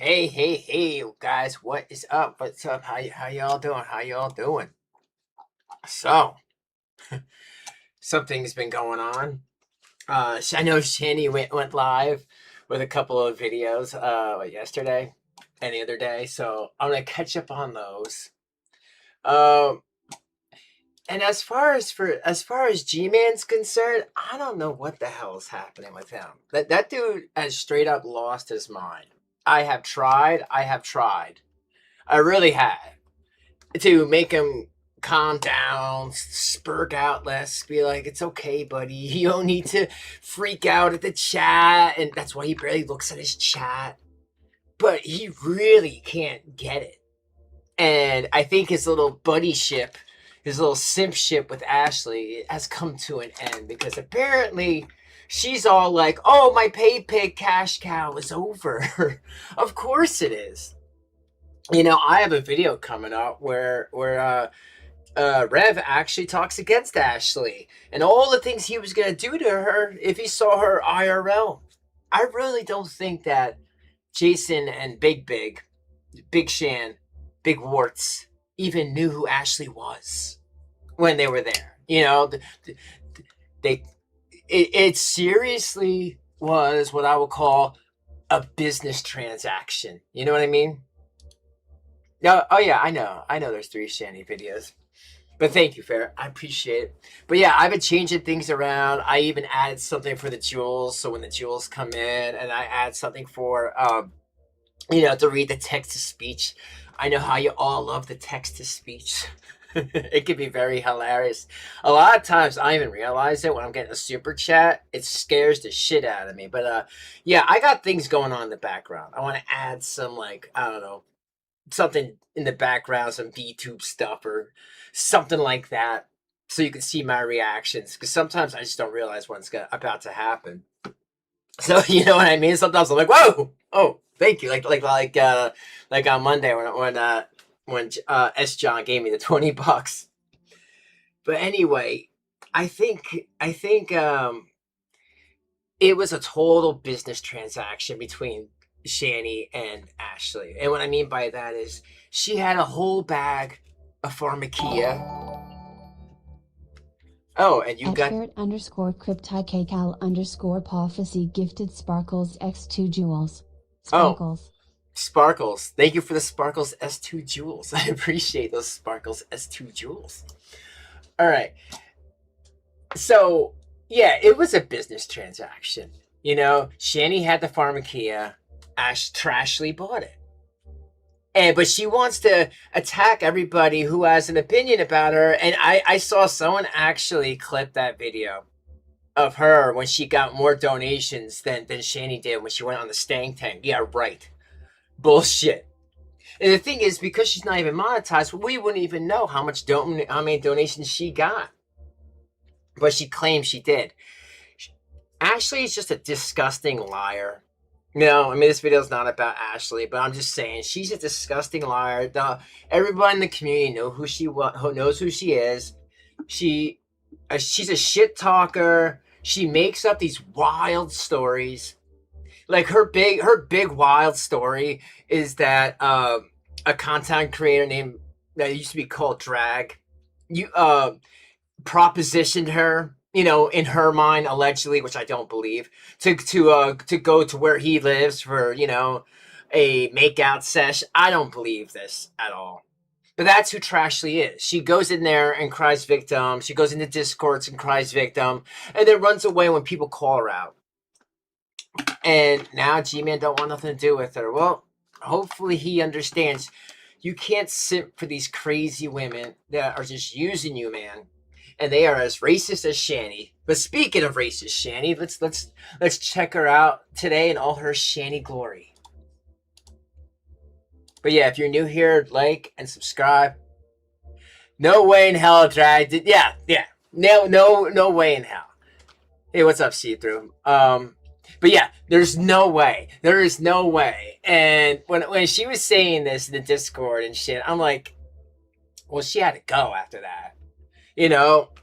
Hey, guys, what is up? What's up? How y'all doing? How y'all doing? So, something's been going on. I know Shanny went live with a couple of videos yesterday and the other day, so I'm gonna catch up on those. Um, and as far as G-Man's concerned, I don't know what the hell is happening with him. That dude has straight up lost his mind. I have tried. I really have. To make him calm down, spurg out less, be like, it's okay, buddy. You don't need to freak out at the chat. And that's why he barely looks at his chat. But he really can't get it. And I think his little buddy ship, his little simp ship with Ashley has come to an end because apparently she's all like, oh, my pay pig cash cow is over. Of course it is. I have a video coming up where Rev actually talks against Ashley and all the things he was going to do to her if he saw her IRL. I really don't think that Jason and Big Shan, Big Warts, even knew who Ashley was when they were there. They it seriously was what I would call a business transaction. You know what I mean? No, oh yeah, I know. There's 3 Shanny videos. But thank you, Fair. I appreciate it. But yeah, I've been changing things around. I even added something for the jewels. So when the jewels come in, and I add something for, to read the text to speech. I know how you all love the text to speech. It can be very hilarious. A lot of times I even realize it when I'm getting a super chat. It scares the shit out of me. But yeah, I got things going on in the background. I want to add some, like, I don't know, something in the background, some VTube stuff or something like that, so you can see my reactions. Because sometimes I just don't realize what's about to happen. So you know what I mean. Sometimes I'm like, "Whoa, oh, thank you." Like on Monday when S John gave me the $20. But anyway, I think it was a total business transaction between Shanny and Ashley. And what I mean by that is she had a whole bag of pharmakia. Oh, and you At got @CRYPT_prophecy gifted Sparkles X2 jewels. oh Sparkles. Sparkles. Thank you for the Sparkles S2 jewels. I appreciate those Sparkles S2 jewels. All right. So yeah, it was a business transaction. Shanny had the pharmakia. Ash Trashley bought it. But she wants to attack everybody who has an opinion about her. And I saw someone actually clip that video of her when she got more donations than Shanny did when she went on the Stang Tank. Yeah, right. Bullshit. And the thing is, because she's not even monetized, we wouldn't even know how many donations she got. But she claims she did. Ashley is just a disgusting liar. No, I mean, this video is not about Ashley, but I'm just saying she's a disgusting liar. Everybody in the community knows who she is. She's a shit talker. She makes up these wild stories. Like her big wild story is that a content creator named that used to be called Drag, you propositioned her, in her mind, allegedly, which I don't believe, to go to where he lives for, a makeout sesh. I don't believe this at all. But that's who Trashley is. She goes in there and cries victim. She goes into Discords and cries victim, and then runs away when people call her out. And now G-Man don't want nothing to do with her. Well, hopefully he understands. You can't simp for these crazy women that are just using you, man. And they are as racist as Shanny. But speaking of racist Shanny, let's check her out today in all her Shanny glory. But yeah, if you're new here, like and subscribe. No way in hell, Drag. Yeah. No way in hell. Hey, what's up, See-Through? But yeah, there's no way. There is no way. And when she was saying this in the Discord and shit, I'm like, well, she had to go after that.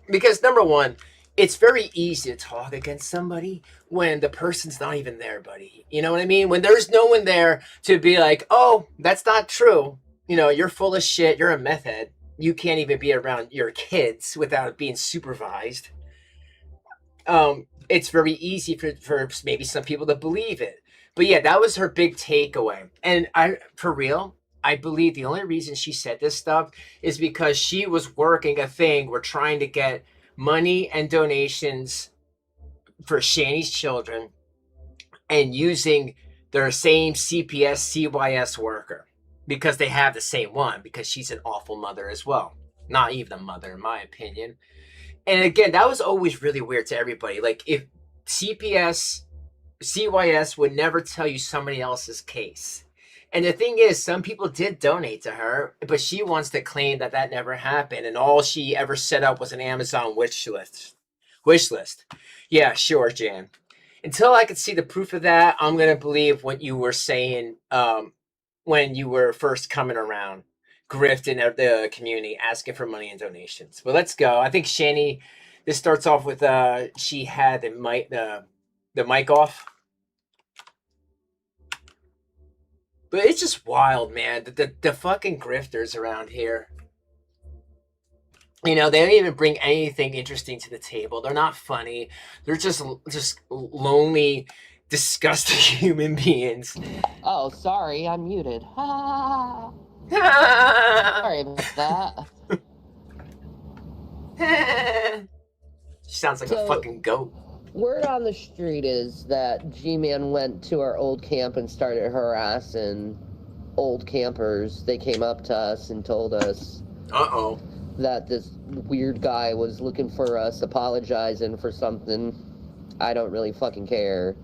Because number one, it's very easy to talk against somebody when the person's not even there, buddy. You know what I mean? When there's no one there to be like, oh, that's not true. You know, you're full of shit. You're a meth head. You can't even be around your kids without being supervised. It's very easy for maybe some people to believe it. But yeah, that was her big takeaway. And for real, I believe the only reason she said this stuff is because she was working a thing. We're trying to get money and donations for Shanny's children and using their same CPS CYS worker because they have the same one because she's an awful mother as well. Not even a mother, in my opinion. And again, that was always really weird to everybody. Like, if CPS, CYS would never tell you somebody else's case. And the thing is, some people did donate to her, but she wants to claim that that never happened. And all she ever set up was an Amazon wish list. Wish list. Yeah, sure, Jan. Until I could see the proof of that, I'm going to believe what you were saying when you were first coming around, grifting the community, asking for money and donations. But let's go. I think Shanny, this starts off with she had the mic off. But it's just wild, man. The fucking grifters around here. You know, they don't even bring anything interesting to the table. They're not funny. They're just lonely, disgusting human beings. Oh, sorry, I'm muted. Sorry about that. She sounds like a fucking goat. Word on the street is that G-Man went to our old camp and started harassing old campers. They came up to us and told us that this weird guy was looking for us, apologizing for something. I don't really fucking care.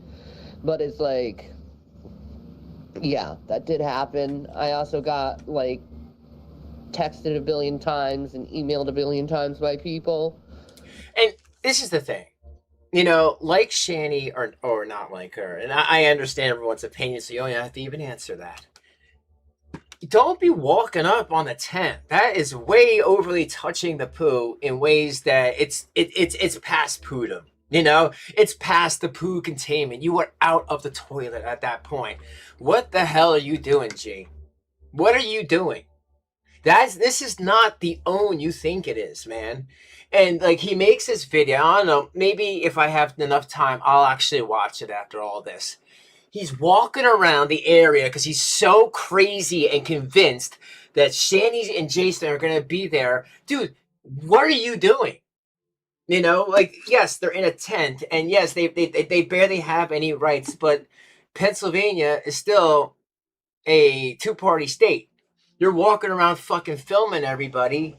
But it's like, yeah, that did happen. I also got, like, texted a billion times and emailed a billion times by people. And this is the thing. You know, like Shanny or not like her, and I understand everyone's opinion, so you don't have to even answer that. Don't be walking up on the tent. That is way overly touching the poo in ways that it's past poodom. You know, it's past the poo containment. You are out of the toilet at that point. What the hell are you doing, G? What are you doing? This is not the own you think it is, man. And like, he makes this video. I don't know, maybe if I have enough time, I'll actually watch it after all this. He's walking around the area because he's so crazy and convinced that Shanny and Jason are going to be there. Dude, what are you doing? You know, like, yes, they're in a tent, and yes, they barely have any rights, but Pennsylvania is still a two-party state. You're walking around fucking filming everybody.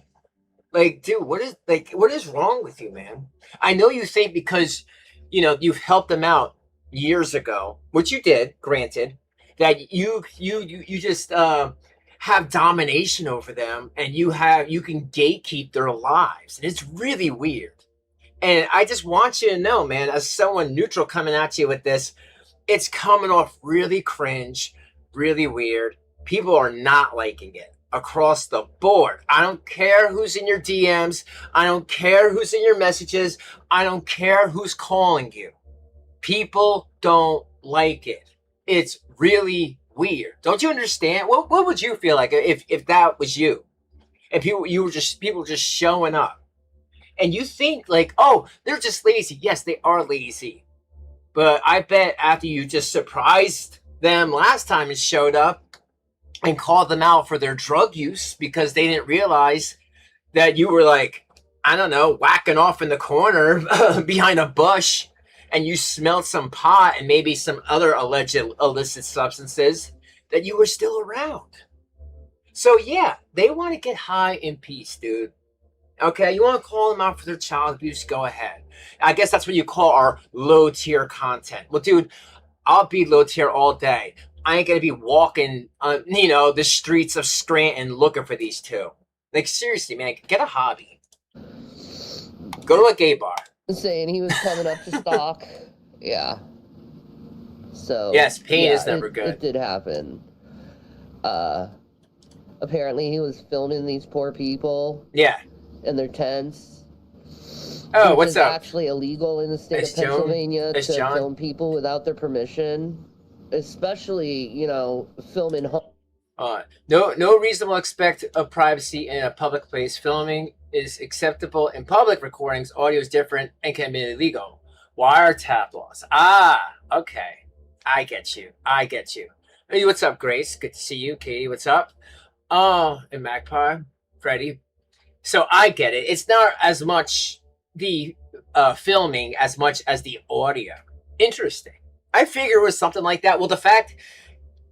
Like, dude, what is wrong with you, man? I know you think because, you know, you've helped them out years ago, which you did, granted, that you just have domination over them, and you can gatekeep their lives, and it's really weird. And I just want you to know, man, as someone neutral coming at you with this, it's coming off really cringe, really weird. People are not liking it across the board. I don't care who's in your DMs. I don't care who's in your messages. I don't care who's calling you. People don't like it. It's really weird. Don't you understand? What would you feel like if that was you? And people just showing up. And you think like, oh, they're just lazy. Yes, they are lazy. But I bet after you just surprised them last time and showed up and called them out for their drug use because they didn't realize that you were like, I don't know, whacking off in the corner behind a bush, and you smelled some pot and maybe some other alleged illicit substances, that you were still around. So yeah, they want to get high in peace, dude. Okay, you want to call them out for their child abuse, go ahead. I guess that's what you call our low tier content. Well, dude, I'll be low tier all day. I ain't gonna be walking, the streets of Scranton looking for these two. Like, seriously, man, get a hobby. Go to a gay bar. Saying he was coming up to Stalk. Yeah. So. Yes, pain is never good. It did happen. Apparently he was filming these poor people. Yeah. In their tents. Oh, Since what's it's up? actually illegal in the state It's of Joan. Pennsylvania It's to John. film people without their permission, especially, you know, filming home. No reasonable expect of privacy in a public place. Filming is acceptable in public recordings. Audio is different and can be illegal. Wiretap laws. Ah, okay. I get you. Hey, what's up, Grace? Good to see you. Katie, what's up? Oh, and Magpie, Freddie. So I get it. It's not as much the filming as much as the audio. Interesting. I figure it was something like that. Well, the fact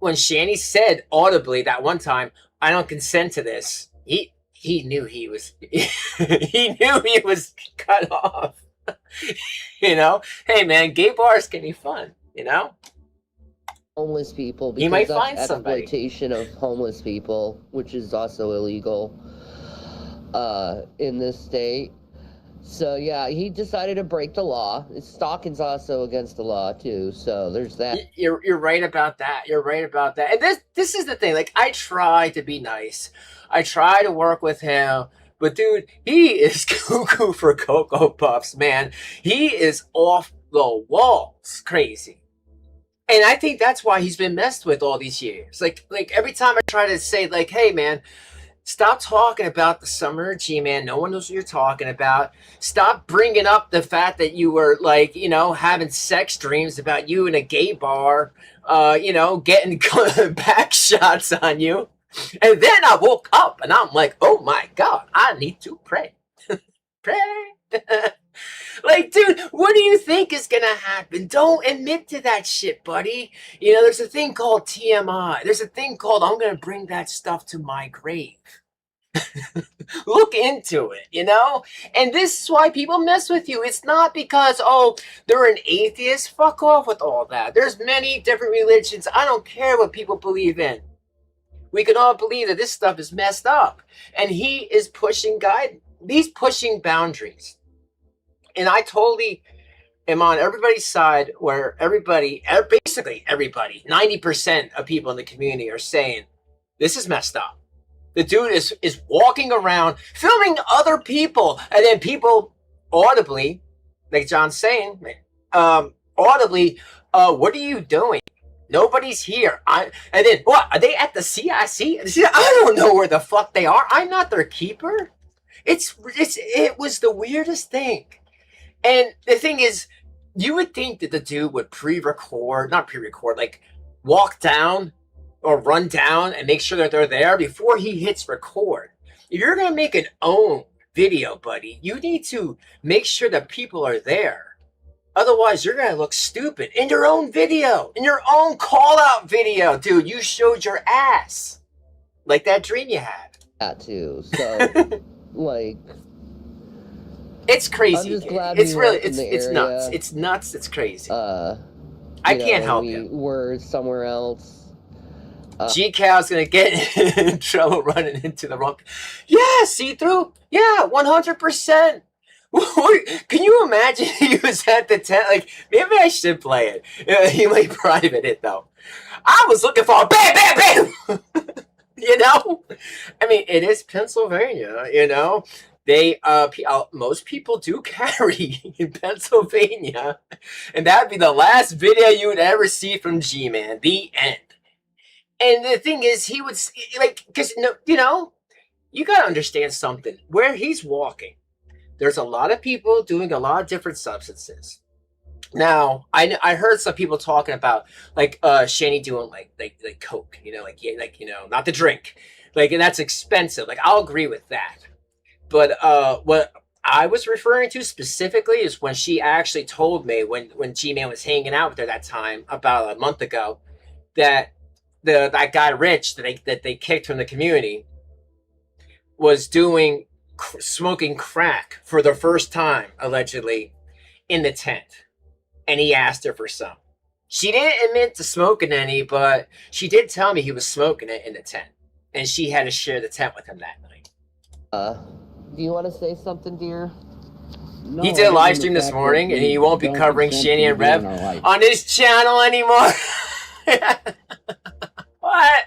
when Shanny said audibly that one time, "I don't consent to this," he knew he was he knew he was cut off. You know, hey man, gay bars can be fun. You know, Homeless people, you might because find that's somebody. exploitation of homeless people, which is also illegal in this state. So yeah, he decided to break the law. Stalking's also against the law too. So there's that. You're right about that. You're right about that. And this is the thing. Like, I try to be nice. I try to work with him. But dude, he is cuckoo for Cocoa Puffs, man. He is off the walls crazy. And I think that's why he's been messed with all these years. Like every time I try to say, like, hey man, stop talking about the summer G-Man. No one knows what you're talking about. Stop bringing up the fact that you were, like, you know, having sex dreams about you in a gay bar, you know, getting back shots on you. And then I woke up and I'm like, oh my God, I need to pray. Pray. Like, dude, what do you think is gonna happen? Don't admit to that shit, buddy. You know, there's a thing called TMI. There's a thing called I'm gonna bring that stuff to my grave. Look into it, you know? And this is why people mess with you. It's not because, oh, they're an atheist. Fuck off with all that. There's many different religions. I don't care what people believe in. We can all believe that this stuff is messed up. And he is pushing he's pushing boundaries. And I totally am on everybody's side, where basically everybody, 90% of people in the community are saying, this is messed up. The dude is walking around filming other people, and then people audibly, like John's saying, audibly, what are you doing? Nobody's here. And then what? Are they at the CIC? I don't know where the fuck they are. I'm not their keeper. It was the weirdest thing. And the thing is, you would think that the dude would not pre-record, like walk down or run down and make sure that they're there before he hits record. If you're going to make an own video, buddy, you need to make sure that people are there. Otherwise, you're going to look stupid in your own video, in your own call-out video. Dude, you showed your ass. Like that dream you had. That too. So, like... It's crazy. I'm just glad it's we really, weren't in the it's area. nuts. It's nuts. It's crazy. I can't help you. We were somewhere else. G-Cow's gonna get in trouble running into the wrong. Yeah, see-through. Yeah, 100%. Can you imagine he was at the tent? Like, maybe I should play it. He might private it though. I was looking for a bam, bam, bam. You know, I mean, it is Pennsylvania. You know. Most people do carry in Pennsylvania, and that'd be the last video you would ever see from G-Man. The end. And the thing is, he would, like, because, you know, you gotta understand something. Where he's walking, there's a lot of people doing a lot of different substances. Now, I heard some people talking about, like, Shanny doing like coke, you know, like, yeah, like, you know, not the drink, like, and that's expensive. Like, I'll agree with that. But what I was referring to specifically is when she actually told me, when G-Man was hanging out with her that time about a month ago, that that guy Rich that they kicked from the community was doing smoking crack for the first time, allegedly, in the tent, and he asked her for some. She didn't admit to smoking any, but she did tell me he was smoking it in the tent, and she had to share the tent with him that night. Do you want to say something, dear? No, he did a live stream this morning, and he won't be covering Shanny and Rev on his channel anymore. What?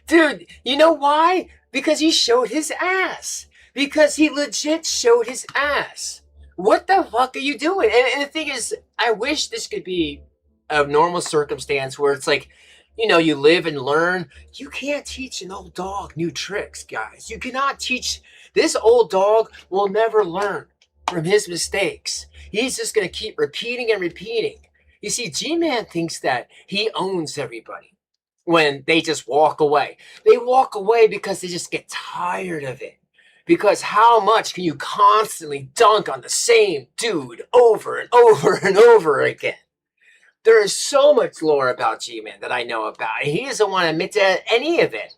Dude, you know why? Because he showed his ass. because he legit showed his ass. What the fuck are you doing? And the thing is, I wish this could be a normal circumstance where it's like, you know, you live and learn. You can't teach an old dog new tricks, guys. You cannot teach. This old dog will never learn from his mistakes. He's just going to keep repeating and repeating. You see, G-Man thinks that he owns everybody when they just walk away. They walk away because they just get tired of it. Because how much can you constantly dunk on the same dude over and over and over again? There is so much lore about G-Man that I know about. He doesn't want to admit to any of it.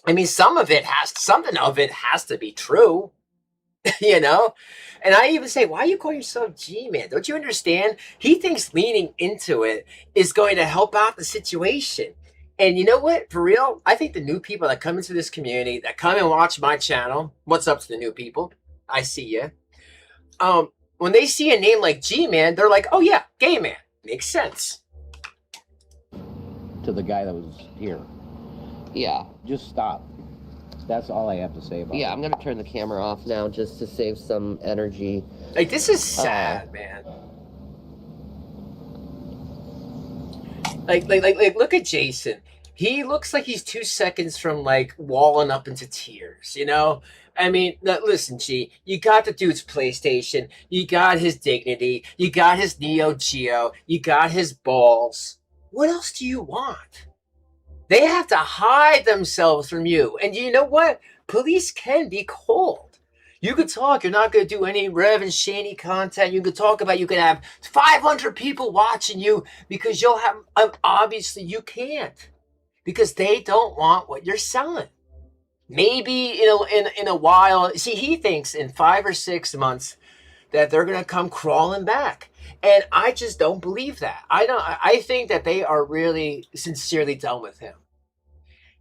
I mean, something of it has to be true, you know? And I even say, why are you calling yourself G-Man? Don't you understand? He thinks leaning into it is going to help out the situation. And you know what? For real, I think the new people that come into this community, that come and watch my channel, what's up to the new people? I see you. When they see a name like G-Man, they're like, oh yeah, gay man. Makes sense. To the guy that was here. Yeah. Just stop. That's all I have to say about it. Yeah, I'm gonna turn the camera off now just to save some energy. Like, this is sad, man. Like, look at Jason. He looks like he's 2 seconds from, like, walling up into tears, you know? I mean, listen, G, you got the dude's PlayStation, you got his dignity, you got his Neo Geo, you got his balls. What else do you want? They have to hide themselves from you. And you know what? Police can be cold. You could talk, you're not going to do any Rev and Shanny content. You could talk about, you could have 500 people watching you because you'll have, obviously you can't. Because they don't want what you're selling. Maybe in a while, see, he thinks in 5 or 6 months that they're going to come crawling back. And I just don't believe that. I think that they are really sincerely done with him.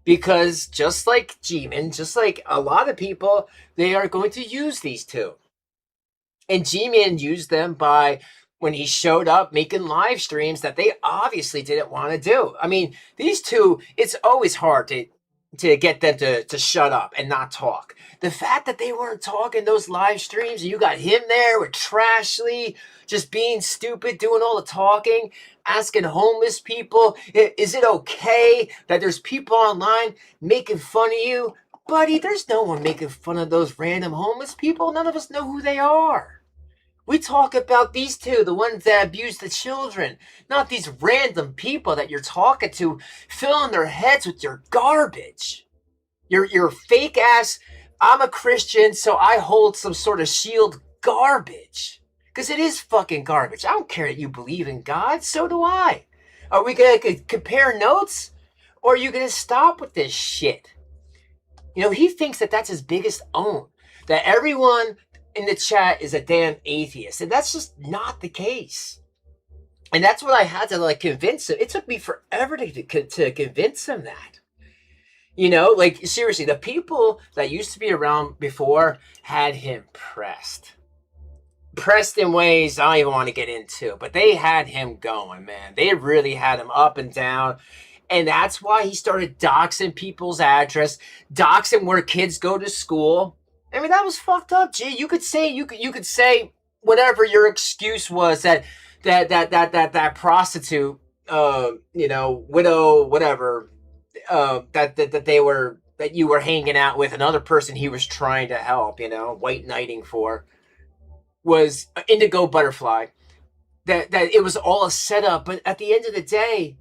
Because just like G-Man, just like a lot of people, they are going to use these two. And G-Man used them by when he showed up making live streams that they obviously didn't want to do. I mean, these two, it's always hard to get them to shut up and not talk. The fact that they weren't talking those live streams, and you got him there with Trashly, just being stupid, doing all the talking, asking homeless people, is it okay that there's people online making fun of you? Buddy, there's no one making fun of those random homeless people. None of us know who they are. We talk about these two, the ones that abuse the children, not these random people that you're talking to, filling their heads with your garbage. Your fake ass, I'm a Christian, so I hold some sort of shield garbage. Because it is fucking garbage. I don't care that you believe in God, so do I. Are we going to compare notes? Or are you going to stop with this shit? You know, he thinks that that's his biggest own. That everyone in the chat is a damn atheist. And that's just not the case. And that's what I had to, like, convince him. It took me forever to convince him that. You know, like, seriously, the people that used to be around before had him pressed. Pressed in ways I don't even want to get into. But they had him going, man. They really had him up and down. And that's why he started doxing people's address, doxing where kids go to school. I mean, that was fucked up, G. You could say whatever your excuse was that prostitute, you know, widow, whatever, that you were hanging out with, another person he was trying to help, you know, white knighting for, was Indigo Butterfly. That it was all a setup, but at the end of the day,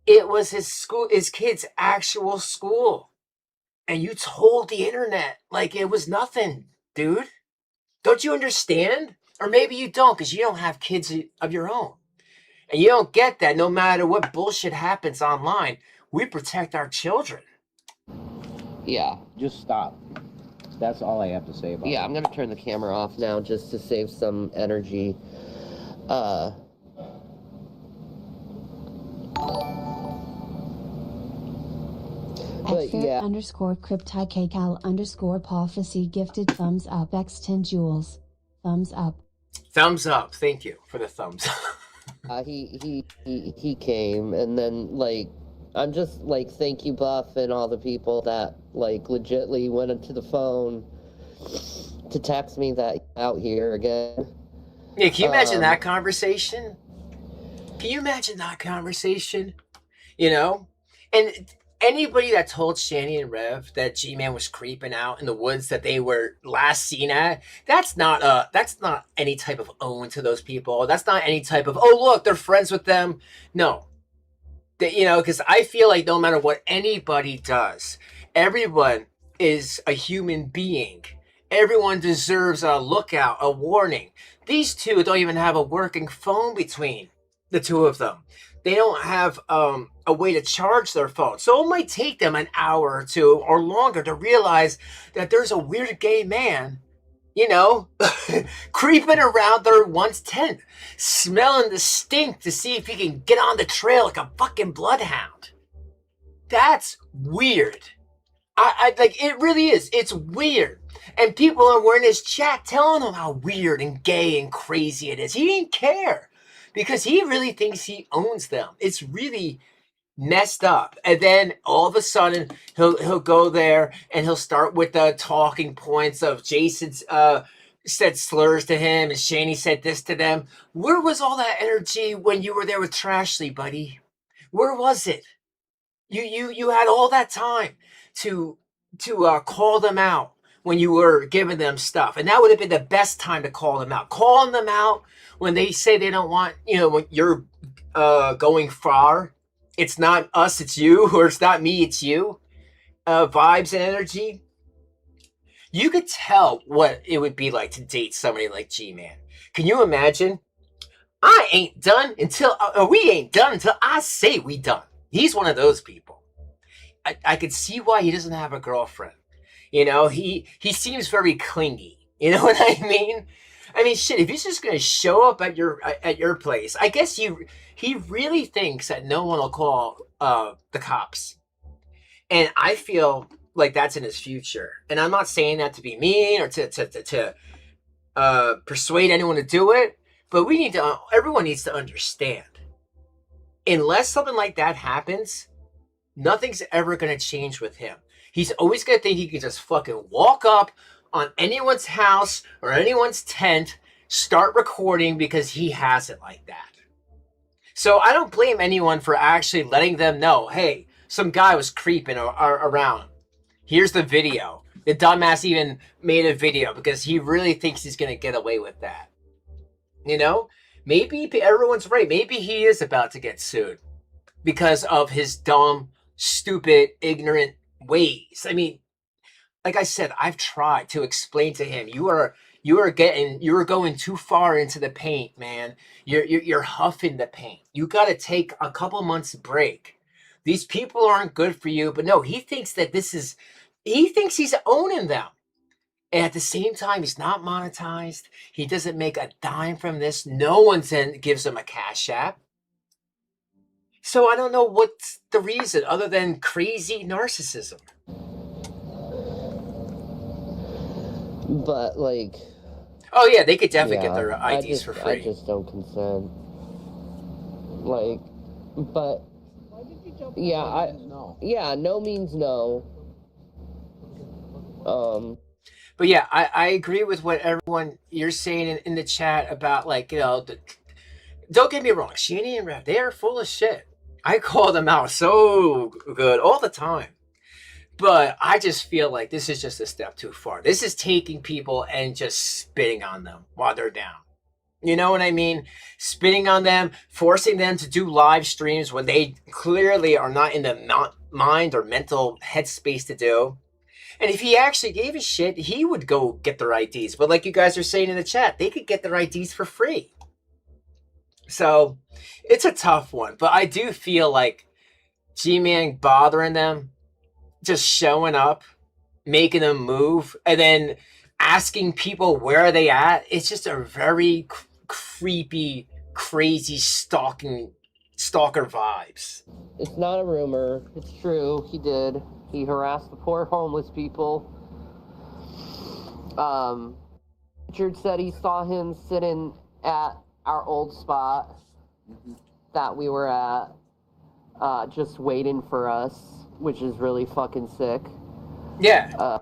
it was his kid's actual school. And you told the internet like it was nothing, dude. Don't you understand? Or maybe you don't, because you don't have kids of your own. And you don't get that no matter what bullshit happens online, we protect our children. Yeah. Just stop. That's all I have to say about it. Yeah, I'm gonna turn the camera off now just to save some energy. But yeah. _CRYPT _prophecy gifted thumbs up x10 jewels. Thumbs up. Thumbs up. Thank you for the thumbs. He came, and then, like, I'm just like, thank you, Buff, and all the people that like legitly went into the phone to text me that out here again. Yeah, can you imagine that conversation? Can you imagine that conversation? You know? And anybody that told Shanny and Rev that G-Man was creeping out in the woods that they were last seen at, that's not any type of own to those people. That's not any type of, oh look, they're friends with them. No. Because I feel like no matter what anybody does, everyone is a human being. Everyone deserves a lookout, a warning. These two don't even have a working phone between the two of them. They don't have a way to charge their phone. So it might take them an hour or two or longer to realize that there's a weird gay man, creeping around their once tent, smelling the stink to see if he can get on the trail like a fucking bloodhound. That's weird. I like, it really is. It's weird. And people are in his chat telling him how weird and gay and crazy it is. He didn't care because he really thinks he owns them. It's really messed up. And then all of a sudden he'll go there and he'll start with the talking points of Jason's said slurs to him and Shanny said this to them. Where was all that energy when you were there with Trashley, buddy? Where was it? You had all that time to call them out when you were giving them stuff, and that would have been the best time to call them out. Calling them out when they say they don't want, when you're going far. It's not us, it's you, or it's not me, it's you. Vibes and energy. You could tell what it would be like to date somebody like G-Man. Can you imagine? I ain't done until we ain't done until I say we done. He's one of those people. I could see why he doesn't have a girlfriend. He seems very clingy. You know what I mean? I mean, shit. If he's just gonna show up at your place, I guess he really thinks that no one will call the cops. And I feel like that's in his future. And I'm not saying that to be mean or to persuade anyone to do it, but everyone needs to understand. Unless something like that happens, nothing's ever going to change with him. He's always going to think he can just fucking walk up on anyone's house or anyone's tent, start recording because he has it like that. So I don't blame anyone for actually letting them know, hey, some guy was creeping around. Here's the video. The dumbass even made a video because he really thinks he's going to get away with that. Maybe everyone's right. Maybe he is about to get sued because of his dumb, stupid, ignorant ways. I mean, like I said, I've tried to explain to him, you are going too far into the paint, man. You're huffing the paint. You got to take a couple months break. These people aren't good for you. But no, he thinks he's owning them. And at the same time, he's not monetized. He doesn't make a dime from this. No one gives him a cash app. So I don't know what's the reason other than crazy narcissism. But like, oh yeah, they could definitely get their IDs for free. I just don't consent. Like, but yeah, no means no. But yeah, I agree with what everyone you're saying in the chat about, like, don't get me wrong, Shanny and Rev, they are full of shit. I call them out so good all the time. But I just feel like this is just a step too far. This is taking people and just spitting on them while they're down. You know what I mean? Spitting on them, forcing them to do live streams when they clearly are not in the mind or mental headspace to do. And if he actually gave a shit, he would go get their IDs. But like you guys are saying in the chat, they could get their IDs for free. So it's a tough one. But I do feel like G-Man bothering them, just showing up, making them move, and then asking people where are they at. It's just a very creepy, crazy stalker vibes. It's not a rumor. It's true. He did. He harassed the poor homeless people. Richard said he saw him sitting at our old spot that we were at. just waiting for us, which is really fucking sick. Yeah.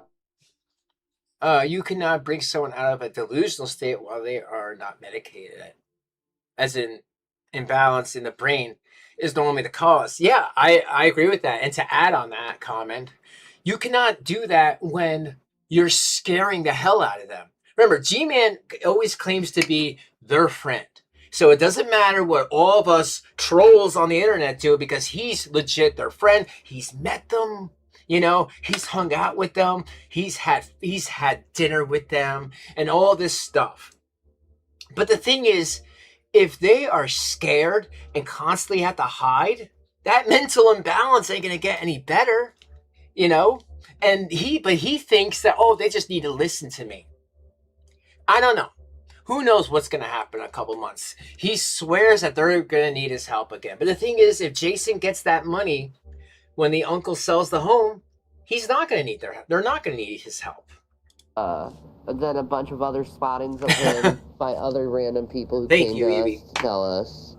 You cannot bring someone out of a delusional state while they are not medicated. As in, imbalance in the brain is normally the cause. Yeah, I agree with that. And to add on that comment, you cannot do that when you're scaring the hell out of them. Remember, G-Man always claims to be their friend. So it doesn't matter what all of us trolls on the internet do, because he's legit their friend. He's met them, you know, he's hung out with them, he's had dinner with them and all this stuff. But the thing is, if they are scared and constantly have to hide, that mental imbalance ain't gonna get any better, you know? But he thinks that, oh, they just need to listen to me. I don't know. Who knows what's going to happen in a couple months? He swears that they're going to need his help again. But the thing is, if Jason gets that money when the uncle sells the home, he's not going to need their help. They're not going to need his help. And then a bunch of other spottings of him by other random people who came to us to tell us.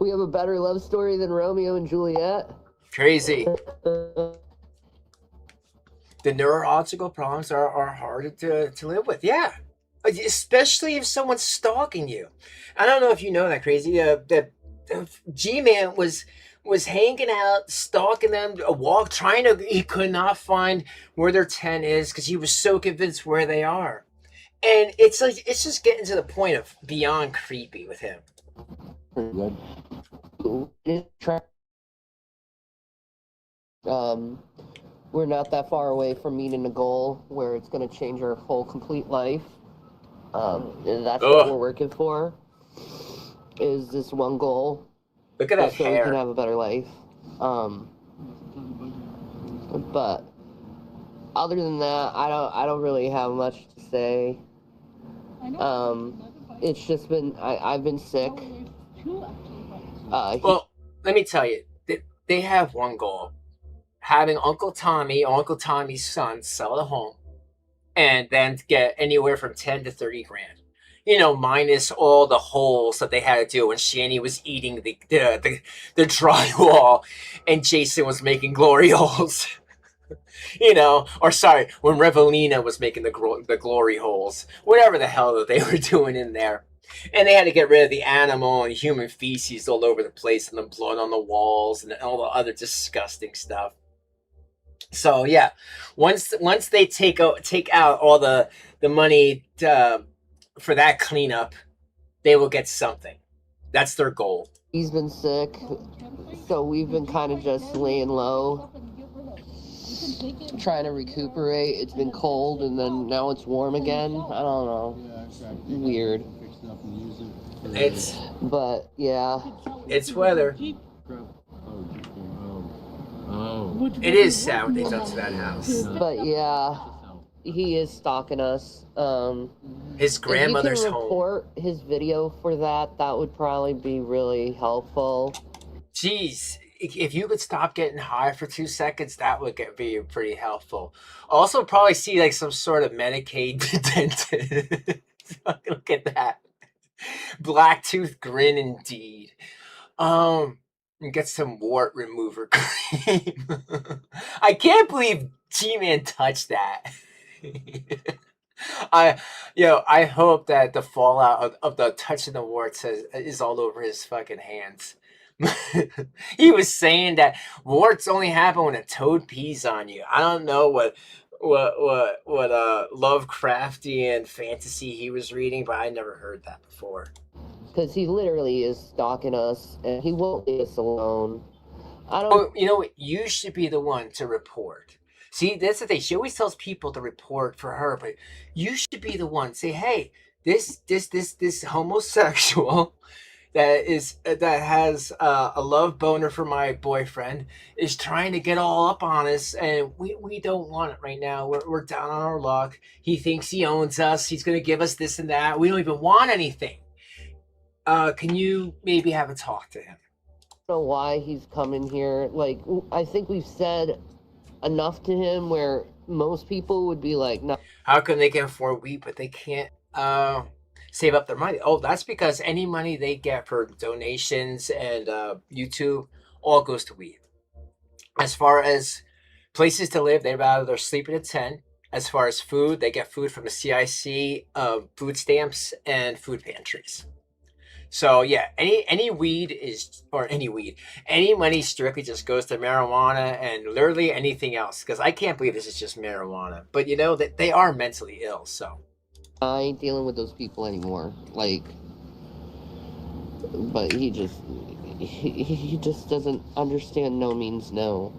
We have a better love story than Romeo and Juliet. Crazy. The neurological problems are hard to live with. Yeah. Especially if someone's stalking you. I don't know if you know that, Crazy. That G-Man was hanging out, stalking them, he could not find where their tent is because he was so convinced where they are. And it's just getting to the point of beyond creepy with him. Good. We're not that far away from meeting a goal where it's going to change our whole complete life. And that's what we're working for. Is this one goal? Look at that so hair. We can have a better life. But other than that, I don't really have much to say. It's just been I've been sick. Well, let me tell you, they have one goal: having Uncle Tommy or Uncle Tommy's son sell the home, and then get anywhere from 10 to 30 grand. You know, minus all the holes that they had to do when Shanny was eating the drywall and Jason was making glory holes. You know, or sorry, when Revelina was making the glory holes. Whatever the hell that they were doing in there. And they had to get rid of the animal and human feces all over the place and the blood on the walls and all the other disgusting stuff. So yeah, once they take out all the money for that cleanup, they will get something. That's their goal. He's been sick, so we've been kind of just laying low, trying to recuperate. It's been cold, and then now it's warm again. I don't know. Weird. But yeah, it's weather. It is sad what they done to that house. But yeah, he is stalking us. His grandmother's home. If you can report his video for that, that would probably be really helpful. Jeez, if you could stop getting high for 2 seconds, that would be pretty helpful. Also, probably see like some sort of Medicaid dentist. Look at that. Black tooth grin indeed. And get some wart remover cream. I can't believe G-Man touched that. I hope that the fallout of the touching the warts is all over his fucking hands. He was saying that warts only happen when a toad pees on you. I don't know what Lovecraftian fantasy he was reading, but I never heard that before. Because he literally is stalking us, and he won't leave us alone. You know what? You should be the one to report. See, that's the thing. She always tells people to report for her, but you should be the one. Say, hey, this homosexual that has a love boner for my boyfriend is trying to get all up on us, and we don't want it right now. We're down on our luck. He thinks he owns us. He's going to give us this and that. We don't even want anything. Can you maybe have a talk to him? I don't know why he's coming here. Like, I think we've said enough to him where most people would be like, no. How come they can afford weed, but they can't save up their money? Oh, that's because any money they get for donations and YouTube all goes to weed. As far as places to live, they'd rather sleep in a tent. As far as food, they get food from the CIC, food stamps, and food pantries. So yeah, any weed is, or any money strictly just goes to marijuana and literally anything else. Because I can't believe this is just marijuana. But you know that they are mentally ill. So I ain't dealing with those people anymore. Like, but he just doesn't understand. No means no.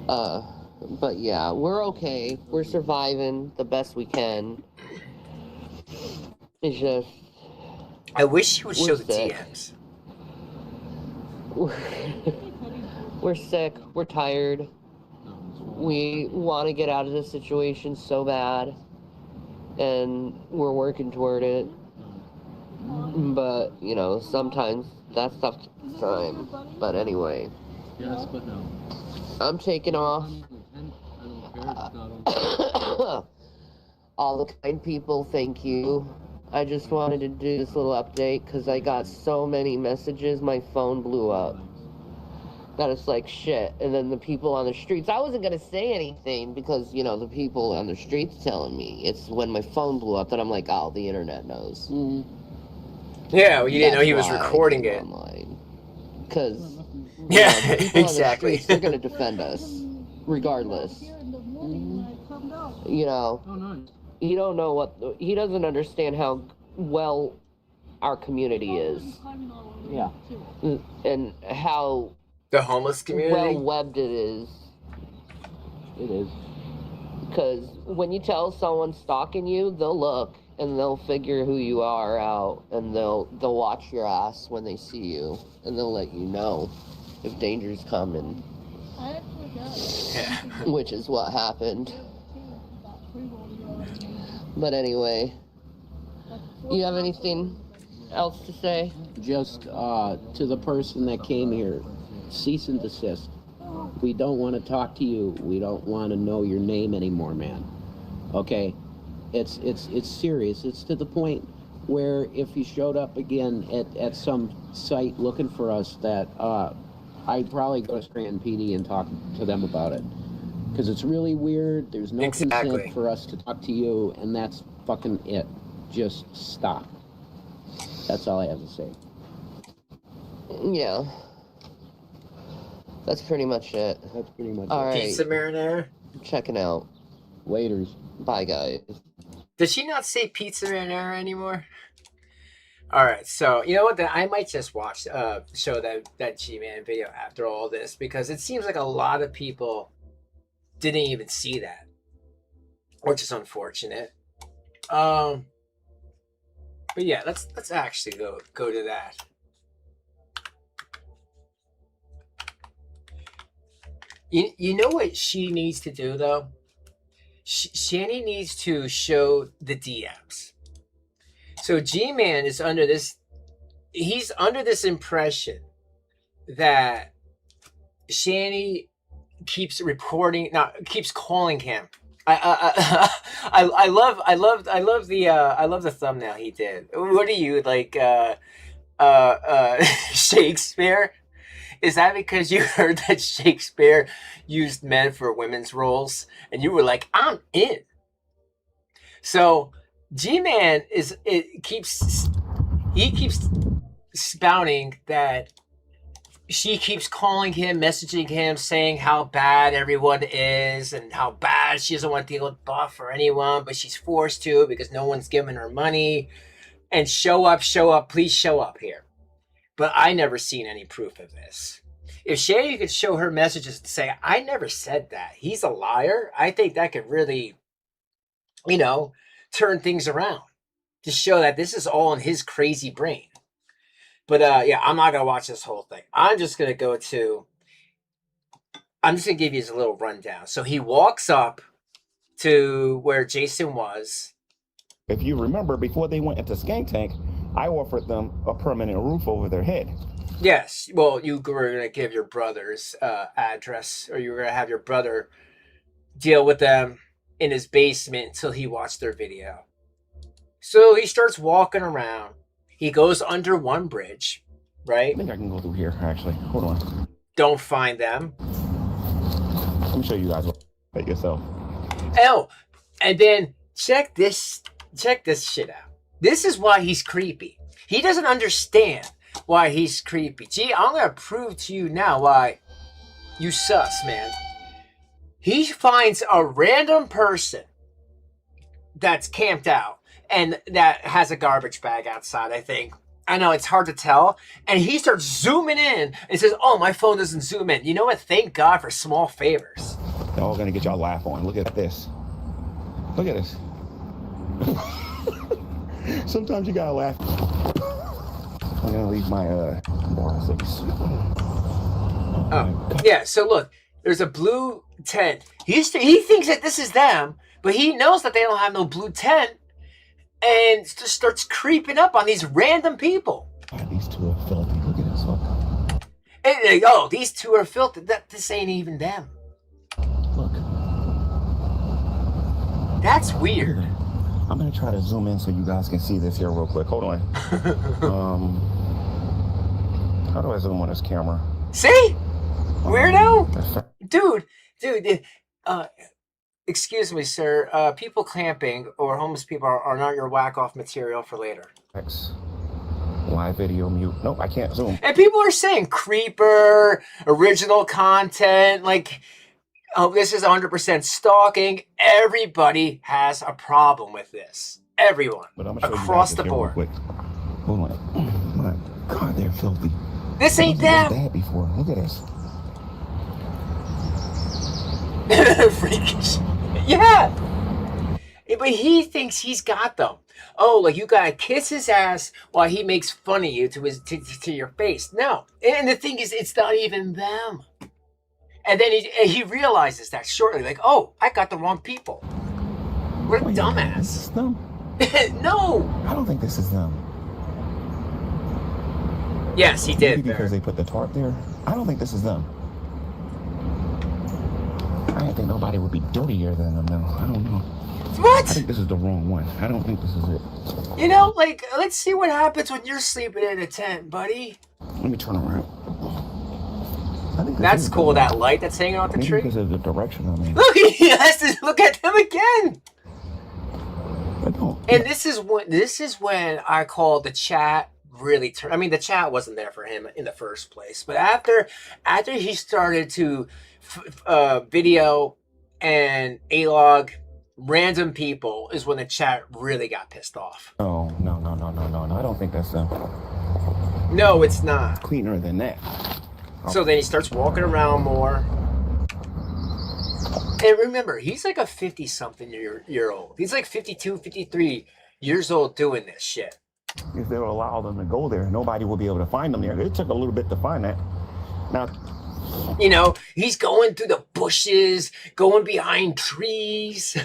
Yeah. But yeah, we're okay. We're surviving the best we can. It's just, I wish he would show the sick. DMs. We're sick. We're tired. We want to get out of this situation so bad, and we're working toward it. But you know, sometimes that stuff takes time. But anyway, Yes, but no. I'm taking off. All the kind people, thank you. I just wanted to do this little update because I got so many messages, my phone blew up. That it's like shit. And then the people on the streets, I wasn't going to say anything because, you know, the people on the streets telling me. It's when my phone blew up that I'm like, oh, the internet knows. Yeah, well, you didn't know he was recording it. Because, yeah, the people exactly. on the streets, they're going to defend us, regardless. You know, he don't know what, he doesn't understand how well our community is. Yeah. And how the homeless community, well webbed it is. It is. Because when you tell someone stalking you, they'll look and they'll figure who you are out, and they'll watch your ass when they see you, and they'll let you know if danger's coming. Yeah. Which is what happened. But anyway, you have anything else to say? Just to the person that came here, cease and desist. We don't want to talk to you. We don't want to know your name anymore, man. Okay? It's serious. It's to the point where if you showed up again at some site looking for us, that I'd probably go to Scranton PD and talk to them about it. Because it's really weird. There's no consent for us to talk to you, and that's fucking it. Just stop. That's all I have to say. Yeah. That's pretty much it. That's pretty much all it. Right. Pizza marinara? Checking out. Waiters. Bye, guys. Does she not say pizza marinara anymore? All right, so you know what? Then I might just watch show that G-Man video after all this, because it seems like a lot of people didn't even see that, which is unfortunate. But yeah, let's actually go to that. You know what she needs to do though? Shanny needs to show the DMs. So G-Man is under this. He's under this impression that Shanny keeps calling him. I love the thumbnail he did. What are you like? Shakespeare? Is that because you heard that Shakespeare used men for women's roles and you were like, I'm in? So G-Man keeps spouting that she keeps calling him, messaging him, saying how bad everyone is and how bad she doesn't want to deal with Buff or anyone, but she's forced to because no one's giving her money. And show up, please show up here. But I never seen any proof of this. If Shanny could show her messages and say, I never said that, he's a liar, I think that could really, turn things around to show that this is all in his crazy brain. But yeah, I'm not going to watch this whole thing. I'm just going to give you a little rundown. So he walks up to where Jason was. If you remember, before they went into Skank Tank, I offered them a permanent roof over their head. Yes. Well, you were gonna give your brother's address, or you were gonna have your brother deal with them in his basement until he watched their video. So he starts walking around. He goes under one bridge, right? I think I can go through here, actually. Hold on. Don't find them. Let me show you guys what yourself. Oh, and then check this shit out. This is why he's creepy. He doesn't understand why he's creepy. Gee, I'm gonna prove to you now why you sus, man. He finds a random person that's camped out and that has a garbage bag outside, I think. I know, it's hard to tell. And he starts zooming in and says, oh, my phone doesn't zoom in. You know what? Thank God for small favors. They're all gonna get y'all laugh on. Look at this. Look at this. Sometimes you gotta laugh. I'm gonna leave my bar 6. Oh, yeah. So look, there's a blue tent. He thinks that this is them, but he knows that they don't have no blue tent, and just starts creeping up on these random people. These two are filthy. Look at this. Look. And oh, these two are filthy. This ain't even them. Look. That's weird. I'm gonna try to zoom in so you guys can see this here real quick. Hold on. How do I zoom on this camera? See? Weirdo? Dude, excuse me, sir. People camping or homeless people are not your whack-off material for later. X. Live video mute. Nope, I can't zoom. And people are saying creeper, original content, like, oh, this is 100% stalking. Everybody has a problem with this. Everyone. But I'm gonna show across you the guys this here real board. quick. Hold on. My God, they're filthy. This ain't I've them. bad before. Look at this. Freakish. Yeah. But he thinks he's got them. Oh, like you gotta kiss his ass while he makes fun of you to your face. No. And the thing is, it's not even them. And then he realizes that shortly, like, oh, I got the wrong people. What a dumbass. This is them? No. I don't think this is them. Yes, he did. Maybe because they put the tarp there. I don't think this is them. I don't think nobody would be dirtier than them, though. I don't know. What? I think this is the wrong one. I don't think this is it. You know, like, let's see what happens when you're sleeping in a tent, buddy. Let me turn around. I think That's cool, that light that's hanging off the tree. Because of the direction I'm in. Look, he has to look at them again. I don't. And this is when I call the chat really turn. I mean, the chat wasn't there for him in the first place, but after he started to video and A-log random people is when the chat really got pissed off. No. I don't think that's them. No, it's not. Cleaner than that. So then he starts walking around more. And remember, he's like a 50-something year old. He's like 52, 53 years old doing this shit. If they would allow them to go there, nobody will be able to find them there. It took a little bit to find that. Now, you know, he's going through the bushes, going behind trees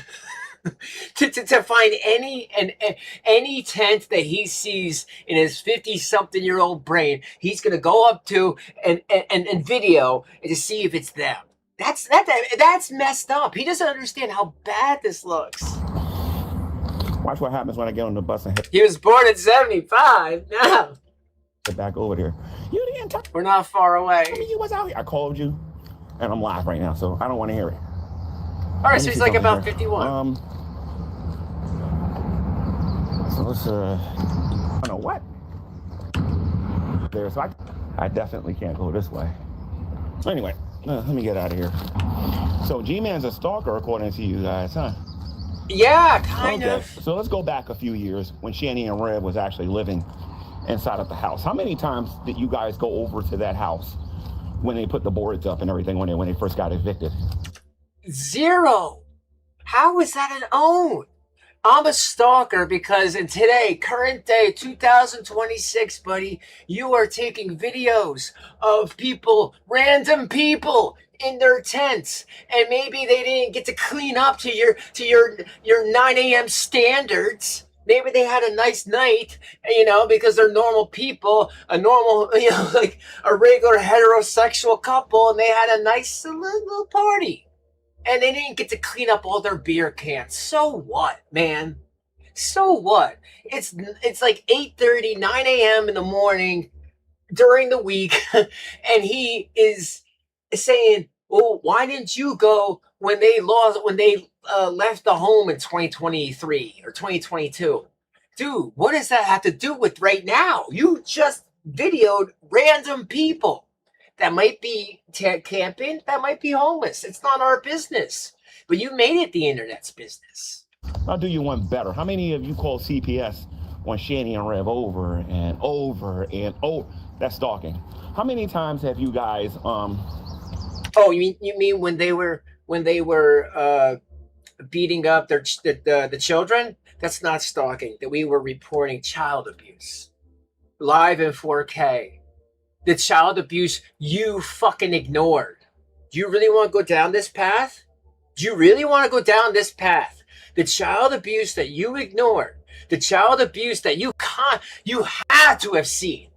to find any tent that he sees in his 50-something-year-old brain. He's gonna go up to and video to see if it's them. That's messed up. He doesn't understand how bad this looks. watch what happens when I get on the bus and He was born in 75. No. head back over there. You didn't talk. We're not far away. I mean, you was out here. I called you, and I'm live right now, so I don't want to hear it. All right, so he's like about 51. So let's I don't know what. There, so I definitely can't go this way. Anyway, let me get out of here. So G-Man's a stalker, according to you guys, huh? Yeah, kind of. So let's go back a few years when Shanny and Red was actually living inside of the house. How many times did you guys go over to that house when they put the boards up and everything when they first got evicted? 0. How is that an own? I'm a stalker because in today, current day, 2026, buddy, you are taking videos of people, random people in their tents, and maybe they didn't get to clean up to your 9 a.m. standards. Maybe they had a nice night, because they're normal people, a normal, like a regular heterosexual couple, and they had a nice little party. And they didn't get to clean up all their beer cans. So what, man? So what? It's like 8:30, 9 a.m. in the morning during the week, and he is saying, "Well, why didn't you go when they left the home in 2023 or 2022?" Dude, what does that have to do with right now? You just videoed random people that might be camping, that might be homeless. It's not our business, but you made it the internet's business. I'll do you one better. How many of you call CPS on Shanny and Rev over and over and over? That's stalking. How many times have you guys Oh, you mean when they were beating up the children? That's not stalking. That we were reporting child abuse live in 4K. The child abuse you fucking ignored. Do you really want to go down this path? Do you really want to go down this path? The child abuse that you ignored, the child abuse that you had to have seen.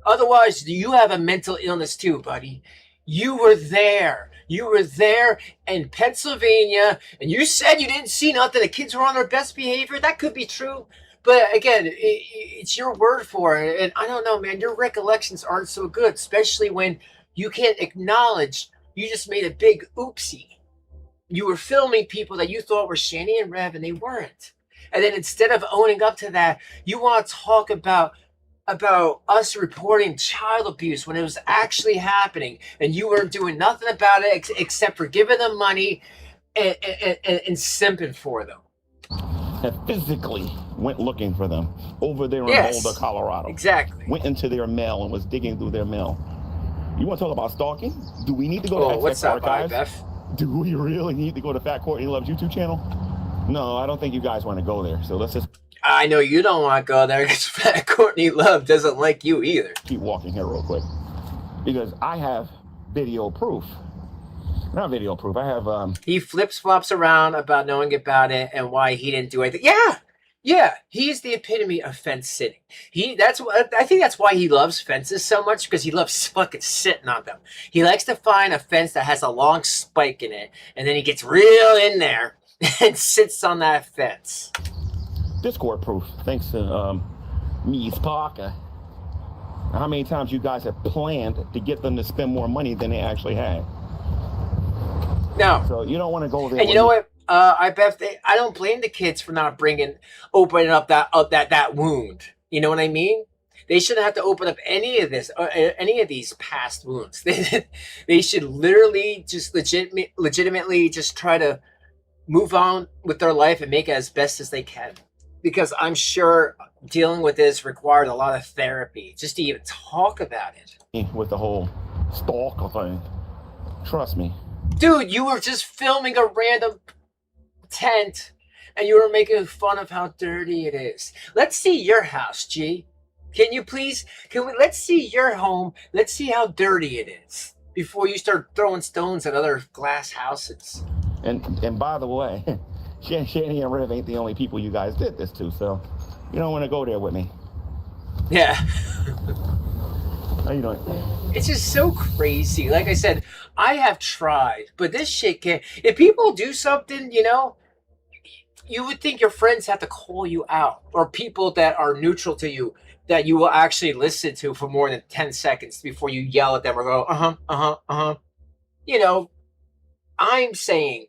Otherwise, you have a mental illness too, buddy. You were there. You were there in Pennsylvania, and you said you didn't see nothing. The kids were on their best behavior. That could be true. But again, it's your word for it. And I don't know, man, your recollections aren't so good, especially when you can't acknowledge you just made a big oopsie. You were filming people that you thought were Shanny and Rev, and they weren't. And then instead of owning up to that, you want to talk about us reporting child abuse when it was actually happening, and you weren't doing nothing about it except for giving them money and simping for them. That physically went looking for them over there in Boulder, Colorado. Exactly. Went into their mail and was digging through their mail. You want to talk about stalking? Do we need to go to what's up, Archives? Do we really need to go to Fat Courtney Love's YouTube channel? No, I don't think you guys want to go there. So let's just... I know you don't want to go there because Fat Courtney Love doesn't like you either. Keep walking here real quick. Because I have video proof. Not video proof. I have... He flips-flops around about knowing about it and why he didn't do anything. Yeah. He's the epitome of fence sitting. I think that's why he loves fences so much, because he loves fucking sitting on them. He likes to find a fence that has a long spike in it, and then he gets real in there and sits on that fence. Discord proof, thanks to Mies Parker. How many times you guys have planned to get them to spend more money than they actually had? No. So you don't want to go there. And you know what? I don't blame the kids for not opening up that wound. You know what I mean? They shouldn't have to open up any of these past wounds. They should literally just legitimately just try to move on with their life and make it as best as they can. Because I'm sure dealing with this required a lot of therapy just to even talk about it. With the whole stalker thing. Trust me. Dude, you were just filming a random tent and you were making fun of how dirty it is. Let's see your house, G. Let's see your home. Let's see how dirty it is before you start throwing stones at other glass houses. And by the way, Shanny and Rev ain't the only people you guys did this to, so you don't want to go there with me. Yeah. How you doing? It's just so crazy. Like I said, I have tried, but this shit can't. If people do something, you would think your friends have to call you out, or people that are neutral to you that you will actually listen to for more than 10 seconds before you yell at them or go, I'm saying,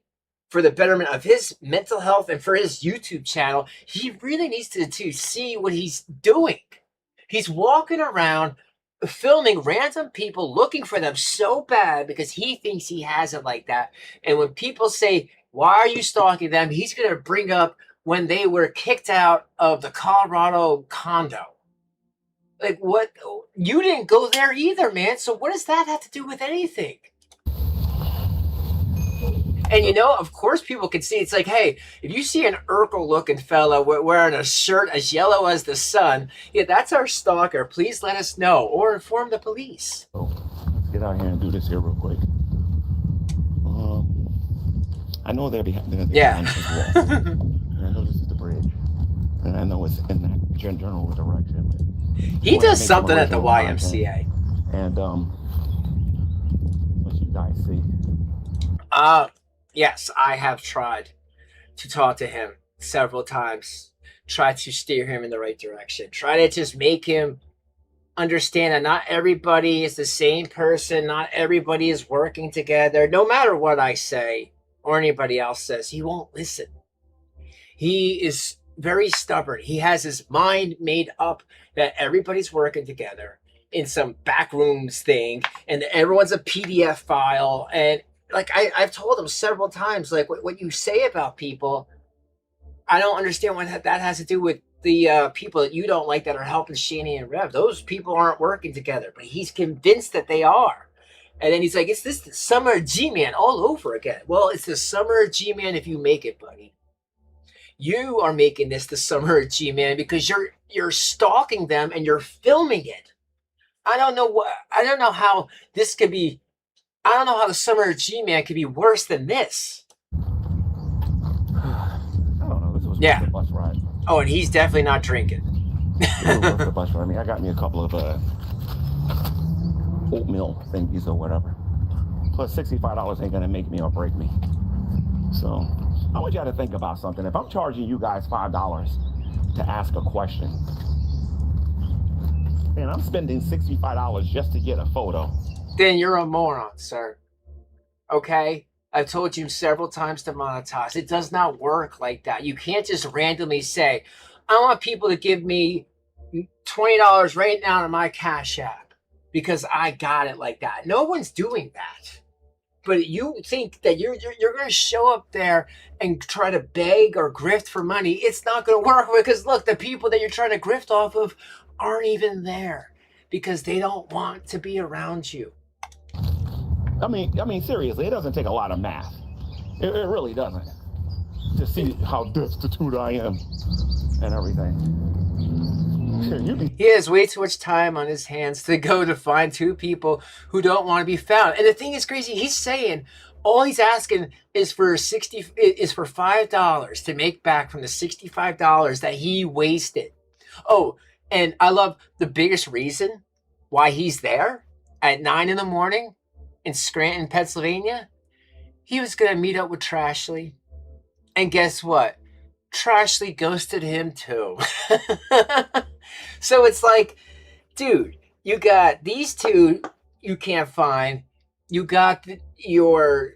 for the betterment of his mental health and for his YouTube channel, he really needs to see what he's doing. He's walking around filming random people, looking for them so bad because he thinks he has it like that. And when people say, why are you stalking them? He's going to bring up when they were kicked out of the Colorado condo. Like, what? You didn't go there either, man. So what does that have to do with anything? And of course people can see, it's like, hey, if you see an Urkel looking fella wearing a shirt as yellow as the sun, yeah, that's our stalker. Please let us know or inform the police. So let's get out here and do this here real quick. I know they're behind. Behind this wall. I know this is the bridge. And I know it's in that general direction. He does something at the YMCA. And what you guys see? Yes, I have tried to talk to him several times. Try to steer him in the right direction. Try to just make him understand that not everybody is the same person. Not everybody is working together. No matter what I say or anybody else says, he won't listen. He is very stubborn. He has his mind made up that everybody's working together in some back rooms thing, and everyone's a PDF file. And like I've told him several times, like what you say about people, I don't understand what that has to do with the people that you don't like that are helping Shanny and Rev. Those people aren't working together, but he's convinced that they are. And then he's like, it's this Summer G-Man all over again. Well, it's the Summer G-Man if you make it, buddy. You are making this the Summer G-Man because you're stalking them and you're filming it. I don't know how this could be. I don't know how the Summer G-Man could be worse than this. I don't know. This was worth the bus ride. Oh, and he's definitely not drinking. It was worth the bus ride. I mean, I got me a couple of oatmeal thingies or whatever. Plus $65 ain't gonna make me or break me. So I want y'all to think about something. If I'm charging you guys $5 to ask a question, and I'm spending $65 just to get a photo, then you're a moron, sir. Okay? I've told you several times to monetize. It does not work like that. You can't just randomly say, I want people to give me $20 right now to my Cash App because I got it like that. No one's doing that. But you think that you're going to show up there and try to beg or grift for money. It's not going to work because, look, the people that you're trying to grift off of aren't even there because they don't want to be around you. I mean, seriously, it doesn't take a lot of math. It really doesn't. To see how destitute I am and everything. He has way too much time on his hands to go to find two people who don't want to be found. And the thing is crazy. He's saying all he's asking is for $5 to make back from the $65 that he wasted. Oh, and I love the biggest reason why he's there at 9 a.m. in Scranton, Pennsylvania. He was going to meet up with Trashley. And guess what? Trashley ghosted him too. So it's like, dude, you got these two you can't find. You got your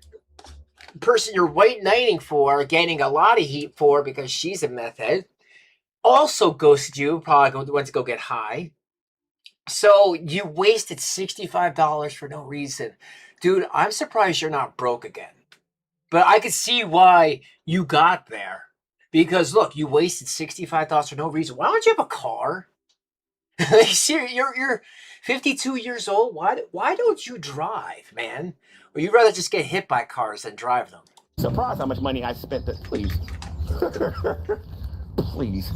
person you're white knighting for, getting a lot of heat for because she's a meth head. Also ghosted you, probably went to go get high. So you wasted $65 for no reason. Dude, I'm surprised you're not broke again. But I could see why you got there. Because look, you wasted $65 for no reason. Why don't you have a car? You're 52 years old. Why don't you drive, man? Or you'd rather just get hit by cars than drive them. Surprised how much money I spent. Please. Please.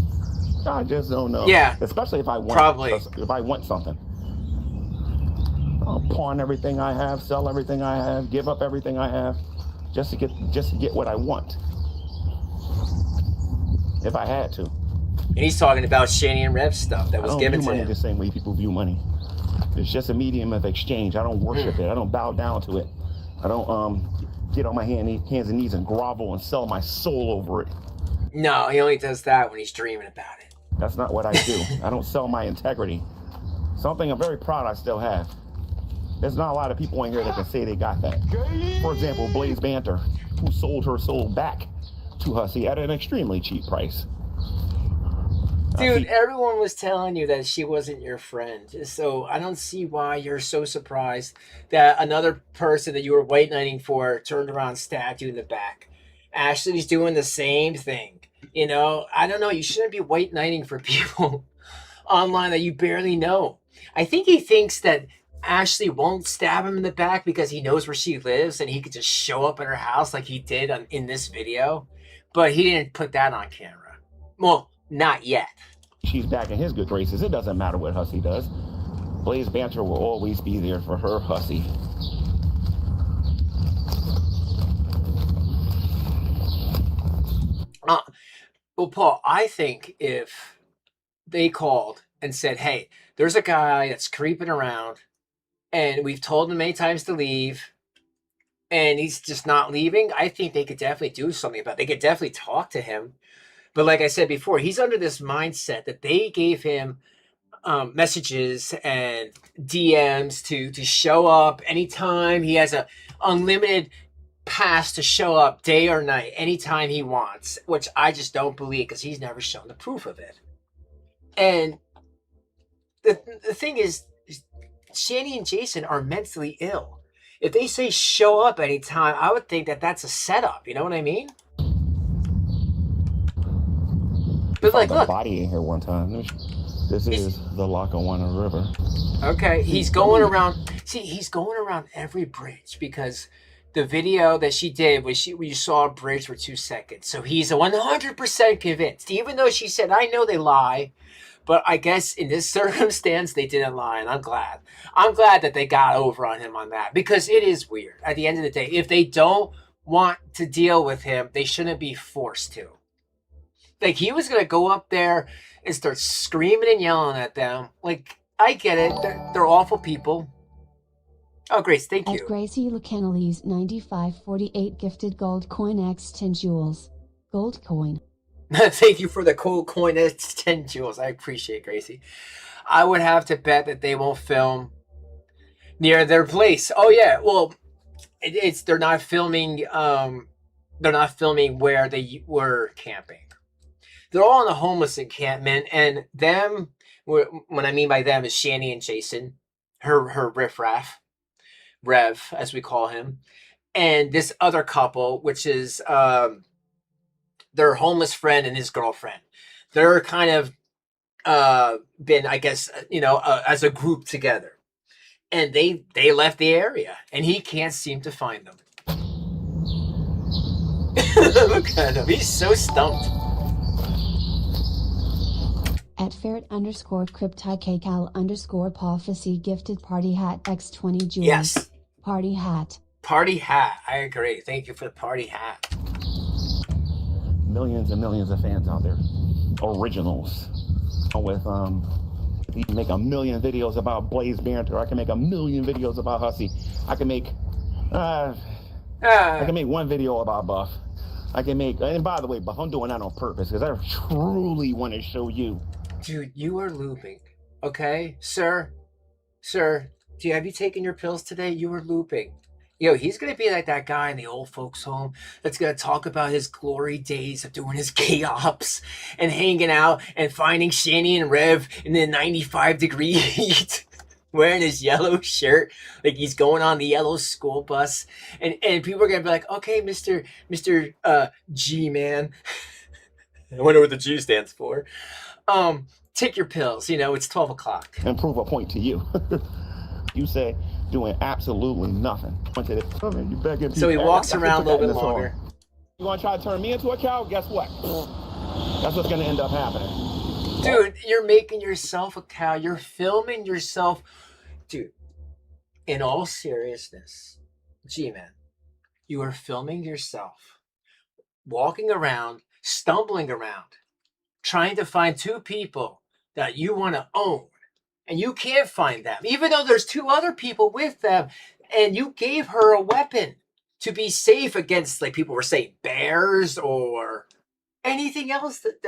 I just don't know. Yeah. Especially if I want something. I'll pawn everything I have, sell everything I have, give up everything I have, just to get what I want. If I had to. And he's talking about Shanny and Rev stuff that was given to him. I don't view money the same way people view money. It's just a medium of exchange. I don't worship it. I don't bow down to it. I don't get on my hands and knees and grovel and sell my soul over it. No, he only does that when he's dreaming about it. That's not what I do. I don't sell my integrity. Something I'm very proud I still have. There's not a lot of people in here that can say they got that. For example, Blaze Banter, who sold her soul back to Hussey at an extremely cheap price. Dude, everyone was telling you that she wasn't your friend. So I don't see why you're so surprised that another person that you were white knighting for turned around and stabbed you in the back. Ashley's doing the same thing. You know, I don't know. You shouldn't be white knighting for people online that you barely know. I think he thinks that Ashley won't stab him in the back because he knows where she lives and he could just show up at her house like he did in this video. But he didn't put that on camera. Well, not yet. She's back in his good graces. It doesn't matter what Hussey does. Blaze Banter will always be there for her Hussey. Well, Paul, I think if they called and said, hey, there's a guy that's creeping around and we've told him many times to leave and he's just not leaving, I think they could definitely do something about it. They could definitely talk to him. But like I said before, he's under this mindset that they gave him messages and DMs to show up anytime. He has a unlimited pass to show up day or night anytime he wants, which I just don't believe because he's never shown the proof of it. And the thing is, Shanny and Jason are mentally ill. If they say show up anytime, I would think that that's a setup. You know what I mean? But like, look, body in here one time. This is the Lackawanna River. Okay, he's going around. See, he's going around every bridge because the video that she did was you saw a bridge for 2 seconds. So he's 100% convinced, even though she said, "I know they lie." But I guess in this circumstance, they didn't lie, and I'm glad. I'm glad that they got over on him on that because it is weird. At the end of the day, if they don't want to deal with him, they shouldn't be forced to. Like, he was going to go up there and start screaming and yelling at them. Like, I get it. They're awful people. Oh, Grace, thank you. At Gracie LaCannelly's 9548 gifted gold coin X 10 jewels. Gold coin. Thank you for the cool coin. That's 10 jewels. I appreciate Gracie. I would have to bet that they won't film near their place. Oh yeah. Well, they're not filming. They're not filming where they were camping. They're all in a homeless encampment, and them. What I mean by them is Shanny and Jason, her riffraff, Rev as we call him, and this other couple, which is their homeless friend and his girlfriend. They're kind of been, I guess, as a group together. And they left the area, and he can't seem to find them. Look at him. He's so stumped. At ferret_CRYPT KCal_prophecy gifted party hat X20 jewels. Yes. Party hat. Party hat. I agree. Thank you for the party hat. Millions and millions of fans out there. Originals. With you can make a million videos about Blaze Banter. I can make a million videos about Hussy. I can make one video about Buff. I can make, and by the way, Buff, I'm doing that on purpose because I truly want to show you. Dude, you are looping. Okay? Sir, have you taken your pills today? You were looping. Yo, he's going to be like that guy in the old folks home that's going to talk about his glory days of doing his K-ops and hanging out and finding Shanny and Rev in the 95-degree heat wearing his yellow shirt like he's going on the yellow school bus. And people are going to be like, okay, Mr. G-man. I wonder what the G stands for. Take your pills. It's 12 o'clock. And prove a point to you. You say doing absolutely nothing. So he walks around a little bit longer. You want to try to turn me into a cow? Guess what? That's what's going to end up happening. Dude, you're making yourself a cow. You're filming yourself. Dude, in all seriousness, G-Man, you are filming yourself, walking around, stumbling around, trying to find two people that you want to own. And you can't find them, even though there's two other people with them. And you gave her a weapon to be safe against, like people were saying, bears or anything else that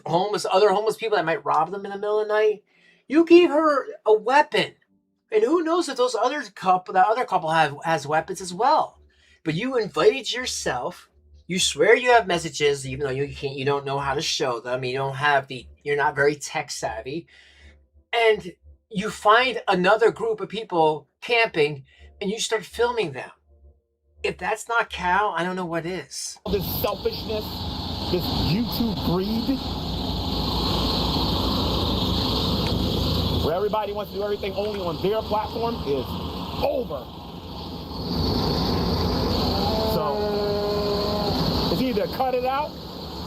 other homeless people that might rob them in the middle of the night. You gave her a weapon. And who knows if that other couple has weapons as well. But you invited yourself. You swear you have messages, even though you don't know how to show them. You're not very tech savvy. And you find another group of people camping and you start filming them. If that's not cow, I don't know what is. This selfishness, this YouTube greed, where everybody wants to do everything only on their platform is over. So it's either cut it out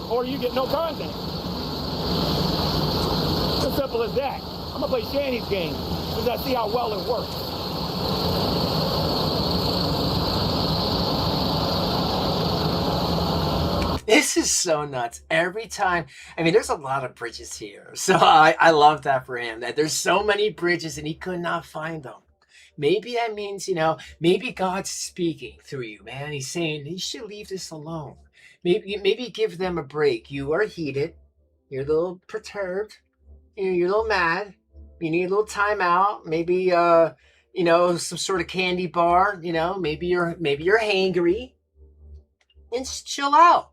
or you get no content. It's as simple as that. I'm gonna play Shanny's game because I see how well it works. This is so nuts. Every time, I mean, there's a lot of bridges here. So I love that for him, that there's so many bridges and he could not find them. Maybe that means, maybe God's speaking through you, man. He's saying you should leave this alone. Maybe give them a break. You are heated. You're a little perturbed. You're a little mad. You need a little time out. Maybe, some sort of candy bar. Maybe you're hangry. And just chill out.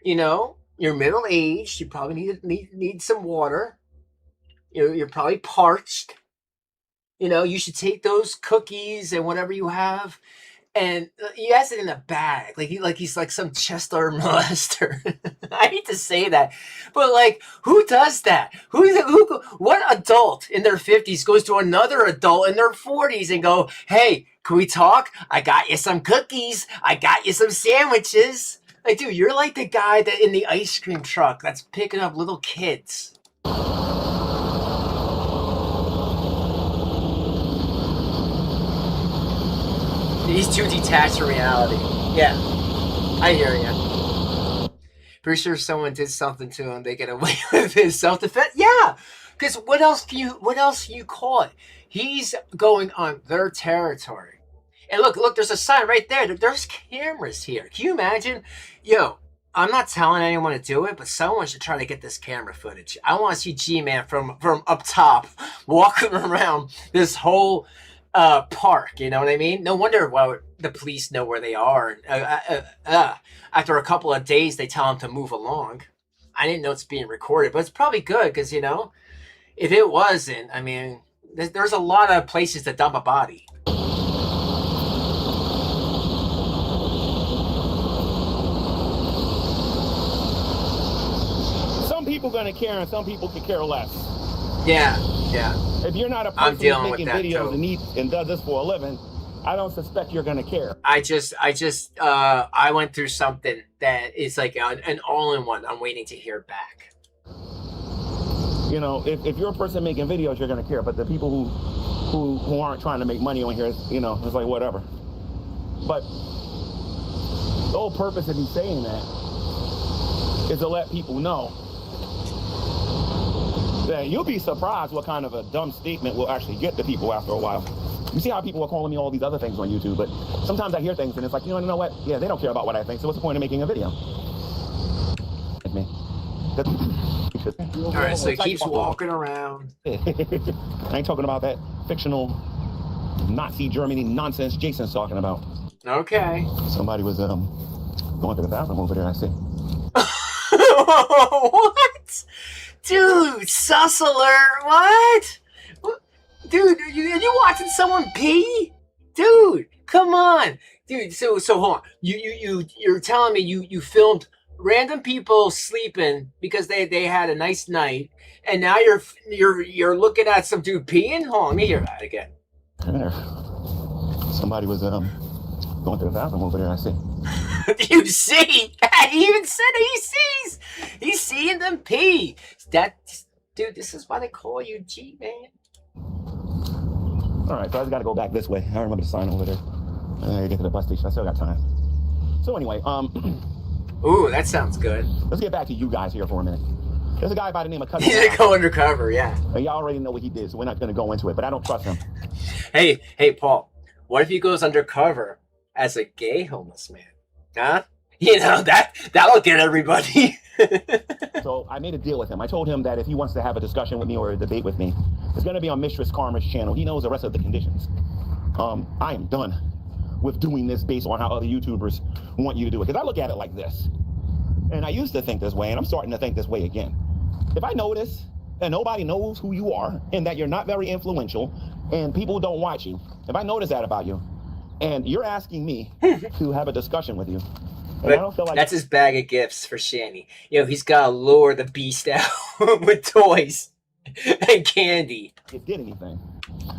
You're middle aged. You probably need some water. You're probably parched. You should take those cookies and whatever you have, and he has it in a bag, he's like some Chester molester. I hate to say that, but like, who does that? What adult in their 50s goes to another adult in their 40s and go, "Hey, can we talk? I got you some cookies. I got you some sandwiches." Like, dude, you're like the guy that in the ice cream truck that's picking up little kids. He's too detached from reality. Yeah, I hear you. Pretty sure someone did something to him. They get away with his self-defense. Yeah, because what else can you call it? He's going on their territory. And look, there's a sign right there. There's cameras here. Can you imagine? Yo, I'm not telling anyone to do it, but someone should try to get this camera footage. I want to see G-Man from up top walking around this whole park. You know what I mean? No wonder why the police know where they are. After a couple of days, they tell them to move along. I didn't know it's being recorded, but it's probably good because, if it wasn't, I mean, there's a lot of places to dump a body. Some people gonna care and some people could care less. Yeah. If you're not a person who's making videos and does this for a living, I don't suspect you're gonna care. I went through something that is like an all-in-one. I'm waiting to hear back. If you're a person making videos, you're gonna care. But the people who aren't trying to make money on here, it's like whatever. But the whole purpose of me saying that is to let people know that you'll be surprised what kind of a dumb statement will actually get to people after a while. You see how people are calling me all these other things on YouTube, but sometimes I hear things and it's like, you know what? Yeah, they don't care about what I think, so what's the point of making a video? All right, so he keeps walking around. I ain't talking about that fictional Nazi Germany nonsense Jason's talking about. Okay. Somebody was going to the bathroom over there, I see. What? Dude, sus alert, what? Dude, are you watching someone pee? Dude, come on. Dude, so hold on. You're telling me you filmed random people sleeping because they had a nice night, and now you're looking at some dude peeing? Hold on, let me hear that again. There. Somebody was going to the bathroom over there, I see. You see? He even said he sees. He's seeing them pee. Dude, this is why they call you G-Man. All right, so I just got to go back this way. I remember the sign over there. I gotta get to the bus station. I still got time. So anyway, Ooh, that sounds good. Let's get back to you guys here for a minute. There's a guy by the name of Cousin. He's gonna go undercover, yeah. Y'all already know what he did, so we're not gonna go into it. But I don't trust him. Hey, Paul. What if he goes undercover as a gay homeless man? Huh? That'll get everybody. So I made a deal with him. I told him that if he wants to have a discussion with me or a debate with me, it's going to be on Mistress Karma's channel. He knows the rest of the conditions. I am done with doing this based on how other YouTubers want you to do it. Because I look at it like this. And I used to think this way, and I'm starting to think this way again. If I notice that nobody knows who you are and that you're not very influential and people don't watch you, if I notice that about you and you're asking me to have a discussion with you, but I don't feel like that's his bag of gifts for Shanny. He's got to lure the beast out with toys and candy. It did anything.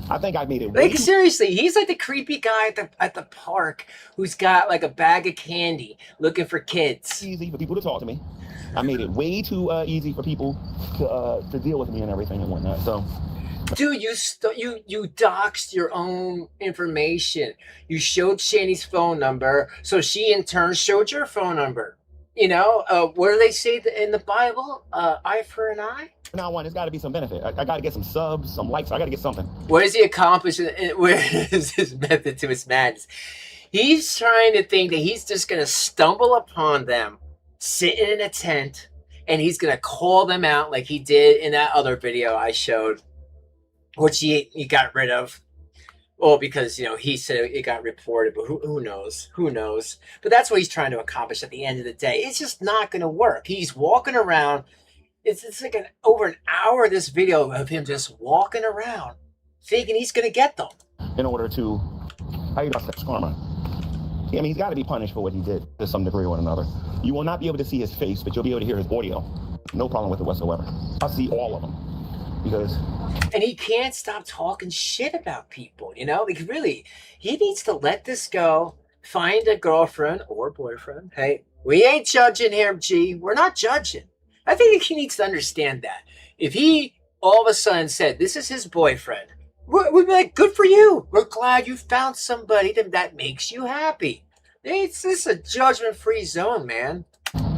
I think I made it. Like, seriously, he's like the creepy guy at the park who's got like a bag of candy looking for kids. Easy for people to talk to me. I made it way too easy for people to deal with me and everything and whatnot. So, dude, you doxed your own information. You showed Shanny's phone number, so she in turn showed your phone number. You know, what do they say in the Bible? Eye for an eye? Now on, there's got to be some benefit. I got to get some subs, some likes. I got to get something. What does he accomplish? Where is his method to his madness? He's trying to think that he's just going to stumble upon them sitting in a tent, and he's going to call them out like he did in that other video I showed, which he got rid of. Well, because, you know, he said it got reported, but who knows? Who knows? But that's what he's trying to accomplish at the end of the day. It's just not going to work. He's walking around. It's like over an hour, this video of him just walking around thinking he's going to get them. In order to, how you got karma? I mean, he's got to be punished for what he did to some degree or another. You will not be able to see his face, but you'll be able to hear his audio. No problem with it whatsoever. I'll see all of them. Because... And he can't stop talking shit about people, you know? Like, really, he needs to let this go, find a girlfriend or boyfriend. Hey, we ain't judging here, G. We're not judging. I think he needs to understand that. If he all of a sudden said, this is his boyfriend, we'd be like, good for you. We're glad you found somebody that makes you happy. It's just a judgment-free zone, man.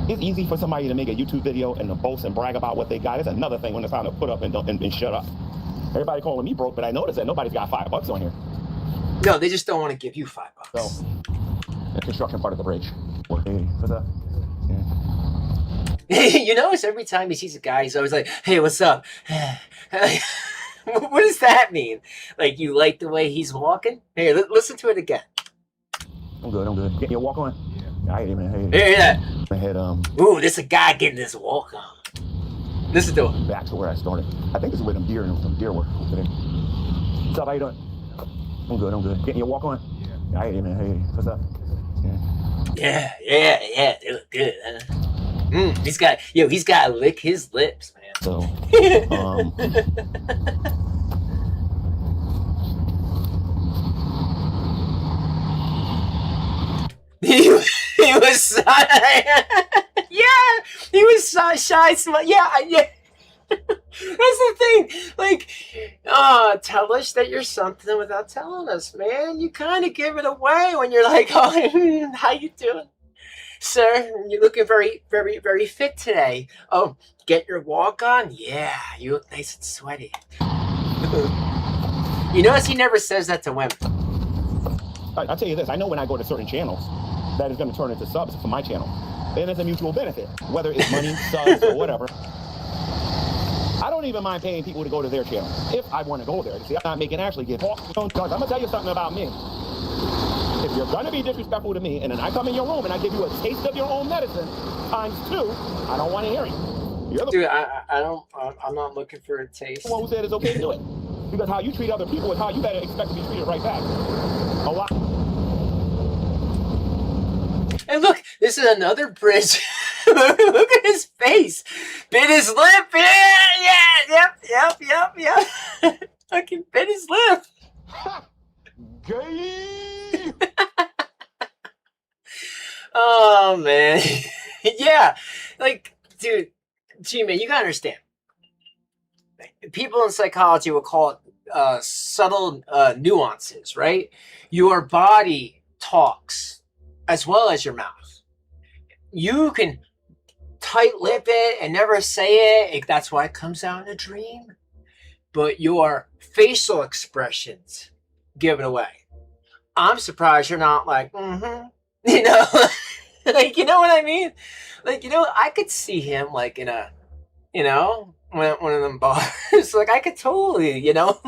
It's easy for somebody to make a YouTube video and to boast and brag about what they got. It's another thing when it's time to put up and shut up. Everybody calling me broke, but I noticed that nobody's got $5 on here. No, they just don't want to give you $5. So, the construction part of the bridge. What's up? Yeah. You notice every time he sees a guy, he's always like, hey, what's up? What does that mean? Like, you like the way he's walking? Hey, listen to it again. I'm good. Getting your walk on? Yeah. I hate it, man. Hey, yeah. I had, ooh, this a guy getting this walk on. Listen to him. Back to where I started. I think it's where some deer work today. What's up? How you doing? I'm good. Getting your walk on? Yeah. I hate it, man. Hey, what's up? Yeah. They look good, huh? He's got to lick his lips, man. So, he was he was shy. Yeah. That's the thing. Like, tell us that you're something without telling us, man. You kind of give it away when you're like, oh, how you doing, sir? You're looking very, very, very fit today. Oh, get your walk on? Yeah, you look nice and sweaty. You notice he never says that to women. I'll tell you this. I know when I go to certain channels, that is going to turn into subs for my channel. And it's a mutual benefit, whether it's money, subs, or whatever. I don't even mind paying people to go to their channel if I want to go there. See, I'm not making Ashley get talk. I'm going to tell you something about me. If you're going to be disrespectful to me, and then I come in your room and I give you a taste of your own medicine ×2, I don't want to hear it. Dude, I'm not looking for a taste. The one who said it's okay to do it. Because how you treat other people is how you better expect to be treated right back. A lot. And look, this is another bridge. Look at his face. Bit his lip. Yeah. Fucking bit his lip. Gay. Oh, man. Yeah. Like, dude, G-Man, you gotta understand. People in psychology will call it subtle nuances, right? Your body talks as well as your mouth. You can tight lip it and never say it. That's why it comes out in a dream. But your facial expressions give it away. I'm surprised you're not like, you know, like, you know what I mean? Like, you know, I could see him like in a, you know, one of them bars. Like, I could totally, you know.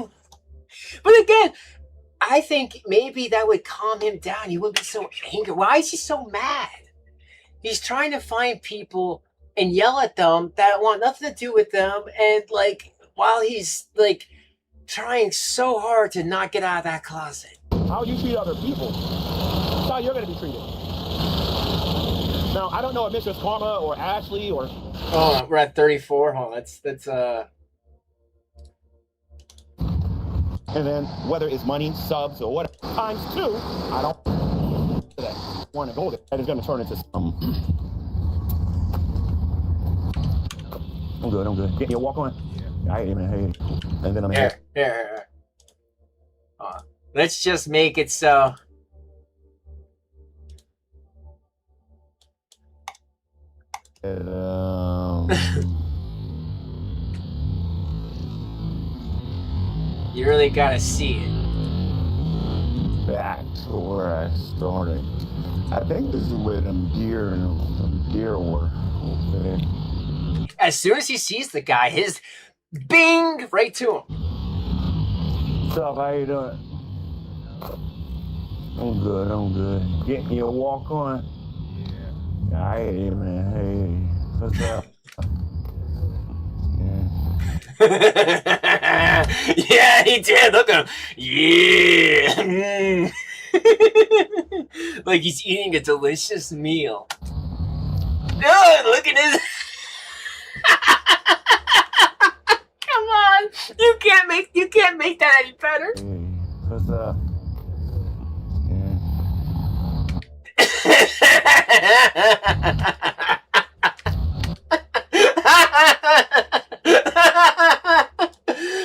But again, I think maybe that would calm him down. He wouldn't be so angry. Why is he so mad? He's trying to find people and yell at them that want nothing to do with them. And like, while he's like trying so hard to not get out of that closet. How you treat other people, that's how you're going to be treated. Now, I don't know if Mrs. Karma or Ashley or... Oh, we're at 34. Oh, that's And then whether it's money, subs, or what, ×2, I don't want to go there. That is going to turn into some... I'm good. Getting your walk on? Yeah. I hate it, man. Hey. And then I'm here. Let's just make it so... You really gotta see it. Back to where I started. I think this is where them deer were. Okay. As soon as he sees the guy, his bing right to him. What's up? How you doing? I'm good. Getting your walk on? Yeah. I hear you, man. Hey, what's up? Yeah, he did. Look at him. Yeah. Like he's eating a delicious meal. Oh, look at his. Come on. You can't make that any better. Hey, what's up?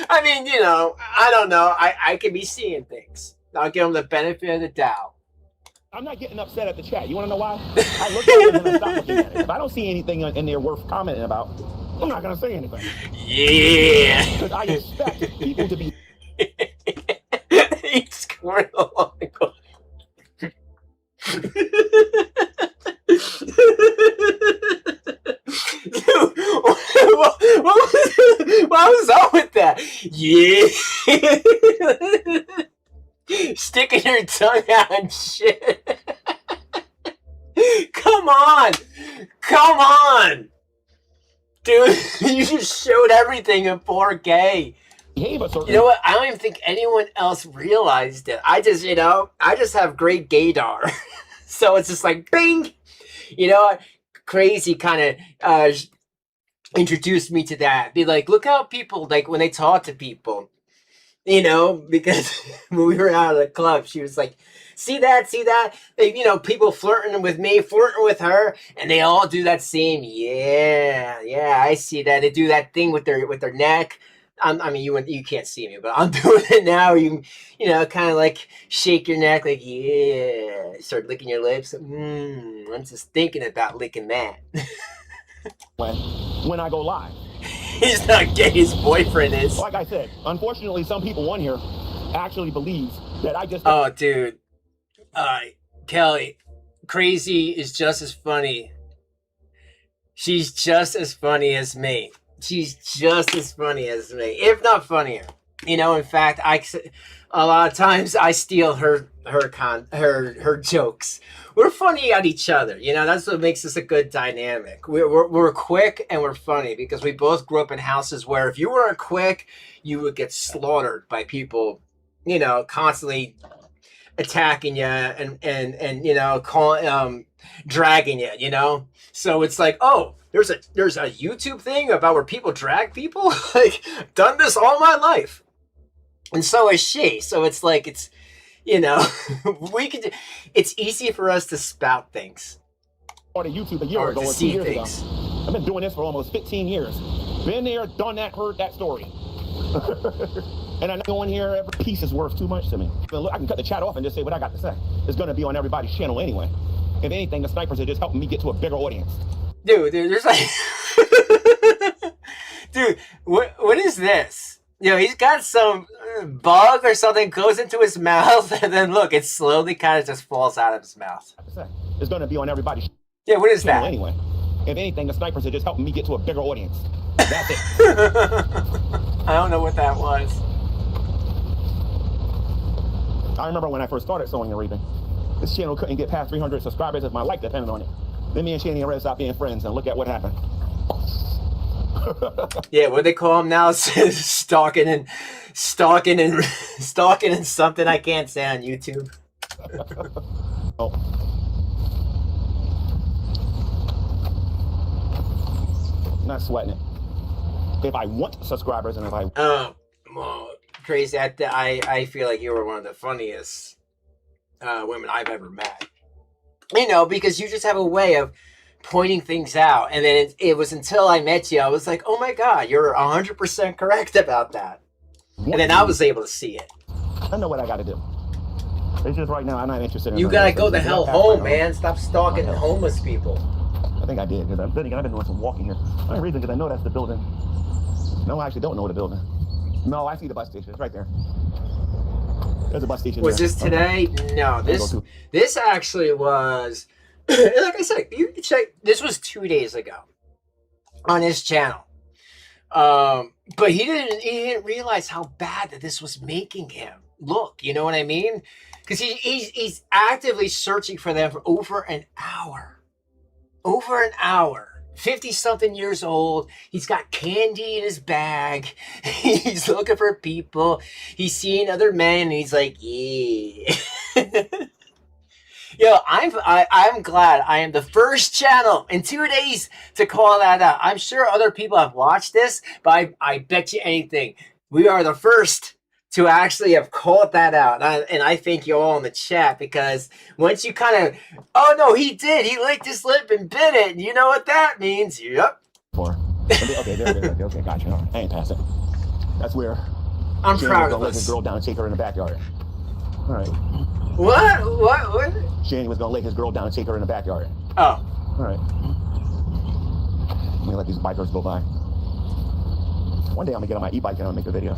I mean, you know, I don't know. I can be seeing things. I'll give them the benefit of the doubt. I'm not getting upset at the chat. You want to know why? I look at it and I stop looking at it. If I don't see anything in there worth commenting about, I'm not going to say anything. Yeah. Because I expect people to be... He's scoring along the goal. Dude, what was up with that? Yeah. Sticking your tongue out and shit. Come on. Dude, you just showed everything in 4K. You know what? I don't even think anyone else realized it. I just have great gaydar. So it's just like, bing! You know, Crazy kind of introduced me to that. Be like, look how people, like, when they talk to people, you know, because when we were out of the club, she was like, see that? They, you know, people flirting with me, flirting with her, and they all do that same, yeah, I see that. They do that thing with their neck. I mean, you can't see me, but I'm doing it now. You know, kind of like shake your neck, like, yeah. Start licking your lips. I'm just thinking about licking that. when I go live. He's not gay, his boyfriend is. Like I said, unfortunately, some people on here actually believe that I just... Oh, dude. Kelly, Crazy is just as funny. She's just as funny as me. She's just as funny as me, if not funnier. You know, in fact, a lot of times I steal her jokes. We're funny at each other. You know, that's what makes us a good dynamic. We're quick and we're funny because we both grew up in houses where if you weren't quick, you would get slaughtered by people, you know, constantly attacking you and you know, dragging you, you know. So it's like, oh, there's a YouTube thing about where people drag people. Like, done this all my life, and so is she. So it's like, it's, you know, it's easy for us to spout things. On YouTube a year ago or 2 years ago. I've been doing this for almost 15 years. Been there, done that, heard that story. And I know in here, every piece is worth too much to me. I can cut the chat off and just say what I got to say. It's going to be on everybody's channel anyway. If anything, the snipers are just helping me get to a bigger audience. Dude, there's like... Dude, what is this? You know, he's got some bug or something goes into his mouth, and then look, it slowly kind of just falls out of his mouth. It's going to be on everybody's yeah, what is that? Anyway, if anything, the snipers are just helping me get to a bigger audience. That's it. I don't know what that was. I remember when I first started sewing and reaping. This channel couldn't get past 300 subscribers if my life depended on it. Then me and Shanny and Red stopped being friends, and look at what happened. Yeah, what do they call him now? stalking and something I can't say on YouTube. Oh. Not sweating it. If I want subscribers and if I... well, Crazy, I feel like you were one of the funniest women I've ever met. You know, because you just have a way of pointing things out. And then it was until I met you, I was like, oh my God, you're 100% correct about that. And then I was able to see it. I know what I got to do. It's just right now, I'm not interested in... You got to go the hell home, man. Stop stalking homeless people. I think I did, because I've been doing some walking here. The only reason, because I know that's the building. No, I actually don't know the building. No, I see the bus station. It's right there. There's a bus station. Was there. this today? No, this actually was, like I said, you can check, this was 2 days ago on his channel. But he didn't realize how bad that this was making him look. You know what I mean? Because he's actively searching for them for over an hour. Over an hour. 50-something years old. He's got candy in his bag. He's looking for people. He's seeing other men, and he's like, yeah. Yo, I'm glad I am the first channel in 2 days to call that out. I'm sure other people have watched this, but I bet you anything, we are the first to actually have called that out. And I thank you all in the chat, because once you kind of, oh no, he did. He licked his lip and bit it. And you know what that means. Yep. Okay, there it is. Okay, gotcha. All right, I ain't past it. That's where I'm proud of us. Let his girl down and take her in the backyard. All right. What? Shanny was gonna lay his girl down and take her in the backyard. Oh. All right. Let me let these bikers go by. One day I'm gonna get on my e-bike and I'm gonna make a video.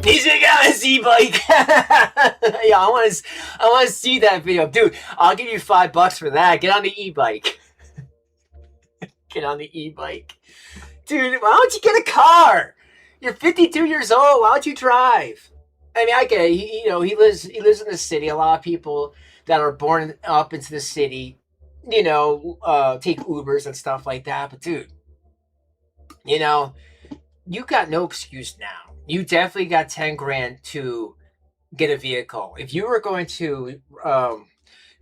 He's gonna get on his e-bike. Yeah, I want to see that video, dude. I'll give you $5 for that. Get on the e-bike. Get on the e-bike, dude. Why don't you get a car? You're 52 years old. Why don't you drive? I mean, I get it. He lives in the city. A lot of people that are born up into the city, take Ubers and stuff like that. But dude, you got no excuse now. You definitely got 10 grand to get a vehicle. If you were going to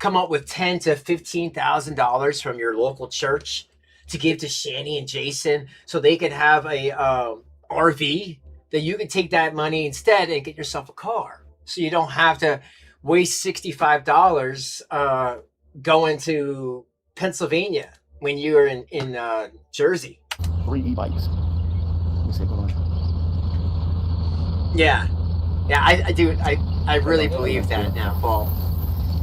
come up with $10,000 to $15,000 from your local church to give to Shanny and Jason so they could have a RV, then you could take that money instead and get yourself a car. So you don't have to waste $65 going to Pennsylvania when you're in Jersey. 3 e-bikes. Let me see, hold on. Yeah, I do. I really believe that now, Paul.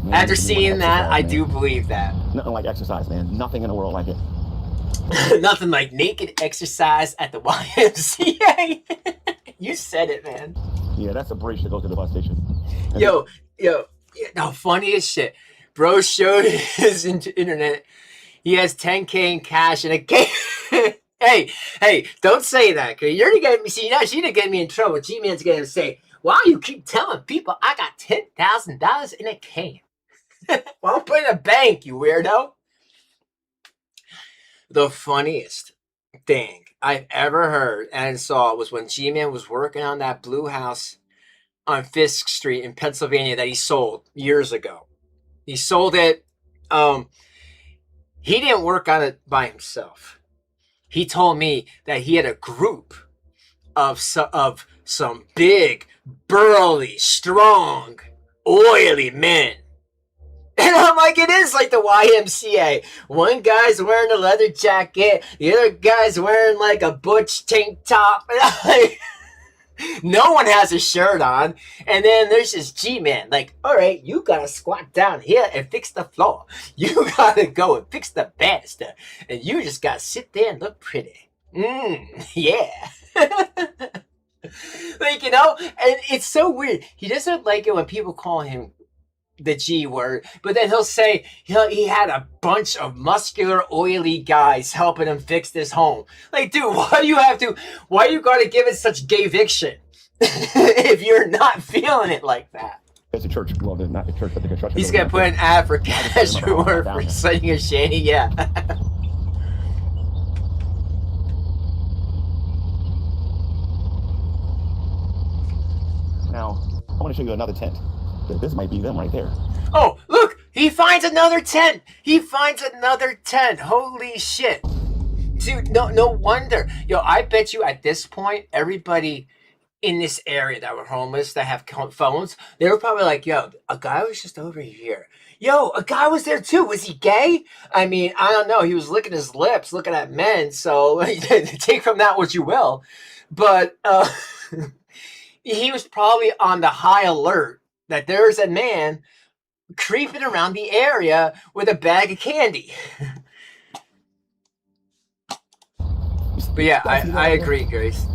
Man, after seeing that, I do believe that. Nothing like exercise, man. Nothing in the world like it. Nothing like naked exercise at the YMCA. You said it, man. Yeah, that's a bridge to go to the bus station. And yo, the funniest shit. Bro showed his internet. He has 10K in cash and a K. Hey, don't say that, because you're gonna get me. See, now she didn't get me in trouble. G-Man's gonna say, "Why you keep telling people I got $10,000 in a can?" Well, I'm putting in a bank, you weirdo. The funniest thing I've ever heard and saw was when G-Man was working on that blue house on Fisk Street in Pennsylvania that he sold years ago. He sold it. He didn't work on it by himself. He told me that he had a group of some big, burly, strong, oily men. And I'm like, it is like the YMCA. One guy's wearing a leather jacket. The other guy's wearing like a butch tank top. No one has a shirt on. And then there's this G-Man. Like, all right, you got to squat down here and fix the floor. You got to go and fix the banister. And you just got to sit there and look pretty. Yeah. Like, and it's so weird. He doesn't like it when people call him the G word, but then he'll say he had a bunch of muscular, oily guys helping him fix this home. Like, dude, why you gotta give it such gay-viction if you're not feeling it like that? It's a church. Well, not the church, but the construction. He's gonna put an ad for cash reward for citing a Shanny. Yeah. Now, I want to show you another tent. This might be them right there. Oh, look! He finds another tent! Holy shit. Dude, no wonder. Yo, I bet you at this point, everybody in this area that were homeless, that have phones, they were probably like, yo, a guy was just over here. Yo, a guy was there too. Was he gay? I mean, I don't know. He was licking his lips, looking at men, so take from that what you will. But he was probably on the high alert that there's a man creeping around the area with a bag of candy. But yeah, I agree, Grace.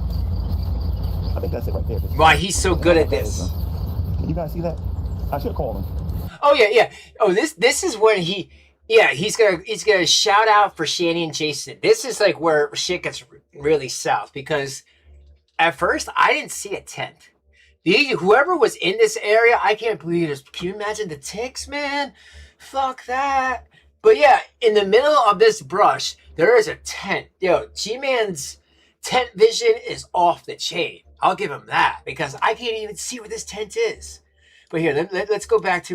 I think that's it right there. Why he's so good at this. You guys see that? I should have called him. Oh yeah. Oh, this is when he's gonna shout out for Shanny and Jason. This is like where shit gets really south, because at first I didn't see a tent. Whoever was in this area, I can't believe this. Can you imagine the ticks, man? Fuck that. But yeah, in the middle of this brush, there is a tent. Yo, G-Man's tent vision is off the chain. I'll give him that, because I can't even see where this tent is. But here, let's go back to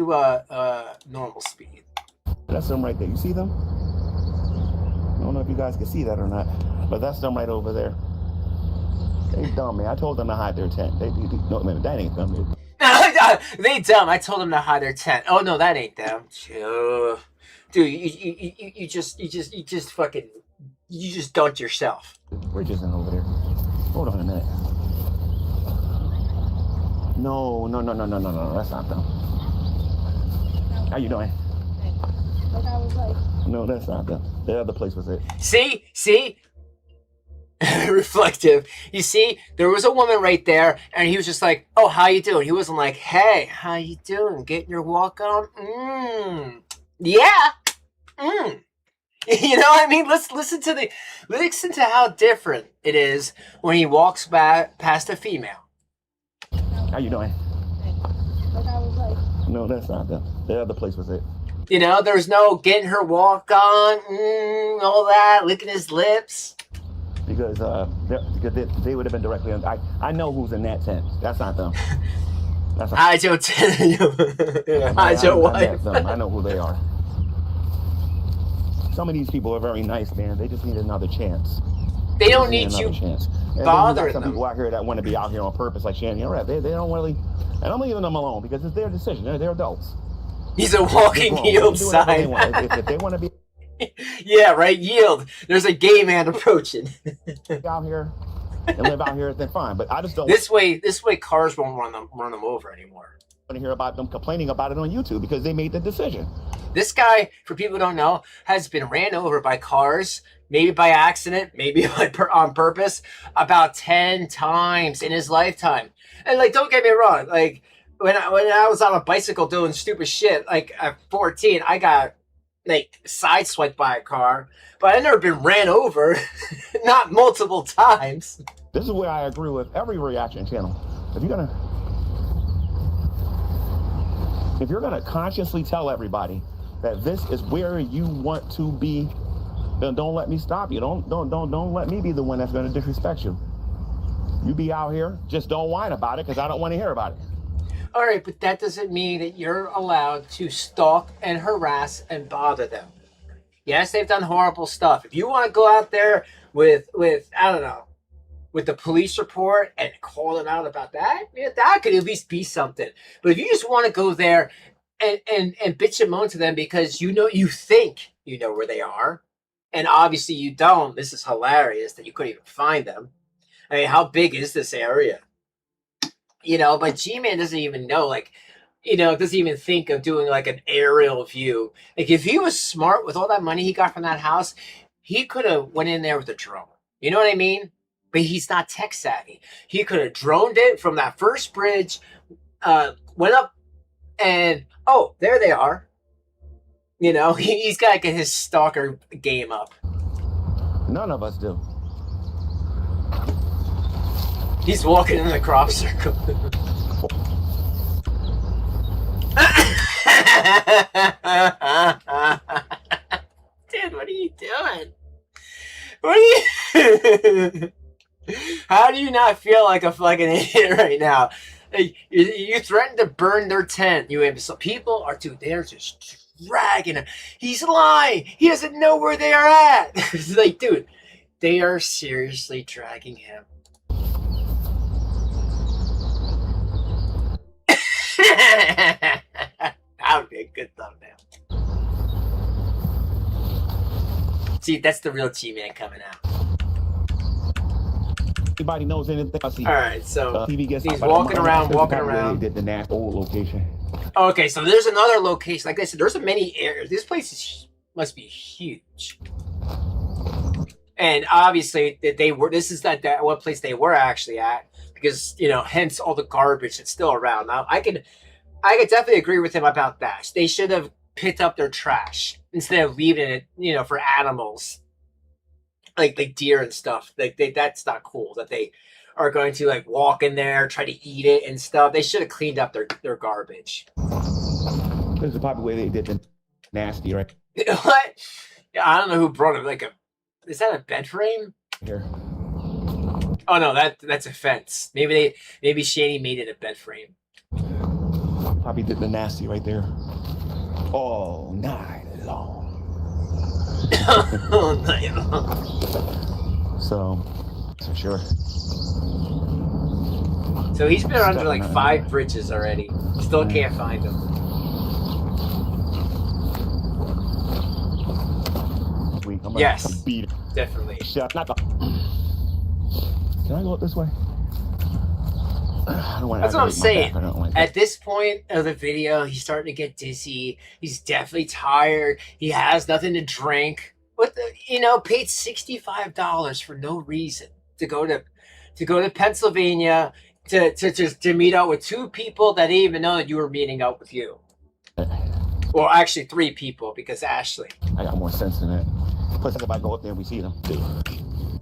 normal speed. That's them right there. You see them? I don't know if you guys can see that or not, but that's them right over there. They dumb, man. I told them to hide their tent. No, man, that ain't them, dude. They dumb. I told them to hide their tent. Oh no, that ain't them. Dude, you just dunked yourself. Bridge isn't over there. Hold on a minute. No. That's not them. How you doing? Like I was like. No, that's not them. The other place was it. See? Reflective. You see, there was a woman right there, and he was just like, "Oh, how you doing?" He wasn't like, "Hey, how you doing? Getting your walk on?" Yeah. You know what I mean? Let's listen to how different it is when he walks back past a female. How you doing? Like I was like. No, that's not them. The other place was it. You know, there was no getting her walk on, all that, licking his lips. Because they would have been directly on. I know who's in that tent. That's not them. That's not Hide your tent. Hide your wife. I know who they are. Some of these people are very nice, man. They just need another chance. They don't need you bothering them. Some people out here that want to be out here on purpose, like Shanny. All right, they don't really. And I'm leaving them alone because it's their decision. They're adults. He's a walking yield sign. If they want to be. Yeah, right. Yield. There's a gay man approaching. Out here and live out here, then fine. But I just don't. This way, cars won't run them over anymore. I want to hear about them complaining about it on YouTube because they made the decision. This guy, for people who don't know, has been ran over by cars, maybe by accident, maybe on purpose, about 10 times in his lifetime. And like, don't get me wrong, like when I was on a bicycle doing stupid shit, like at 14, I got like sideswiped by a car, but I've never been ran over, not multiple times. This is where I agree with every reaction channel. If you're gonna consciously tell everybody that this is where you want to be, then don't let me stop you. Don't let me be the one that's gonna disrespect you. You be out here, just don't whine about it because I don't want to hear about it. All right, but that doesn't mean that you're allowed to stalk and harass and bother them. Yes, they've done horrible stuff. If you want to go out there with I don't know, with the police report and call them out about that, yeah, that could at least be something. But if you just want to go there and bitch and moan to them because you think you know where they are, and obviously you don't, this is hilarious that you couldn't even find them. I mean, how big is this area? You know, but G-Man doesn't even know, like, you know, doesn't even think of doing like an aerial view. Like, if he was smart with all that money he got from that house, he could have went in there with a drone. You know what I mean? But he's not tech savvy. He could have droned it from that first bridge, went up, and oh, there they are. You know, he's got to get his stalker game up. None of us do. He's walking in the crop circle. Dude, what are you doing? How do you not feel like a fucking idiot right now? You threatened to burn their tent. So people are, dude, they're just dragging him. He's lying. He doesn't know where they are at. It's like, dude, they are seriously dragging him. That would be a good thumbnail. See, that's the real G-Man coming out. Anybody knows anything? I see. All right, so TV gets he's walking around. Did the Nat old location? Okay, so there's another location. Like I said, there's many areas. This place must be huge. And obviously that they were, this is that one place they were actually at, because, you know, hence all the garbage that's still around. Now I could definitely agree with him about that. They should have picked up their trash instead of leaving it, you know, for animals like deer and stuff. That's not cool that they are going to like walk in there, try to eat it and stuff. They should have cleaned up their garbage. This is probably the way they did the nasty, right? What? I don't know who brought it. Like is that a bed frame? Here. Oh no, that's a fence. Maybe Shanny made it a bed frame. Probably did the nasty right there. All night long. All night long. So sure. So he's been under like 5 bridges already. Still can't find him. Yes, beat definitely. Shut up. Can I go up this way? I don't want. That's what I'm saying. Like At this point of the video, he's starting to get dizzy. He's definitely tired. He has nothing to drink. What the, you know, paid $65 for no reason to go to Pennsylvania to meet up with 2 people that didn't even know that you were meeting up with you. Well, actually 3 people, because Ashley. I got more sense than that. Plus, if I go up there and we see them,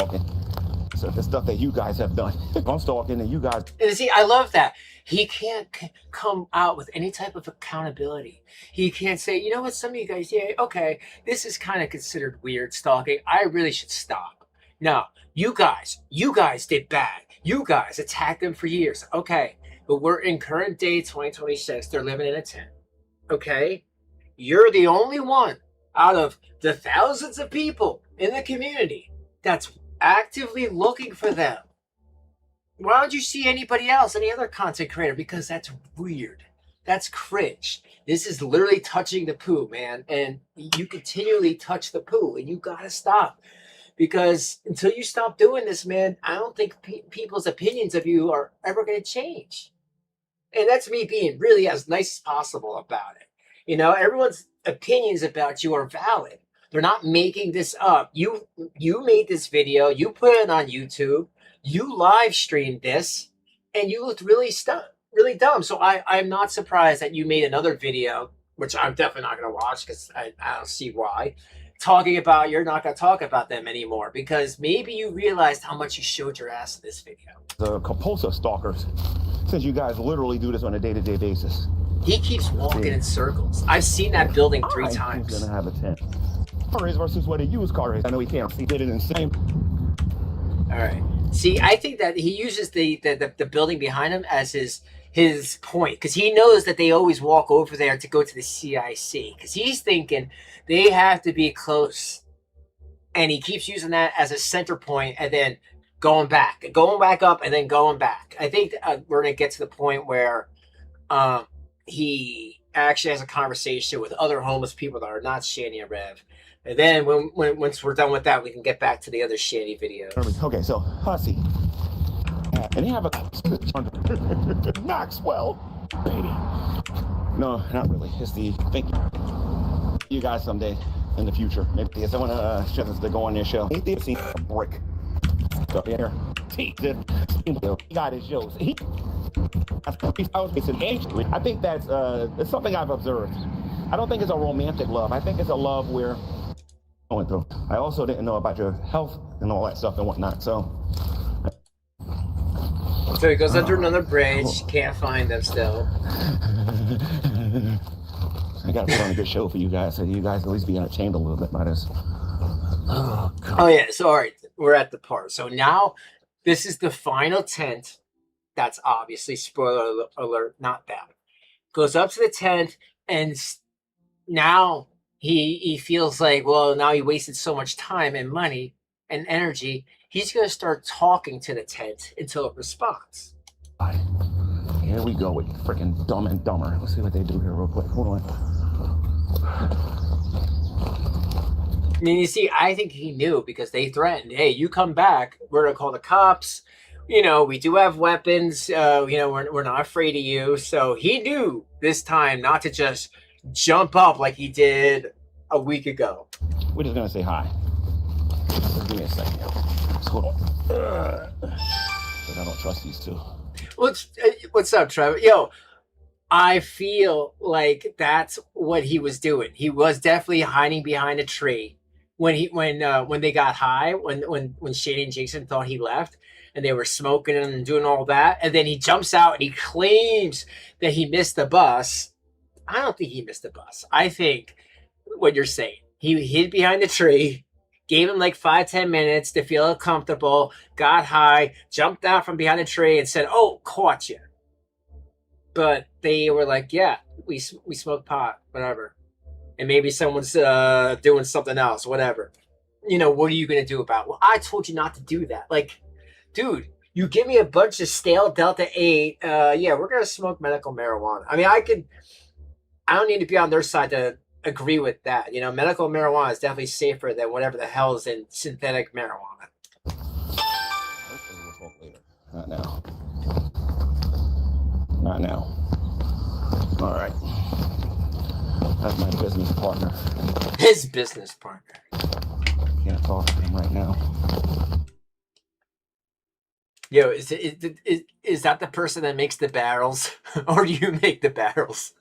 okay. So the stuff that you guys have done, if I'm stalking, and you guys. And see, I love that he can't come out with any type of accountability. He can't say, you know what, some of you guys, yeah, okay, this is kind of considered weird stalking. I really should stop. No, you guys did bad. You guys attacked them for years. Okay, but we're in current day 2026. They're living in a tent. Okay, you're the only one out of the thousands of people in the community that's actively looking for them. Why don't you see anybody else, any other content creator? Because that's weird. That's cringe. This is literally touching the poo, man. And you continually touch the poo, and you gotta stop. Because until you stop doing this, man, I don't think people's opinions of you are ever going to change. And that's me being really as nice as possible about it. You know, everyone's opinions about you are valid. They're not making this up. You made this video, you put it on YouTube, you live streamed this, and you looked really dumb. So I'm not surprised that you made another video, which I'm definitely not going to watch because I don't see why, talking about you're not going to talk about them anymore, because maybe you realized how much you showed your ass in this video. The compulsive stalkers, since you guys literally do this on a day-to-day basis. He keeps walking in circles. I've seen that building 3 times. He's going to have a tent. Car is versus what a used car is. I know he can't. He did it in the same. All right. See, I think that he uses the building behind him as his point, because he knows that they always walk over there to go to the CIC, because he's thinking they have to be close, and he keeps using that as a center point, and then going back up, and then going back. I think we're gonna get to the point where he actually has a conversation with other homeless people that are not Shanny and Rev. And then once we're done with that, we can get back to the other Shanny video. Okay, so Hussy. And they have a Maxwell, baby. No, not really. It's the thank you guys someday in the future. Maybe if someone to go on their show. They've seen a brick up here. He got his shows. I think that's it's something I've observed. I don't think it's a romantic love. I think it's a love we're going through. I also didn't know about your health and all that stuff and whatnot. So he goes under another bridge. Can't find them still. I got to put on a good show for you guys, so you guys at least be entertained a little bit by this. Oh yeah. So all right, we're at the part. So now this is the final tent. That's obviously, spoiler alert, not bad. Goes up to the tent, and now he feels like, well, now he wasted so much time and money and energy. He's going to start talking to the tent until it responds. Here we go with freaking Dumb and Dumber. Let's see what they do here real quick. Hold on. I mean, you see, I think he knew, because they threatened, hey, you come back, we're going to call the cops. You know, we do have weapons. You know, we're not afraid of you. So he knew this time not to just jump up like he did a week ago. We're just going to say hi. Just give me a second. Just hold on. Because I don't trust these two. What's up, Trevor? Yo, I feel like that's what he was doing. He was definitely hiding behind a tree when they got high, when Shanny and Jason thought he left and they were smoking and doing all that, and then he jumps out and he claims that he missed the bus. I don't think he missed the bus. I think what you're saying. He hid behind the tree, gave him like 5-10 minutes to feel comfortable, got high, jumped out from behind the tree and said, "Oh, caught you." But they were like, "Yeah, we smoke pot, whatever." And maybe someone's doing something else, whatever. What are you going to do about it? Well, I told you not to do that. Like, dude, you give me a bunch of stale Delta 8, yeah, we're going to smoke medical marijuana. I mean, I don't need to be on their side to agree with that. Medical marijuana is definitely safer than whatever the hell is in synthetic marijuana. Hopefully we'll talk later. Not now. Not now. All right. That's my business partner. His business partner. Can't talk to him right now. Yo, is that the person that makes the barrels? Or do you make the barrels?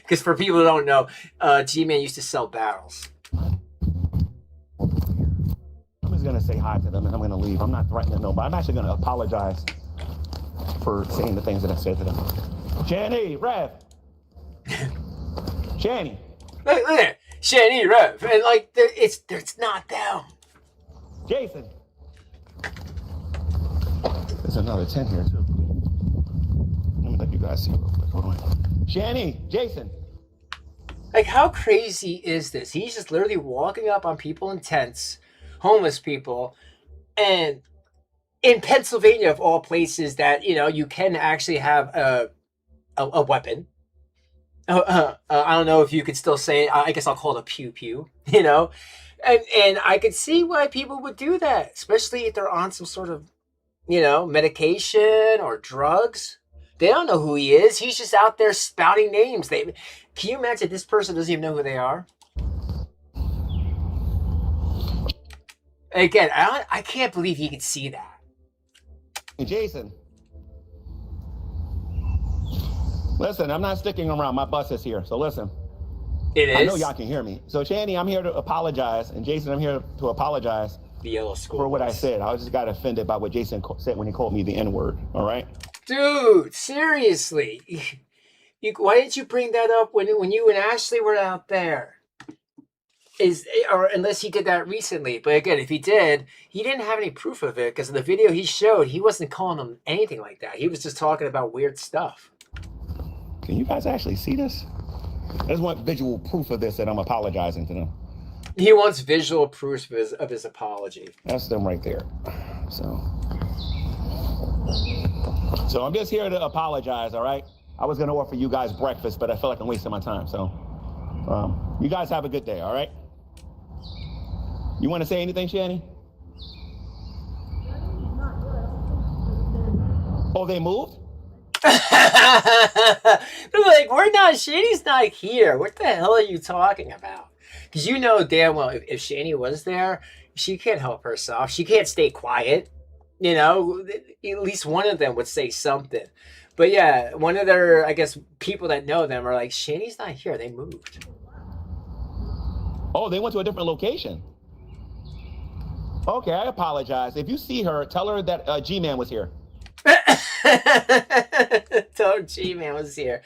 Because for people who don't know, G-Man used to sell barrels. I'm just going to say hi to them and I'm going to leave. I'm not threatening nobody. I'm actually going to apologize for saying the things that I said to them. Shanny, Rev. Shanny. Look there. Shanny, Rev. And like, it's not them. Jason. There's another 10 here, too. Let me let you guys see real quick. Hold on. Shanny, Jason. Like, how crazy is this? He's just literally walking up on people in tents, homeless people, and in Pennsylvania, of all places, that you can actually have a weapon. I don't know if you could still say it. I guess I'll call it a pew pew. And I could see why people would do that, especially if they're on some sort of medication or drugs. They don't know who he is. He's just out there spouting names. Can you imagine this person doesn't even know who they are? Again, I can't believe he could see that. Hey, Jason. Listen, I'm not sticking around. My bus is here. So listen. It is? I know y'all can hear me. So, Shanny, I'm here to apologize. And Jason, I'm here to apologize the yellow school for what bus. I said. I just got offended by what Jason said when he called me the N-word. All right? Dude, seriously. Why didn't you bring that up when you and Ashley were out there? Or unless he did that recently. But again, if he did, he didn't have any proof of it because in the video he showed, he wasn't calling them anything like that. He was just talking about weird stuff. Can you guys actually see this? I just want visual proof of this that I'm apologizing to them. He wants visual proof of his apology. That's them right there. So I'm just here to apologize, all right? I was going to offer you guys breakfast, but I feel like I'm wasting my time. So you guys have a good day, all right? You want to say anything, Shanny? Oh, they moved? They're like, Shanny's not here. What the hell are you talking about? Because you know damn well if Shanny was there, she can't help herself. She can't stay quiet. At least one of them would say something. But yeah, one of their, I guess, people that know them are like, Shanny's not here. They moved. Oh, they went to a different location. Okay, I apologize. If you see her, tell her that G-Man was here. Tell her G-Man was here.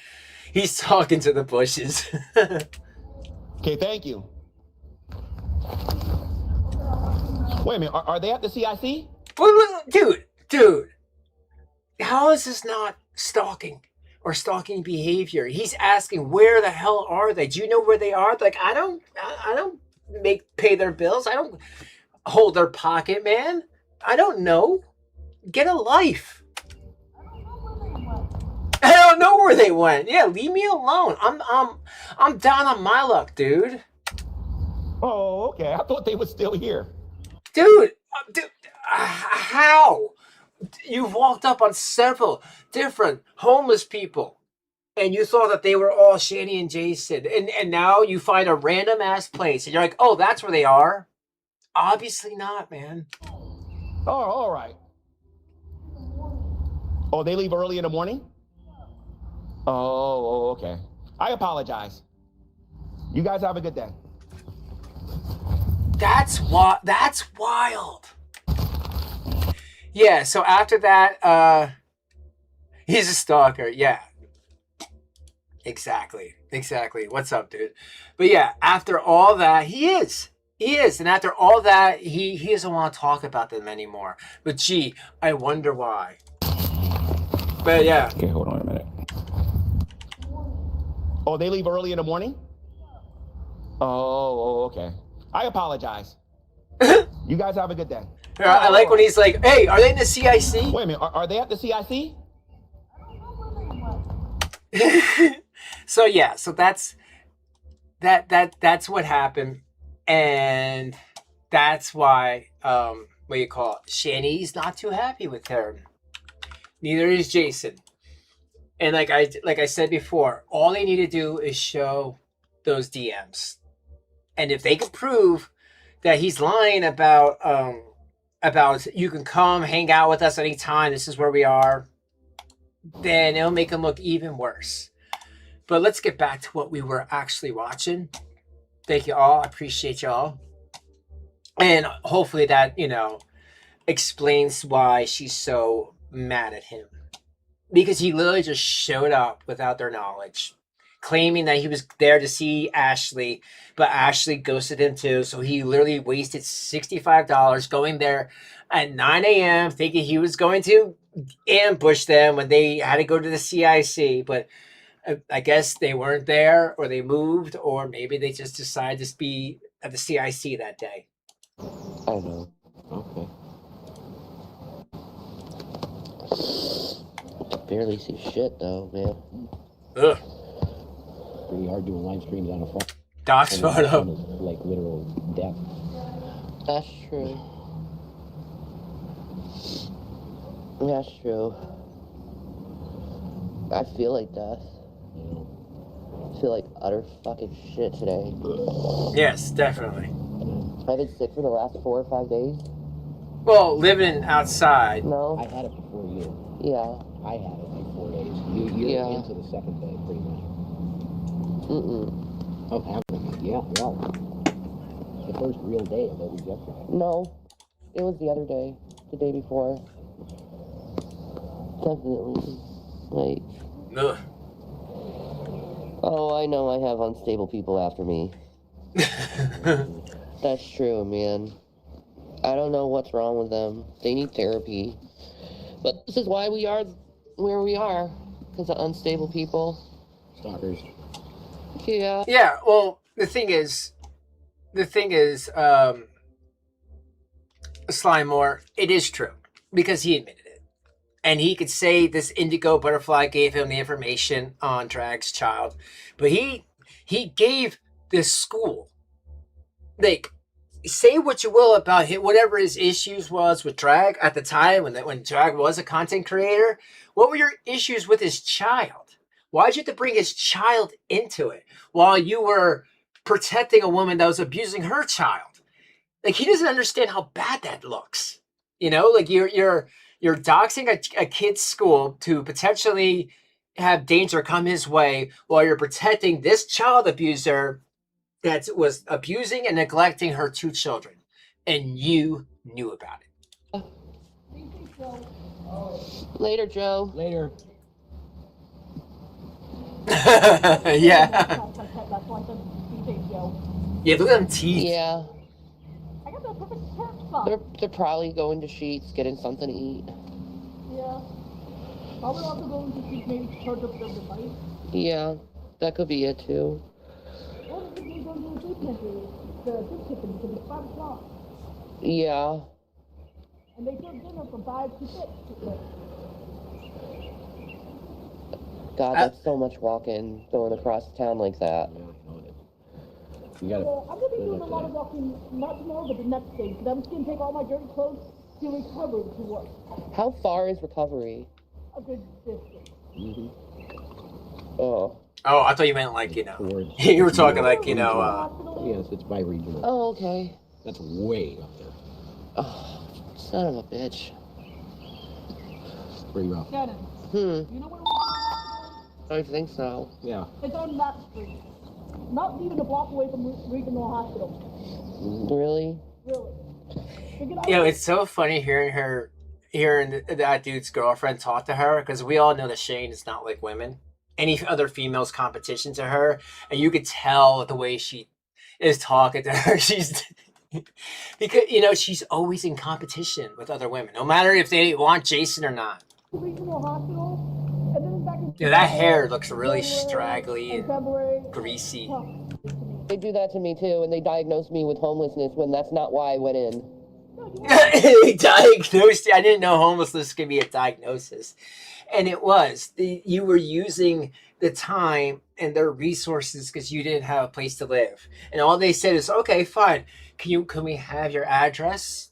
He's talking to the bushes. Okay, thank you. Wait a minute, are they at the CIC? Dude, how is this not stalking or stalking behavior? He's asking, where the hell are they? Do you know where they are? Like, I don't pay their bills. I don't hold their pocket, man. I don't know. Get a life. I don't know where they went. Yeah, leave me alone. I'm down on my luck, dude. Oh, okay. I thought they were still here. Dude, how? You've walked up on several different homeless people, and you thought that they were all Shanny and Jason, and now you find a random ass place, and you're like, oh, that's where they are. Obviously not, man. Oh, all right. Oh, they leave early in the morning? Oh, okay. I apologize. You guys have a good day. That's wild. Yeah, so after that, he's a stalker. Yeah. Exactly. What's up, dude? But yeah, after all that, he is. And after all that, he doesn't want to talk about them anymore. But gee, I wonder why. But yeah. Okay, hold on a minute. Oh, they leave early in the morning? Oh, okay. I apologize. You guys have a good day. I like when he's like, hey, are they in the CIC? Wait a minute, are they at the CIC? So yeah, so that's what happened, and that's why what you call it, Shanny's not too happy with her. Neither is Jason. And like I said before, all they need to do is show those DMs, and if they can prove that he's lying about you can come hang out with us anytime, this is where we are, then it'll make him look even worse. But let's get back to what we were actually watching. Thank you all. I appreciate y'all. And hopefully that, explains why she's so mad at him. Because he literally just showed up without their knowledge, claiming that he was there to see Ashley, but Ashley ghosted him too. So he literally wasted $65 going there at 9 a.m. thinking he was going to ambush them when they had to go to the CIC. But I guess they weren't there, or they moved, or maybe they just decided to be at the CIC that day. I don't know. Okay. I can barely see shit though, man. Ugh. Pretty hard doing live streams on a phone. Doc's photo. Like literal death. That's true. That's true. I feel like death. I feel like utter fucking shit today. Yes, definitely. I've been sick for the last 4 or 5 days. Well, living outside. No. I had it before you. Yeah. I had it like 4 days. You're into the second day, pretty much. Oh, haven't you? Yeah, well. The first real day of it was yesterday. No. It was the other day. The day before. Definitely. Like. Ugh. Oh, I know I have unstable people after me. That's true, man. I don't know what's wrong with them. They need therapy. But this is why we are where we are. Because of unstable people. Stalkers. Yeah. Yeah, well, the thing is, Slimemore, it is true. Because he admitted it. And he could say this indigo butterfly gave him the information on Drag's child. But he gave this school, like, say what you will about him, whatever his issues was with Drag at the time when Drag was a content creator. What were your issues with his child? Why'd you have to bring his child into it while you were protecting a woman that was abusing her child? Like, he doesn't understand how bad that looks. Like you're doxing a kid's school to potentially have danger come his way while you're protecting this child abuser that was abusing and neglecting her 2 children. And you knew about it. Later, Joe. Later. Yeah. Yeah, look at them teeth. Yeah. I got the perfect church spot. They're probably going to Sheets, getting something to eat. Yeah. Probably also going to see maybe charge up their device. Yeah, that could be it too. Or if they go to the food pantry, the food kitchen, because it's 5 o'clock. Yeah. And they serve dinner from 5 to 6. God, that's so much walking, going across town like that. You gotta. I'm going to be doing a lot of walking, not tomorrow, but the next day, because I'm just going to take all my dirty clothes to recover to work. How far is recovery? A good distance. Oh. Oh, I thought you meant like, Towards you were talking like, Yes, it's by regional. Oh, okay. That's way up there. Oh, son of a bitch. Pretty rough. Shannon, you know where I think so. Yeah. it's on that street. Not even a block away from Regional Hospital. Really? Really. You know, it's so funny hearing that dude's girlfriend talk to her, because we all know that Shane is not like women. Any other female's competition to her, and you could tell the way she is talking to her. She's because, you know, she's always in competition with other women, no matter if they want Jason or not. Regional Hospital, and then back in Yeah, that hair looks really straggly and greasy. They do that to me too, and they diagnosed me with homelessness when that's not why I went in. They diagnosed. I didn't know homelessness could be a diagnosis, and it was. You were using the time and their resources because you didn't have a place to live, and all they said is, "Okay, fine. Can we have your address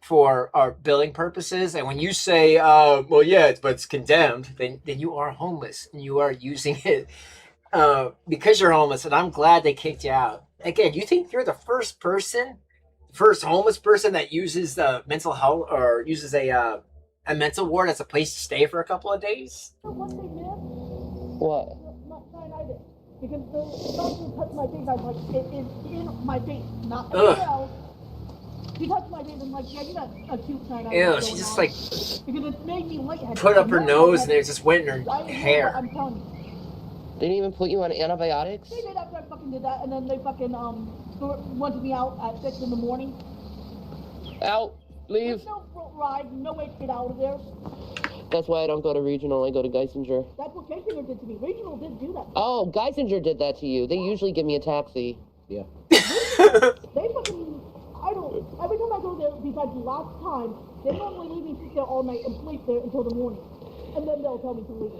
for our billing purposes?" And when you say, "Well, yeah, but it's condemned," then you are homeless and you are using it because you're homeless. And I'm glad they kicked you out. Again, you think you're the first homeless person that uses the mental health or uses a mental ward as a place to stay for a couple of days? One thing, man. What? Not sinusitis. Because the doctor touched my face, I was like, it is in my face, not Ugh. anywhere else. He touched my face and like, yeah, you got acute sinusitis. Ew, she just like because it made me lightheaded. put up her nose and it just went in her I know, hair. I'm telling you. They didn't even put you on antibiotics? They did after I fucking did that, and then they fucking wanted me out at 6 in the morning. Out. Leave. There's no ride, no way to get out of there. That's why I don't go to Regional, I go to Geisinger. That's what Geisinger did to me. Regional did do that. Oh, Geisinger did that to you. They usually give me a taxi. Yeah. They fucking, every time I go there, besides the last time, they normally leave me sit there all night and sleep there until the morning. And then they'll tell me to leave.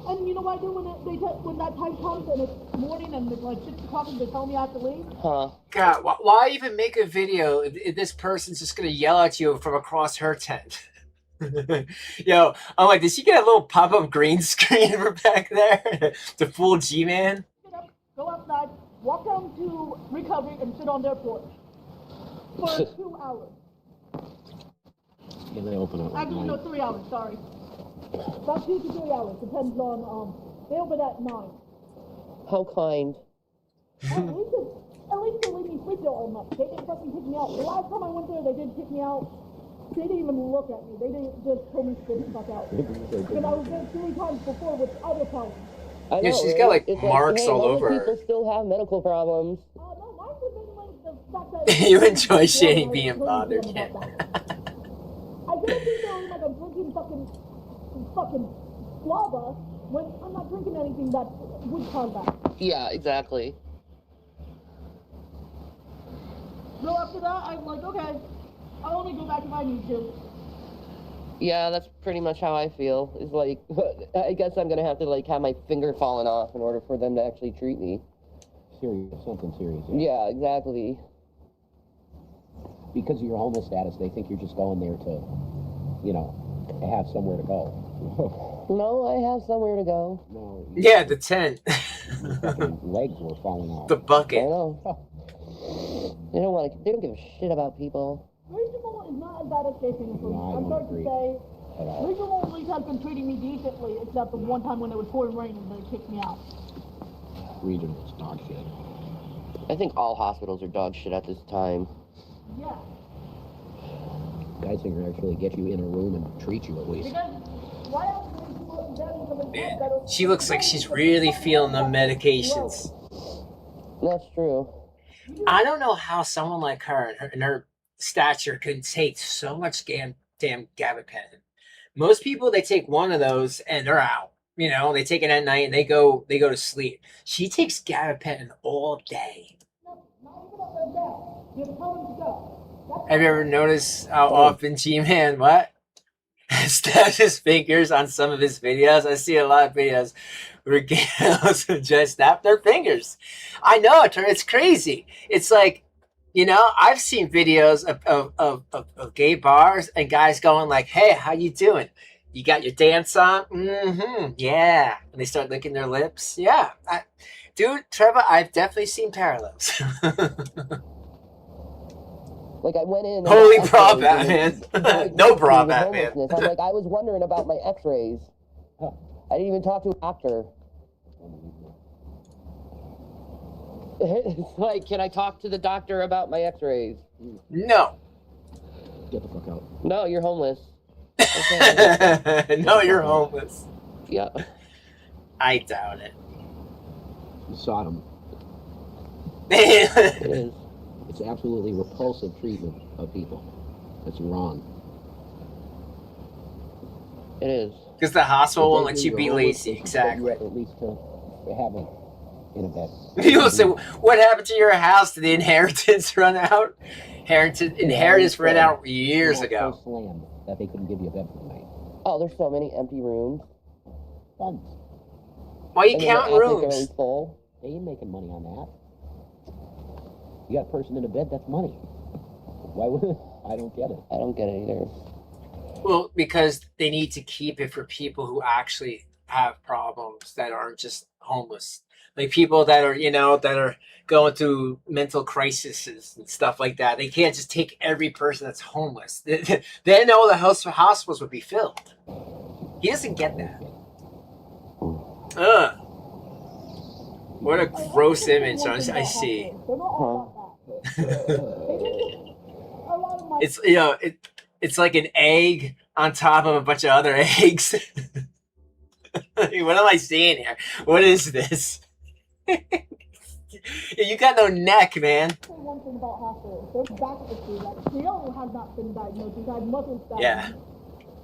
And you know what I do when that time comes and it's morning and it's like 6 o'clock and they tell me I have to leave? Huh. God, why even make a video if this person's just gonna yell at you from across her tent? Yo, I'm like, did she get a little pop-up green screen from back there to fool G-Man? Get up, go outside, walk down to recovery and sit on their porch for 2 hours. And they open up. Actually, no, 3 hours, sorry. About 2 to 3 hours, depends on, they open at 9. How kind. At least they leave me sleep there all night. They didn't fucking kick me out. The last time I went there, they did kick me out. They didn't even look at me. They didn't just told me to get the fuck out. Because I was there 3 times before with other problems. I know, Yeah, she's got like it's marks hey, all over her. People still have medical problems. No, mine was mainly the fact that... You enjoy Shanny being bothered, yeah. I didn't think they were like I'm drinking fucking lava when I'm not drinking anything that would cause that. Yeah, exactly. So after that, I'm like, okay, I'll only go back if I need to. Yeah, that's pretty much how I feel. It's like, I guess I'm gonna have to like have my finger fallen off in order for them to actually treat me. Serious, something serious. Yeah, exactly. Because of your homeless status, they think you're just going there to, you know, have somewhere to go. No, I have somewhere to go. No. Yeah, the tent. Fucking legs were falling off. The I bucket. know. They don't give a shit about people. Regional is not as bad as Jason for me. No, I I'm don't sorry agree to say. at all. Regional at least has been treating me decently, except the one time when it was pouring rain and they kicked me out. Regional's dog shit. I think all hospitals are dog shit at this time. Yeah. Guys can actually get you in a room and treat you at least. Because why else would people get into the Man, that she looks like she's really feeling the medications. That's true. I don't know how someone like her and her stature could take so much damn gabapentin. Most people, they take one of those and they're out. You know, they take it at night and they go to sleep. She takes gabapentin all day. No, not even up their death. You have to tell them to go. Have you ever noticed how often G-Man stabs his fingers on some of his videos? I see a lot of videos where girls just snap their fingers. I know, it's crazy. It's like, you know, I've seen videos of gay bars and guys going like, "Hey, how you doing? You got your dance on?" Mm-hmm. Yeah. And they start licking their lips. Yeah. Dude, Trevor, I've definitely seen parallels. Like, I went in. Holy bra, Batman. No bra, Batman. I'm like, I was wondering about my x-rays. I didn't even talk to a doctor. It's like, can I talk to the doctor about my x-rays? No. Get the fuck out. No, you're homeless. Okay. No, you're homeless. Yeah. I doubt it. Sodom. It is. It's absolutely repulsive treatment of people. It's wrong. It is. Because the hospital won't They let do you your be homework, lazy. they should put Exactly. you up at least to have it in a bed. People say, what happened to your house? Did the inheritance run out? Inheritance ran out years ago. So slammed that they couldn't give you a bed for the night. Oh, there's so many empty rooms. Tons. Why are you And then counting the attic rooms? always full. They ain't making money on that. You got a person in a bed, that's money. Why would I don't get it. I don't get it either. Well, because they need to keep it for people who actually have problems that aren't just homeless. Like people that are, that are going through mental crises and stuff like that. They can't just take every person that's homeless. Then all the hospitals would be filled. He doesn't get that. Ugh. What a gross image I see. It's it's like an egg on top of a bunch of other eggs. What am I seeing here? What is this? You got no neck, man. One thing about hospitals, there's back issue that still has not been diagnosed. He's had muscle spasms. Yeah.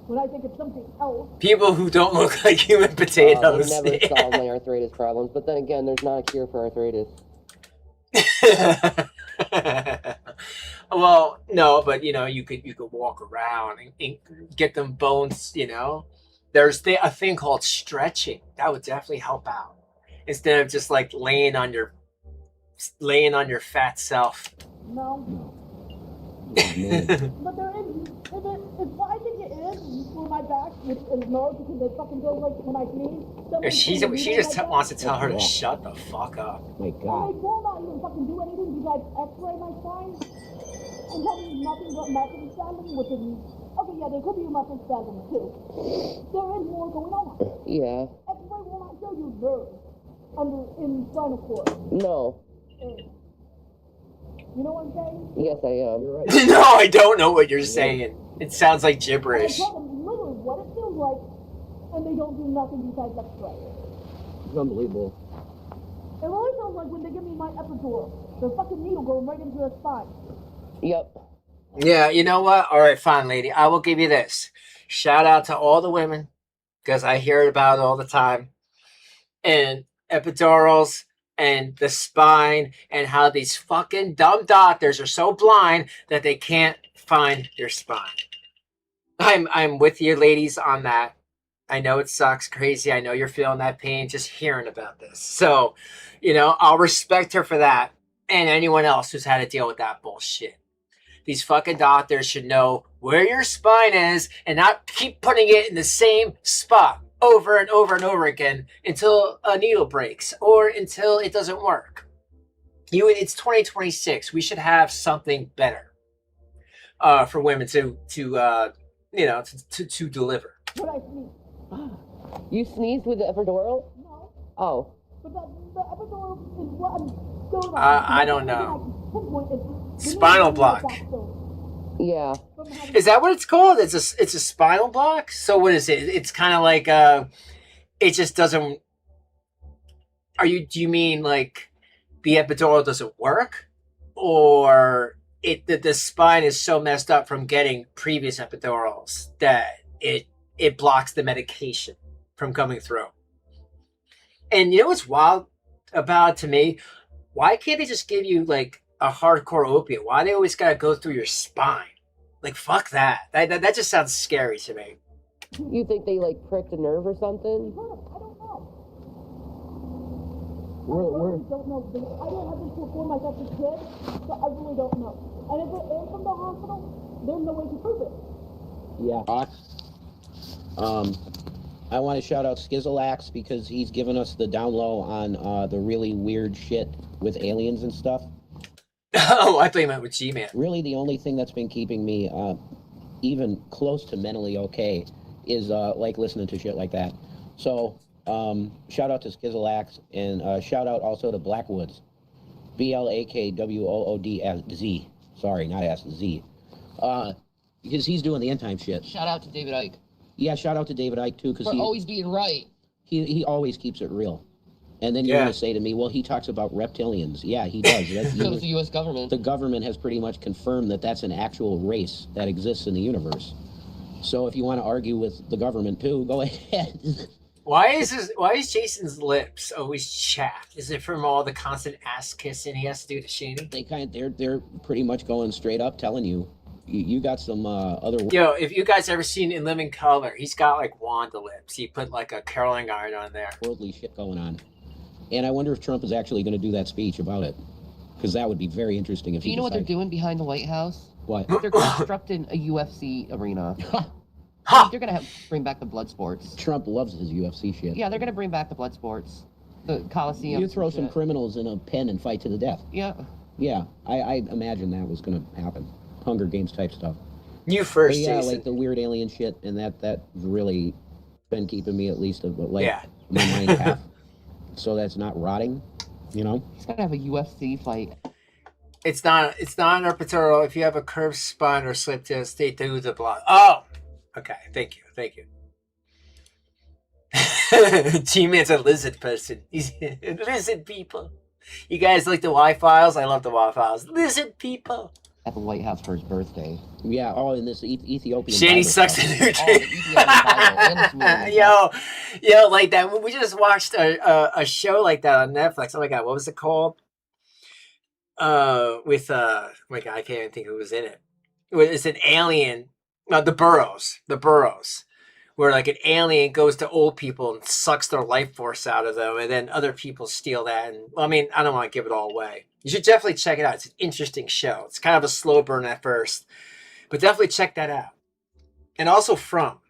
When I think it's something else. People who don't look like human potatoes. They never solved my arthritis problems, but then again, there's not a cure for arthritis. Well, no, but you could walk around and get them bones. There's a thing called stretching that would definitely help out instead of just like laying on your fat self. No. Oh, But there is, what I think it is for my back, which is nerve because it fucking goes like when I sneeze. She just wants to tell her to shut the fuck up. My And God. I will not even fucking do anything besides x-ray my spine and tell me nothing but muscle spasm, which is, okay, yeah, there could be a muscle spasm too. There is more going on. Yeah. X-ray will not show you nerve in spinal cord. No. You know what I'm saying? Yes, I am. You're right. No, I don't know what you're saying. It sounds like And I gibberish. tell them literally what it feels like, and they don't do nothing besides x-ray. It's unbelievable. It really sounds like when they give me my epidural, the fucking needle going right into the spine. Yep. Yeah, you know what? All right, fine, lady. I will give you this. Shout out to all the women, because I hear about it all the time. And epidurals and the spine and how these fucking dumb doctors are so blind that they can't find your spine. I'm with you, ladies, on that. I know it sucks crazy. I know you're feeling that pain just hearing about this. So, I'll respect her for that and anyone else who's had to deal with that bullshit. These fucking doctors should know where your spine is and not keep putting it in the same spot over and over and over again until a needle breaks or until it doesn't work. It's 2026. We should have something better for women to deliver. When I sneeze. You sneezed with the epidural? No. Oh. But the epidural is what I'm going I don't know. Spinal block. Yeah. Is that what it's called? It's a spinal block? So what is it? It's kind of like it just doesn't. Do you mean like the epidural doesn't work, or the spine is so messed up from getting previous epidurals that it blocks the medication from coming through? And you know what's wild about it to me? Why can't they just give you like a hardcore opiate? Why they always gotta go through your spine? Like, fuck that. That just sounds scary to me. You think they like pricked a nerve or something? I don't know. We're I don't know. I didn't have this before myself as a kid, so I really don't know. And if it is from the hospital, there's no way to prove it. yeah. I want to shout out Skizzlax because he's given us the down low on the really weird shit with aliens and stuff. Oh, I thought you meant with G-Man. Really, the only thing that's been keeping me even close to mentally okay is like listening to shit like that. So shout out to Skizzalax, and shout out also to Blackwoods, BLAKWOODZ. Sorry, not S, Z. Because he's doing the end time shit. Shout out to David Icke. Yeah, shout out to David Icke too, because For always being right. He always keeps it real. And then you're going to say to me, well, he talks about reptilians. Yeah, he does. That's, So does the U.S. government. The government has pretty much confirmed that that's an actual race that exists in the universe. So if you want to argue with the government too, go ahead. Why is Jason's lips always chapped? Is it from all the constant ass kissing he has to do to Shanny? They're pretty much going straight up telling you, you got some other. Yo, if you guys ever seen In Living Color, he's got like Wanda lips. He put like a curling iron on there. Worldly shit going on. And I wonder if Trump is actually going to do that speech about it, because that would be very interesting. If do you know what they're doing behind the White House? What? They're constructing a UFC arena. They're going to bring back the blood sports. Trump loves his UFC shit. Yeah, they're going to bring back the blood sports. The Coliseum. You throw some criminals in a pen and fight to the death. Yeah. Yeah, I imagine that was going to happen. Hunger Games type stuff. You first, but yeah, Jason. like the weird alien shit, and that's really been keeping me at least my mind half. So that's not rotting, you know? He's got to have a UFC fight. It's not an herpetoro. If you have a curved spine or slip disc, they do the block. Oh! Okay, thank you. G-Man's a lizard person. He's lizard people. You guys like the Y-Files? I love the Y-Files. Lizard people. At the White House for his birthday. Yeah, all in this Ethiopian. Shanny sucks in her Yo, like that. We just watched a show like that on Netflix. Oh my god, what was it called? With oh my god, I can't even think who was in it. It's an alien. The Burrows, where like an alien goes to old people and sucks their life force out of them, and then other people steal that. And I mean, I don't want to give it all away. You should definitely check it out. It's an interesting show. It's kind of a slow burn at first, but definitely check that out. And also From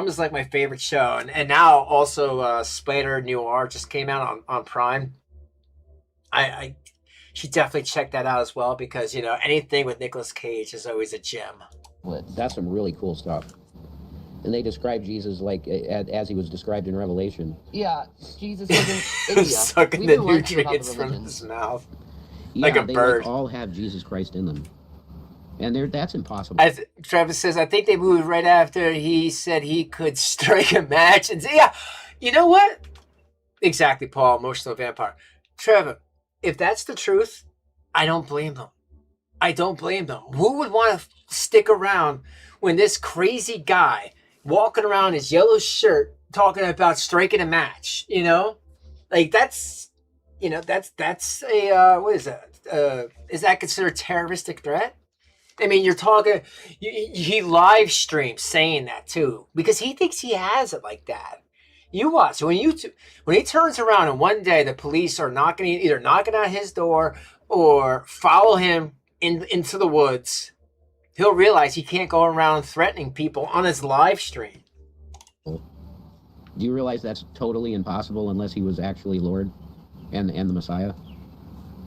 is like my favorite show, and now also Spider Noir just came out on Prime. I should definitely check that out as well, because you know anything with Nicolas Cage is always a gem. That's some really cool stuff. And they describe Jesus like as he was described in Revelation. Yeah, Jesus was in India. Sucking the nutrients from his mouth. Yeah, like a bird. Like all have Jesus Christ in them. And that's impossible. Travis says, I think they moved right after he said he could strike a match. And say, yeah, you know what? Exactly, Paul, emotional vampire. Trevor, if that's the truth, I don't blame them. Who would want to stick around when this crazy guy walking around in his yellow shirt talking about striking a match, you know? Like that's a, what is that? Is that considered a terroristic threat? I mean, you're talking, he live streams saying that too, because he thinks he has it like that. You watch, when he turns around and one day the police are either knocking on his door or follow him into the woods, he'll realize he can't go around threatening people on his live stream. Do you realize that's totally impossible unless he was actually Lord and the Messiah?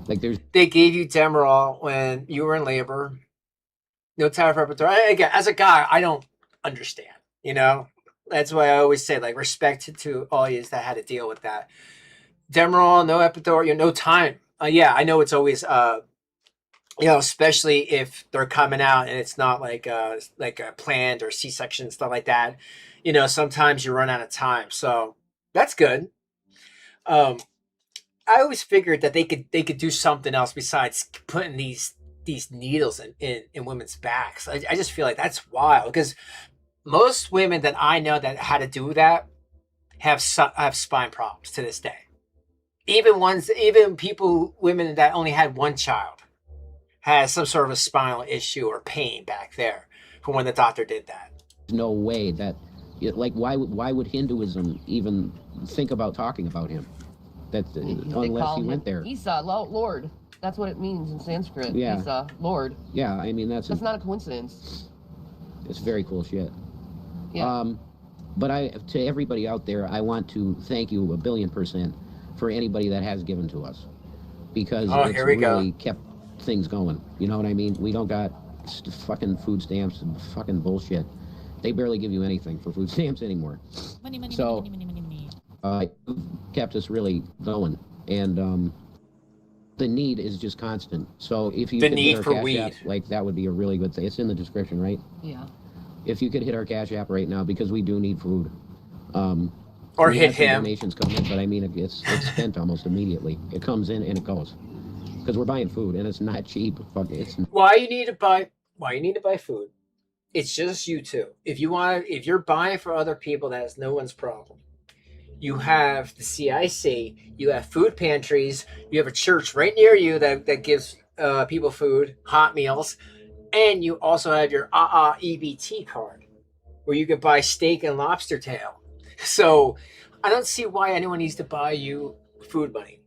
Like they gave you Demerol when you were in labor. No time for repertoire. Again, as a guy, I don't understand. You know, that's why I always say, like, respect to all you that had to deal with that. Demerol, no epidural, no time. Yeah, I know it's always especially if they're coming out and it's not like a planned or C-section stuff like that. You know, sometimes you run out of time, so that's good. I always figured that they could do something else besides putting these needles in women's backs. I just feel like that's wild, because most women that I know that had to do that have spine problems to this day. Even women that only had one child has some sort of a spinal issue or pain back there from when the doctor did that. No way that, like, why would Hinduism even think about talking about him? Unless he went there. Isa, Lord. That's what it means in Sanskrit. Yeah. Isa, Lord. Yeah, I mean that's not a coincidence. It's very cool shit. Yeah. But to everybody out there, I want to thank you 1,000,000,000% for anybody that has given to us, because it's really kept things going. You know what I mean? We don't got fucking food stamps and fucking bullshit. They barely give you anything for food stamps anymore. So, kept us really going. And the need is just constant. So if you could hit our Cash App, like, that would be a really good thing. It's in the description, right? Yeah. If you could hit our Cash App right now, because we do need food. Or hit him. Donations come in, but I mean, it's spent almost immediately. It comes in and it goes. Because we're buying food and it's not cheap. Why you need to buy food? It's just you two. If you're buying for other people, that's no one's problem. You have the CIC, you have food pantries, you have a church right near you that gives people food, hot meals, and you also have your EBT card where you could buy steak and lobster tail. So I don't see why anyone needs to buy you food money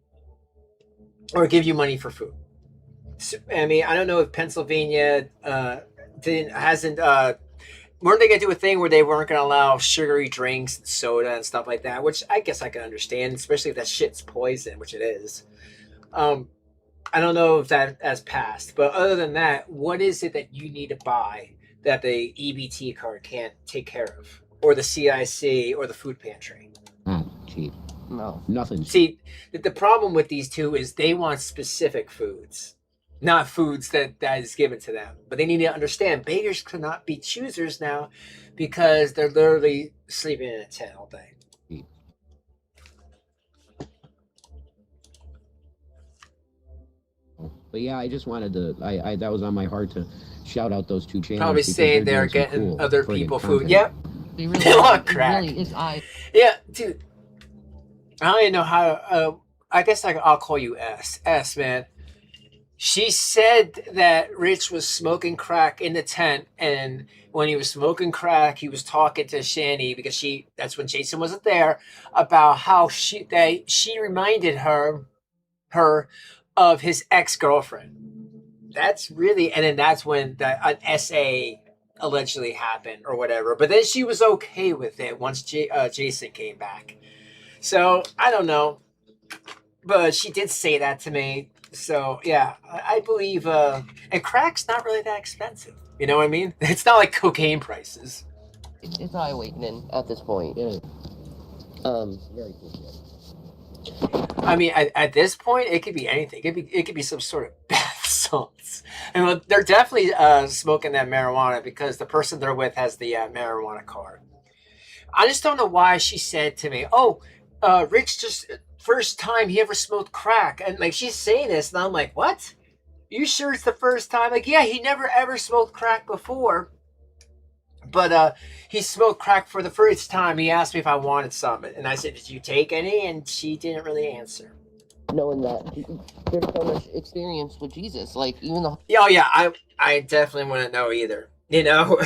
or give you money for food. So, I mean, I don't know if Pennsylvania weren't they going to do a thing where they weren't going to allow sugary drinks and soda and stuff like that, which I guess I can understand, especially if that shit's poison, which it is. I don't know if that has passed, but other than that, what is it that you need to buy that the EBT card can't take care of, or the CIC, or the food pantry? Cheap. No. Nothing. See, the problem with these two is they want specific foods. Not foods that is given to them. But they need to understand beggars cannot be choosers now because they're literally sleeping in a tent all day. But yeah, I just wanted to, that was on my heart to shout out those two channels. Probably saying they're getting cool other people food. content. Yep. They really, crack. Really is Yeah, dude. I don't even know how, I guess I'll call you S, man. She said that Rich was smoking crack in the tent, and when he was smoking crack, he was talking to Shanny because that's when Jason wasn't there, about how she reminded her of his ex-girlfriend. That's really, and then that's when an SA allegedly happened or whatever. But then she was okay with it once Jason came back. So I don't know, but she did say that to me. So yeah, I believe, and crack's not really that expensive. You know what I mean? It's not like cocaine prices. It's eye-awakening at this point. Yeah. Very cool. I mean, at this point, it could be anything. It could be some sort of bath salts. And they're definitely smoking that marijuana because the person they're with has the marijuana card. I just don't know why she said to me, "Oh, Rich just first time he ever smoked crack," and like she's saying this, and I'm like, "What? You sure it's the first time?" Like, yeah, he never ever smoked crack before, but he smoked crack for the first time. He asked me if I wanted some, and I said, "Did you take any?" And she didn't really answer. Knowing that there's so much experience with Jesus, like even the I definitely want to know either. You know,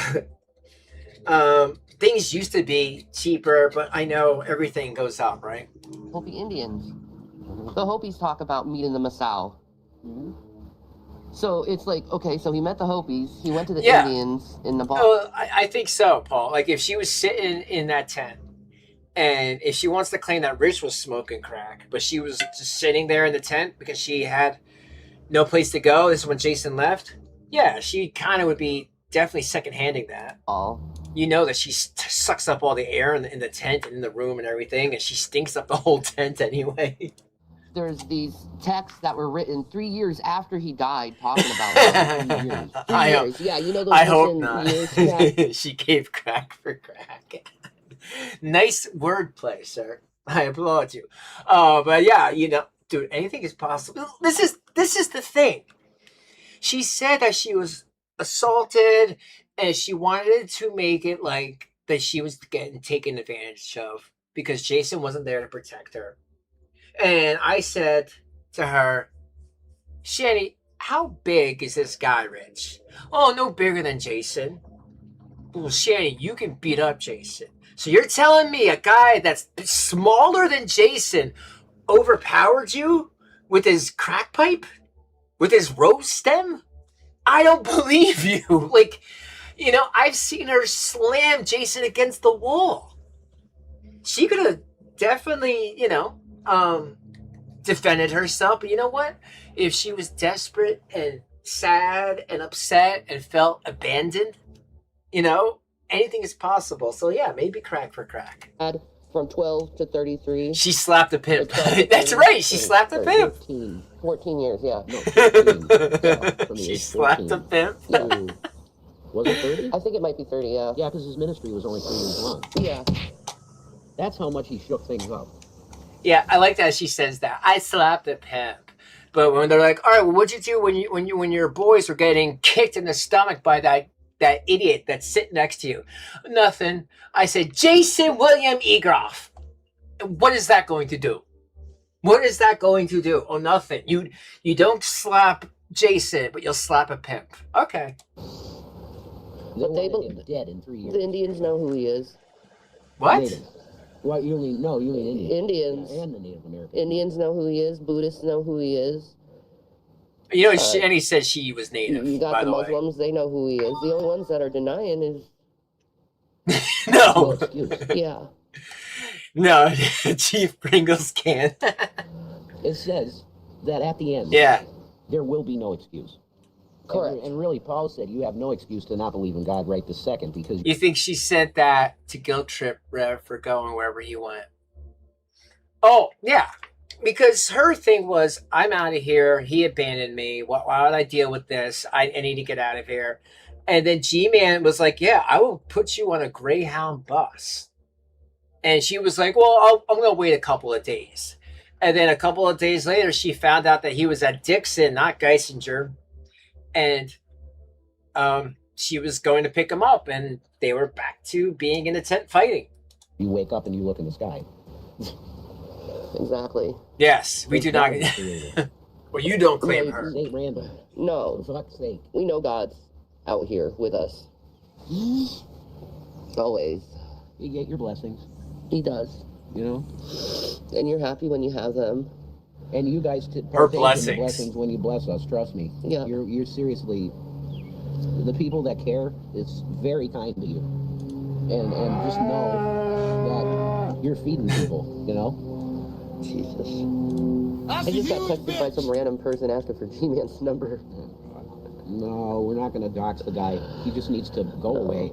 things used to be cheaper, but I know everything goes up, right? Hopi Indians. The Hopis talk about meeting the Masao. So it's like, okay, so he met the Hopis, he went to the Indians in the bar. Oh, I think so, Paul. Like, if she was sitting in that tent, and if she wants to claim that Rich was smoking crack, but she was just sitting there in the tent because she had no place to go, this is when Jason left, yeah, she kind of would be definitely second-handing that. You know that she sucks up all the air in the tent and in the room and everything, and she stinks up the whole tent anyway. There's these texts that were written 3 years after he died talking about him. 3 years. Yeah, you know those I hope not. Years? Yeah. She gave crack for crack. Nice wordplay, sir. I applaud you. But yeah, you know, dude, anything is possible. This is the thing. She said that she was assaulted, and she wanted to make it like that she was getting taken advantage of because Jason wasn't there to protect her. And I said to her, "Shanny, how big is this guy, Rich?" "Oh, no bigger than Jason." "Well, Shanny, you can beat up Jason. So you're telling me a guy that's smaller than Jason overpowered you with his crack pipe? With his rose stem? I don't believe you." Like, you know, I've seen her slam Jason against the wall. She could have definitely, you know, defended herself. But you know what? If she was desperate and sad and upset and felt abandoned, you know, anything is possible. So yeah, maybe crack for crack. From 12 to 33. She slapped a pimp. That's right. She slapped a pimp. 14 years, yeah. No, 15. Yeah, she slapped a pimp. Was it 30? I think it might be 30, yeah. Yeah, because his ministry was only 3 years long. Yeah. That's how much he shook things up. Yeah, I like that she says that. I slapped a pimp. But when they're like, all right, well, what'd you do when your boys were getting kicked in the stomach by that idiot that's sitting next to you? Nothing. I said, Jason William Egroff. What is that going to do? What is that going to do? Oh, nothing. You don't slap Jason, but you'll slap a pimp. Okay. But they him dead in 3 years. The Indians know who he is. What? Natives. Well, you mean Indians. Indians. And the Native Americans. Indians know who he is. Buddhists know who he is. You know, Shanny said she was native. You got by the the Muslims, they know who he is. The only ones that are denying is... No. Yeah. No, Chief Pringles can't. It says that at the end, Yeah. there will be no excuse. Correct. And really, Paul said you have no excuse to not believe in God right this second because... You think she said that to guilt trip Rev for going wherever he went? Oh, yeah. Because her thing was, I'm out of here. He abandoned me. Why would I deal with this? I need to get out of here. And then G-Man was like, yeah, I will put you on a Greyhound bus. And she was like, well, I'm going to wait a couple of days. And then a couple of days later, she found out that he was at Dixon, not Geisinger. And she was going to pick him up. And they were back to being in a tent fighting. You wake up and you look in the sky. Exactly. Yes, we do not. Well, you don't claim her. It ain't random. No. For fuck's sake. We know God's out here with us. Always. You get your blessings. He does. You know? And you're happy when you have them. And you guys her partake in blessings. the blessings when you bless us, trust me. Yeah. You're seriously, the people that care, it's very kind to you. And just know that you're feeding people, you know? Jesus. I just got texted by some random person asking for G-Man's number. No, we're not going to dox the guy. He just needs to go away.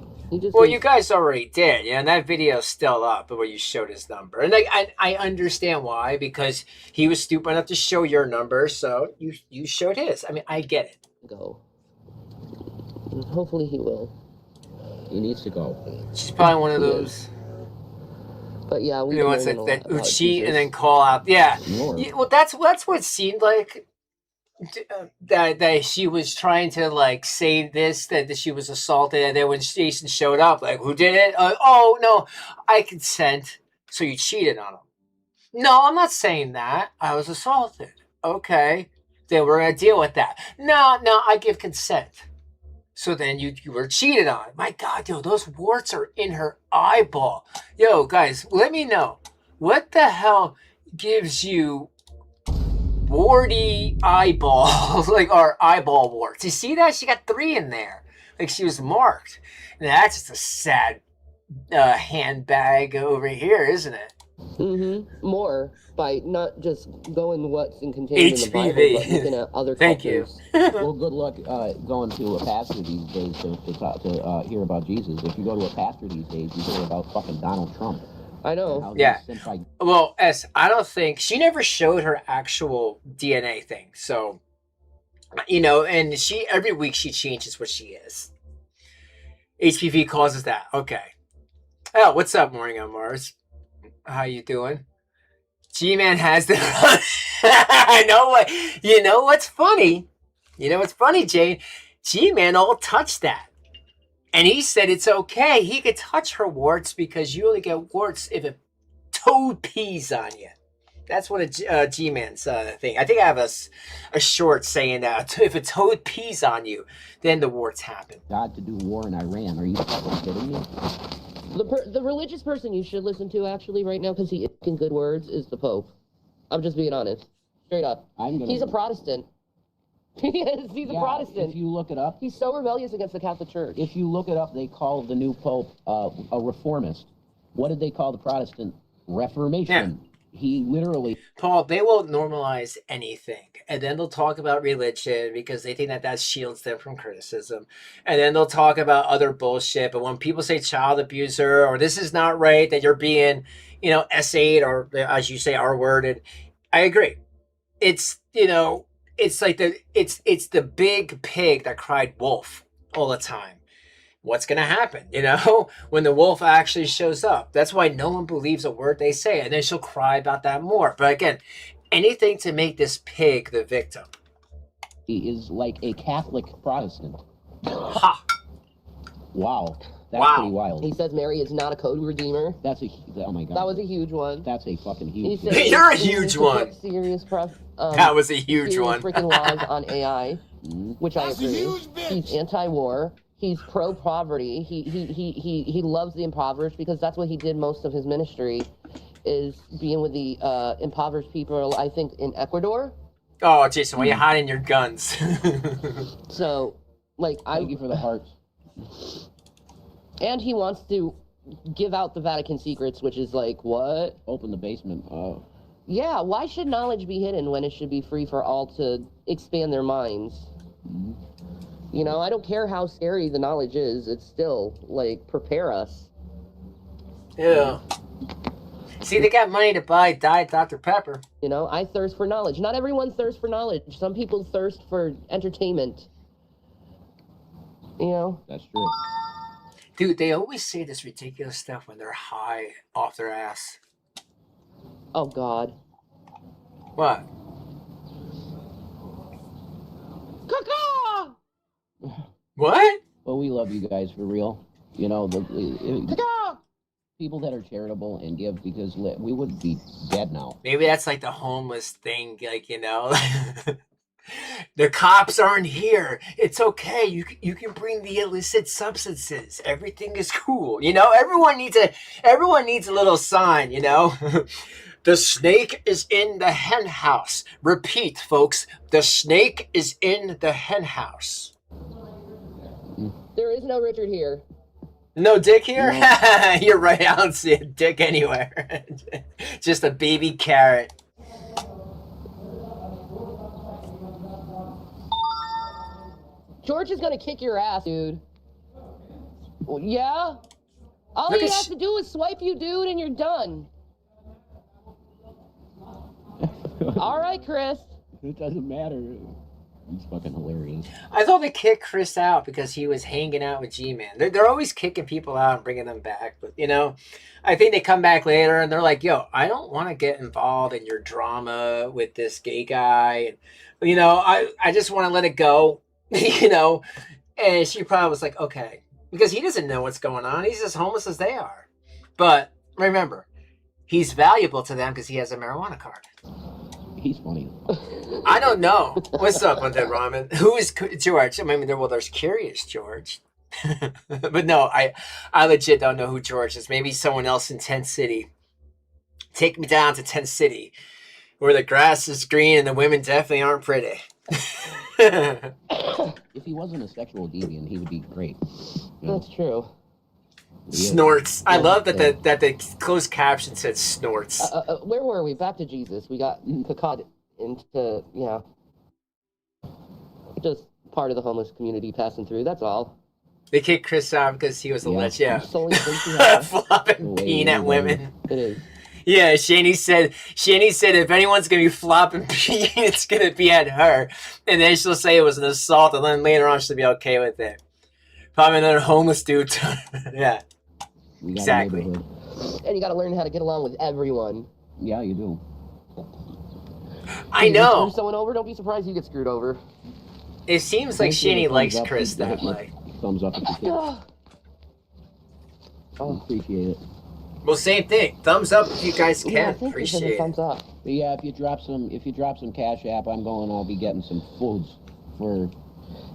Well, you guys already did. Yeah, and that video's still up where you showed his number. And I understand why, because he was stupid enough to show your number, so you showed his. I mean, I get it. Go. Hopefully he will. He needs to go. She's probably one of those... But yeah, we wants that would cheat and then call out. Yeah. Well, that's what it seemed like. That she was trying to like say this, that she was assaulted, and then when Jason showed up, like, who did it? Oh no, I consent. So you cheated on him. No, I'm not saying that. I was assaulted. Okay, then we're gonna deal with that. No, I give consent. So then you were cheated on. My God, yo, those warts are in her eyeball. Yo, guys, let me know. What the hell gives you warty eyeballs, like our eyeball warts? You see that? She got 3 in there. Like she was marked. And that's just a sad handbag over here, isn't it? Mm-hmm. More by not just going what's contained in the Bible, but looking at other Thank cultures. you. Well, good luck going to a pastor these days to hear about Jesus. If you go to a pastor these days, you hear about fucking Donald Trump. I know. Yeah. Well, I don't think she never showed her actual DNA thing. So, you know, and she every week she changes what she is. HPV causes that. Okay. Oh, what's up, Morning on Mars? How you doing? G-Man has the... I know what... You know what's funny? You know what's funny, Jane? G-Man all touched that. And he said it's okay. He could touch her warts because you only get warts if a toad pees on you. That's what a G-Man's thing. I think I have a short saying that. If a toad pees on you, then the warts happen. God to do war in Iran. Are you fucking kidding me? The religious person you should listen to actually right now, because he is in good words, is the Pope. I'm just being honest. Straight up. He's a Protestant. He is. He's a Protestant. If you look it up. He's so rebellious against the Catholic Church. If you look it up, they call the new Pope a reformist. What did they call the Protestant? Reformation. He literally... Paul, they will normalize anything. And then they'll talk about religion because they think that that shields them from criticism. And then they'll talk about other bullshit. But when people say child abuser or this is not right, that you're being, you know, essayed or, as you say, R-worded, I agree. It's, you know, it's like it's the big pig that cried wolf all the time. What's going to happen, you know, when the wolf actually shows up? That's why no one believes a word they say. And then she'll cry about that more. But again, anything to make this pig the victim. He is like a Catholic Protestant. Ha! Wow. That's pretty wild. He says Mary is not a code redeemer. That's a... Oh, my God. That was a huge one. That's a fucking huge one. You're a huge one. Serious that was a huge one. Freaking laws on AI, which I agree. He's anti-war. He's pro-poverty. He loves the impoverished because that's what he did most of his ministry, is being with the impoverished people, I think, in Ecuador. Oh, Jason, why are you hiding your guns? So, like, Thank you for the hearts. And he wants to give out the Vatican secrets, which is like, what? Open the basement. Oh. Yeah, why should knowledge be hidden when it should be free for all to expand their minds? You know, I don't care how scary the knowledge is. It's still, like, prepare us. Yeah. See, they got money to buy Diet Dr. Pepper. You know, I thirst for knowledge. Not everyone thirsts for knowledge. Some people thirst for entertainment. You know? That's true. Dude, they always say this ridiculous stuff when they're high off their ass. Oh, God. What? Caca! What? Well, we love you guys for real. You know, the people that are charitable and give, because we would be dead now. Maybe that's like the homeless thing, like, you know. The cops aren't here. It's okay. You can bring the illicit substances. Everything is cool. You know, everyone needs a little sign, you know. The snake is in the hen house. Repeat, folks. The snake is in the hen house. There is no Richard here. No dick here? No. You're right. I don't see a dick anywhere. Just a baby carrot. George is gonna kick your ass, dude. Well, yeah? All Look he at has to do is swipe you, dude, and you're done. All right, Chris. It doesn't matter. He's fucking hilarious. I thought they kicked Chris out because he was hanging out with G-Man. They're always kicking people out and bringing them back. But, you know, I think they come back later and they're like, yo, I don't want to get involved in your drama with this gay guy. And, you know, I just want to let it go, you know. And she probably was like, okay. Because he doesn't know what's going on. He's as homeless as they are. But remember, he's valuable to them because he has a marijuana card. He's funny. I don't know. What's up with that ramen? Who is George? I mean, there's Curious George. But no, I legit don't know who George is. Maybe someone else in Tent City. Take me down to Tent City, where the grass is green and the women definitely aren't pretty. If he wasn't a sexual deviant, he would be great. You know? That's true. Snorts. I love that the closed caption said snorts. Where were we? Back to Jesus. We got caught into, yeah. Just part of the homeless community passing through. That's all. They kicked Chris out because he was a lich. Yeah. Flopping peen at women. It is. Yeah, Shanny said if anyone's gonna be flopping peen, it's gonna be at her. And then she'll say it was an assault, and then later on she'll be okay with it. Probably another homeless dude. Yeah. Exactly. And you gotta learn how to get along with everyone. Yeah, you do. I know. Screw someone over, don't be surprised you get screwed over. It seems like Shanny likes Chris that way. Thumbs up if you can. Oh, appreciate it. Well, same thing. Thumbs up if you guys can. Yeah, Appreciate it. Thumbs up. But yeah, if you drop some Cash App, I'll be getting some foods for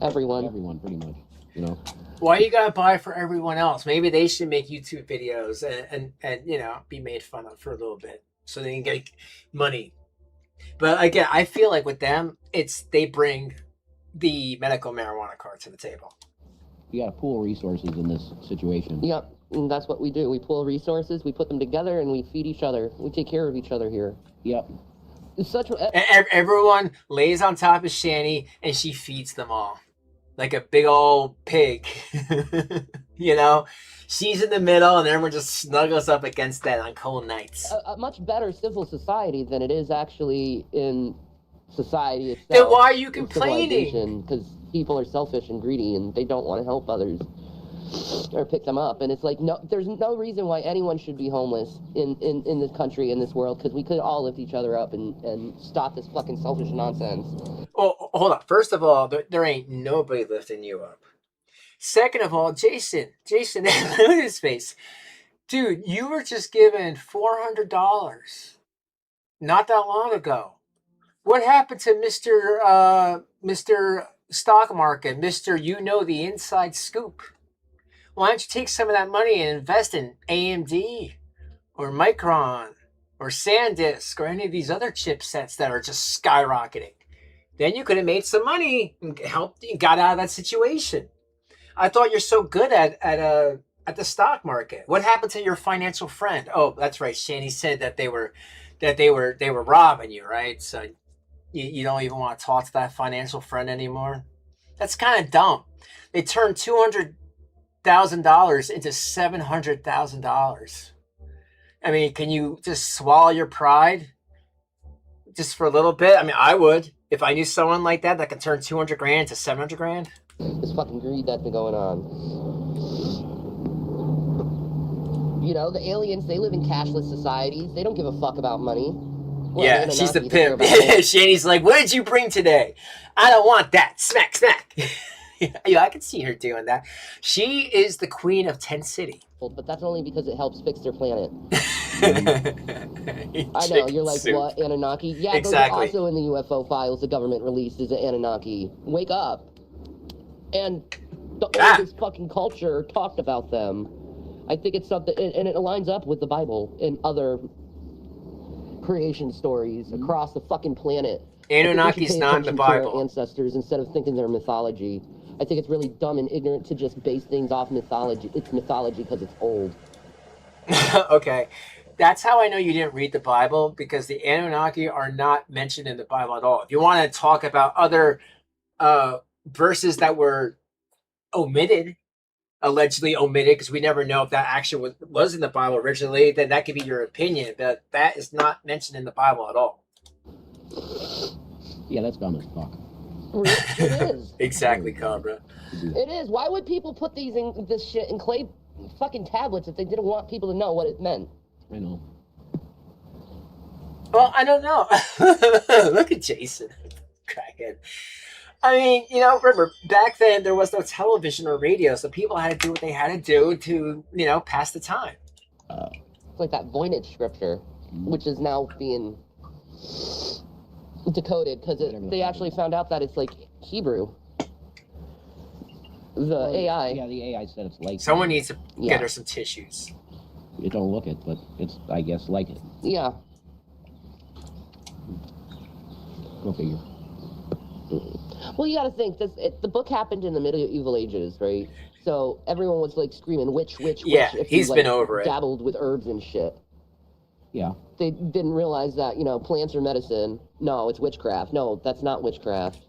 everyone pretty much. You know. Why you gotta buy for everyone else? Maybe they should make YouTube videos and you know, be made fun of for a little bit so they can get money. But again, I feel like with them, they bring the medical marijuana card to the table. You got to pool resources in this situation. Yep. And that's what we do. We pool resources, we put them together, and we feed each other. We take care of each other here. Yep. It's such Everyone lays on top of Shanny, and she feeds them all. Like a big old pig. You know? She's in the middle, and everyone just snuggles up against that on cold nights. A much better civil society than it is actually in society itself. Then why are you complaining? Because people are selfish and greedy, and they don't want to help others or pick them up. And it's like, no, there's no reason why anyone should be homeless in this country, in this world, because we could all lift each other up and stop this fucking selfish nonsense. Oh, hold on. First of all, there ain't nobody lifting you up. Second of all, Jason, look at his face. Dude, you were just given $400 not that long ago. What happened to Mr. Stock Market, Mr. You know the inside scoop? Why don't you take some of that money and invest in AMD or Micron or SanDisk or any of these other chipsets that are just skyrocketing? Then you could have made some money and got out of that situation. I thought you're so good at the stock market. What happened to your financial friend? Oh, that's right. Shanny said that they were robbing you, right? So you don't even want to talk to that financial friend anymore. That's kind of dumb. They turned $200,000 into $700,000. I mean, can you just swallow your pride just for a little bit? I mean, I would if I knew someone like that can turn 200 grand into 700 grand. This fucking greed that's been going on. You know, the aliens, they live in cashless societies. They don't give a fuck about money. Well, yeah, she's the pimp. Shanny's like, what did you bring today? I don't want that. Smack, smack. Yeah, I can see her doing that. She is the queen of Tent City. But that's only because it helps fix their planet. I know, you're like, soup. What, Anunnaki? Yeah, exactly. Also in the UFO files the government released is an Anunnaki. Wake up. And the oldest fucking culture talked about them. I think it's something, and it aligns up with the Bible and other creation stories across the fucking planet. Anunnaki's not in the Bible. Our ancestors, instead of thinking they're mythology. I think it's really dumb and ignorant to just base things off mythology. It's mythology because it's old. Okay. That's how I know you didn't read the Bible, because the Anunnaki are not mentioned in the Bible at all. If you want to talk about other verses that were allegedly omitted, because we never know if that actually was in the Bible originally, then that could be your opinion. But that is not mentioned in the Bible at all. Yeah, that's dumb as fuck. It is. Exactly, Cobra. It is. Why would people put this shit in clay fucking tablets if they didn't want people to know what it meant? I know. Well, I don't know. Look at Jason. Crackhead. I mean, remember, back then there was no television or radio, so people had to do what they had to do to, pass the time. It's like that Voynich scripture, which is now being decoded, because they actually found out that it's like Hebrew. AI. Yeah, the AI said it's like... Someone needs to get her some tissues. You don't look it, but it's, I guess, like it. Yeah. Go figure. Well, you gotta think, the book happened in the medieval ages, right? So everyone was like screaming, witch, yeah, if he's been over it. Dabbled with herbs and shit. Yeah. They didn't realize that, plants are medicine. No, it's witchcraft. No, that's not witchcraft.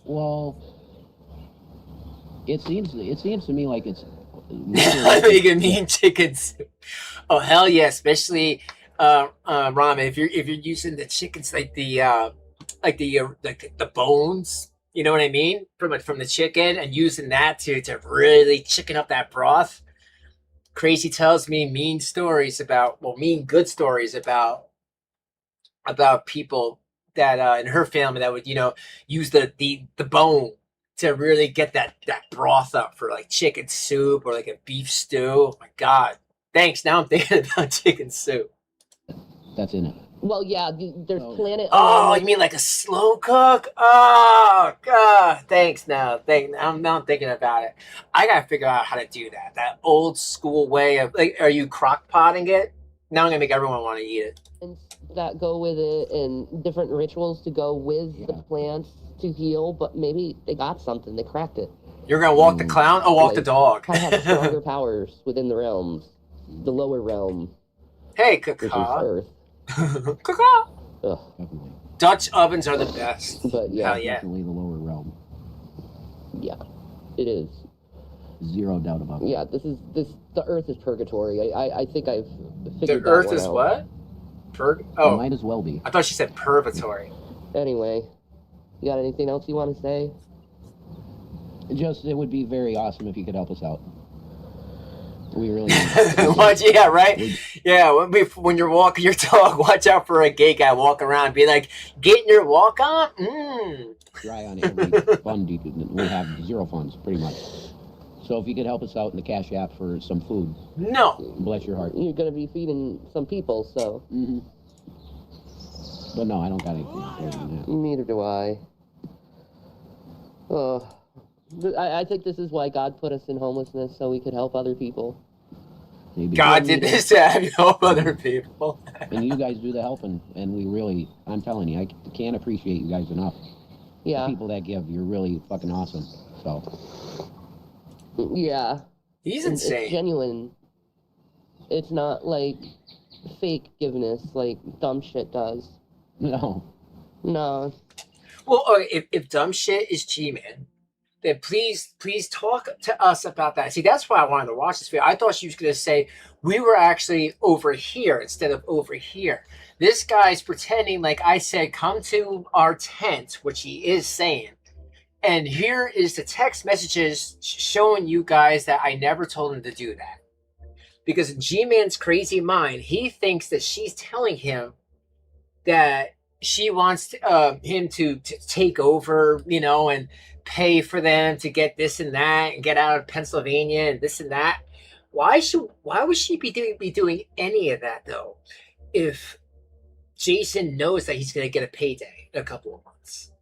Well, it seems to me like it's... I'm making mean chickens. Oh, hell yeah, especially ramen. If you're using the chickens like the bones, you know what I mean, from the chicken, and using that to really chicken up that broth. Crazy tells me mean good stories about people that in her family that would use the bone to really get that broth up for like chicken soup or like a beef stew. Oh my God. Thanks. Now I'm thinking about chicken soup. That's in it. Well, yeah, there's Planet... Oh, you mean like a slow cook? Oh, God. Thanks. Now I'm thinking about it. I got to figure out how to do that. That old school way of, like, are you crock potting it? Now I'm going to make everyone want to eat it. And that go with it and different rituals to go with the plants to heal, but maybe they got something. They cracked it. You're gonna walk the clown? Oh, walk the dog. I have stronger powers within the realms. The lower realm. Hey, Which is Kaka. Earth. Kaka. Ugh. Definitely. Dutch ovens are the best. But yeah. Hell yeah. Definitely the lower realm. Yeah. It is. Zero doubt about that. Yeah, the Earth is purgatory. I think I've The figured that Earth one is out. what? It Oh, might as well be. I thought she said purgatory. Anyway, you got anything else you want to say? Just, it would be very awesome if you could help us out. We really Watch, yeah, right? Yeah, when you're walking your dog, watch out for a gay guy walking around. Be like, getting your walk on? Try on every fund. We have zero funds, pretty much. So if you could help us out in the Cash App for some food. No. Bless your heart. You're going to be feeding some people, so. Mm-hmm. But no, I don't got anything more than that. Neither do I. I think this is why God put us in homelessness, so we could help other people. Maybe. God did this to help other people. And you guys do the helping, and we really, I'm telling you, I can't appreciate you guys enough. Yeah. The people that give, you're really fucking awesome. So. Yeah. He's insane. It's genuine. It's not like fake giveness like dumb shit does. No. No. Well, if dumb shit is G-Man, then please talk to us about that. See, that's why I wanted to watch this video. I thought she was going to say we were actually over here instead of over here. This guy's pretending like I said, come to our tent, which he is saying. And here is the text messages showing you guys that I never told him to do that. Because in G-Man's crazy mind, he thinks that she's telling him that she wants him to take over, you know, and pay for them to get this and that and get out of Pennsylvania and this and that. Why would she be doing any of that though? If Jason knows that he's going to get a payday in a couple of months,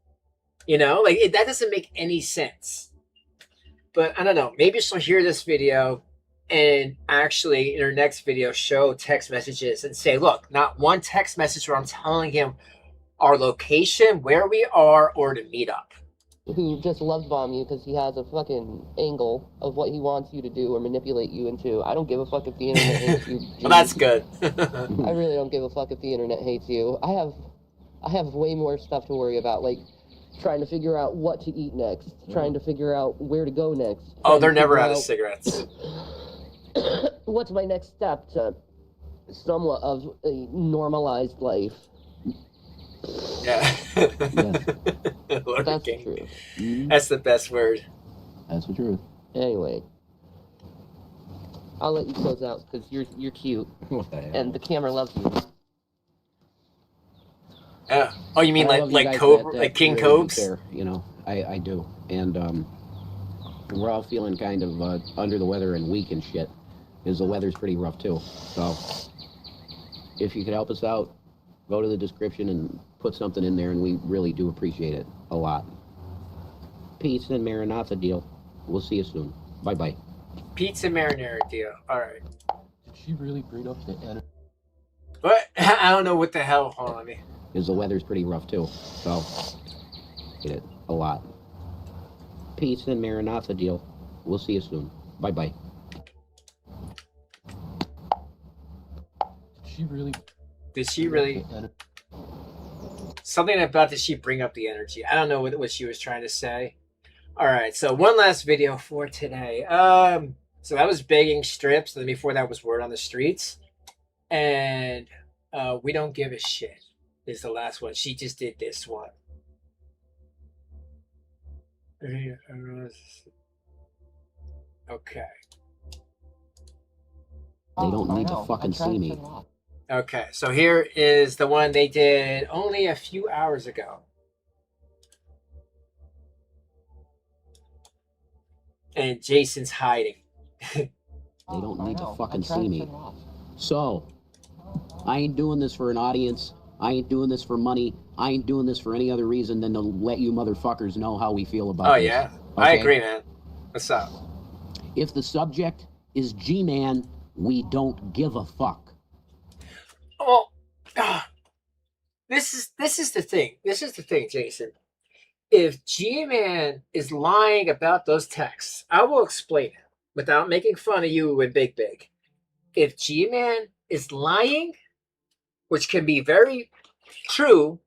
you know, like that doesn't make any sense. But I don't know. Maybe she'll hear this video and actually in her next video show text messages and say, look, not one text message where I'm telling him our location, where we are, or to meet up. Who just love bomb you because he has a fucking angle of what he wants you to do or manipulate you into. I don't give a fuck if the internet hates you. Well, that's good. I really don't give a fuck if the internet hates you. I have way more stuff to worry about, like trying to figure out what to eat next, trying to figure out where to go next. Oh, they're never out of cigarettes. What's my next step to somewhat of a normalized life? Yeah. That's King. true. That's the best word. That's the truth. Anyway, I'll let you close out because you're cute What the hell? and the camera loves you. Oh, you mean I love you like guys Cobra, that like King really Cobes? care, you know, I do. And we're all feeling kind of under the weather and weak and shit, because the weather's pretty rough too. So if you could help us out, go to the description and put something in there, and we really do appreciate it a lot. Peace and Maranatha deal. We'll see you soon. Bye-bye. Pizza marinara deal. All right. Did she really bring up the energy? What? I don't know what the hell. Hold on me. Because the weather's pretty rough too. So, get it a lot. Peace and Maranatha deal. We'll see you soon. Bye-bye. Did she really? Something about did she bring up the energy? I don't know what she was trying to say. All right, so one last video for today. So that was begging strips, and then before that was word on the streets, and we don't give a shit is the last one. She just did this one. Okay. They don't need to fucking see me. Okay, so here is the one they did only a few hours ago. And Jason's hiding. They don't need to fucking see me. So, I ain't doing this for an audience. I ain't doing this for money. I ain't doing this for any other reason than to let you motherfuckers know how we feel about this. Yeah. Okay? I agree, man. What's up? If the subject is G-Man, we don't give a fuck. Well, this is the thing. This is the thing, Jason. If G-Man is lying about those texts, I will explain it without making fun of you and Big Big. If G-Man is lying, which can be very true,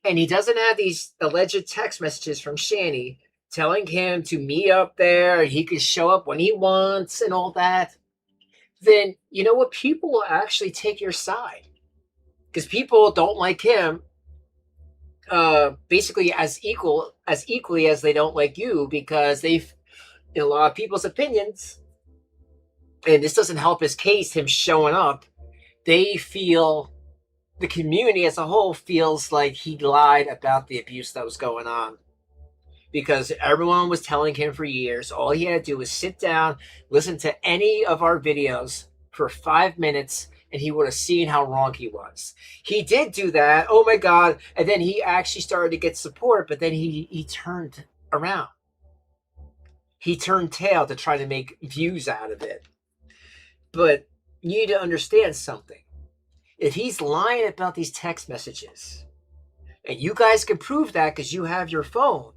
and he doesn't have these alleged text messages from Shanny telling him to meet up there, he can show up when he wants and all that, then you know what? People will actually take your side. Because people don't like him basically as equally as they don't like you, because they've, in a lot of people's opinions, and this doesn't help his case, him showing up, they feel, the community as a whole feels like he lied about the abuse that was going on, because everyone was telling him for years all he had to do was sit down, listen to any of our videos for 5 minutes, and he would have seen how wrong he was. He did do that. Oh my God. And then he actually started to get support, but then he turned around. He turned tail to try to make views out of it. But you need to understand something. If he's lying about these text messages, and you guys can prove that because you have your phone,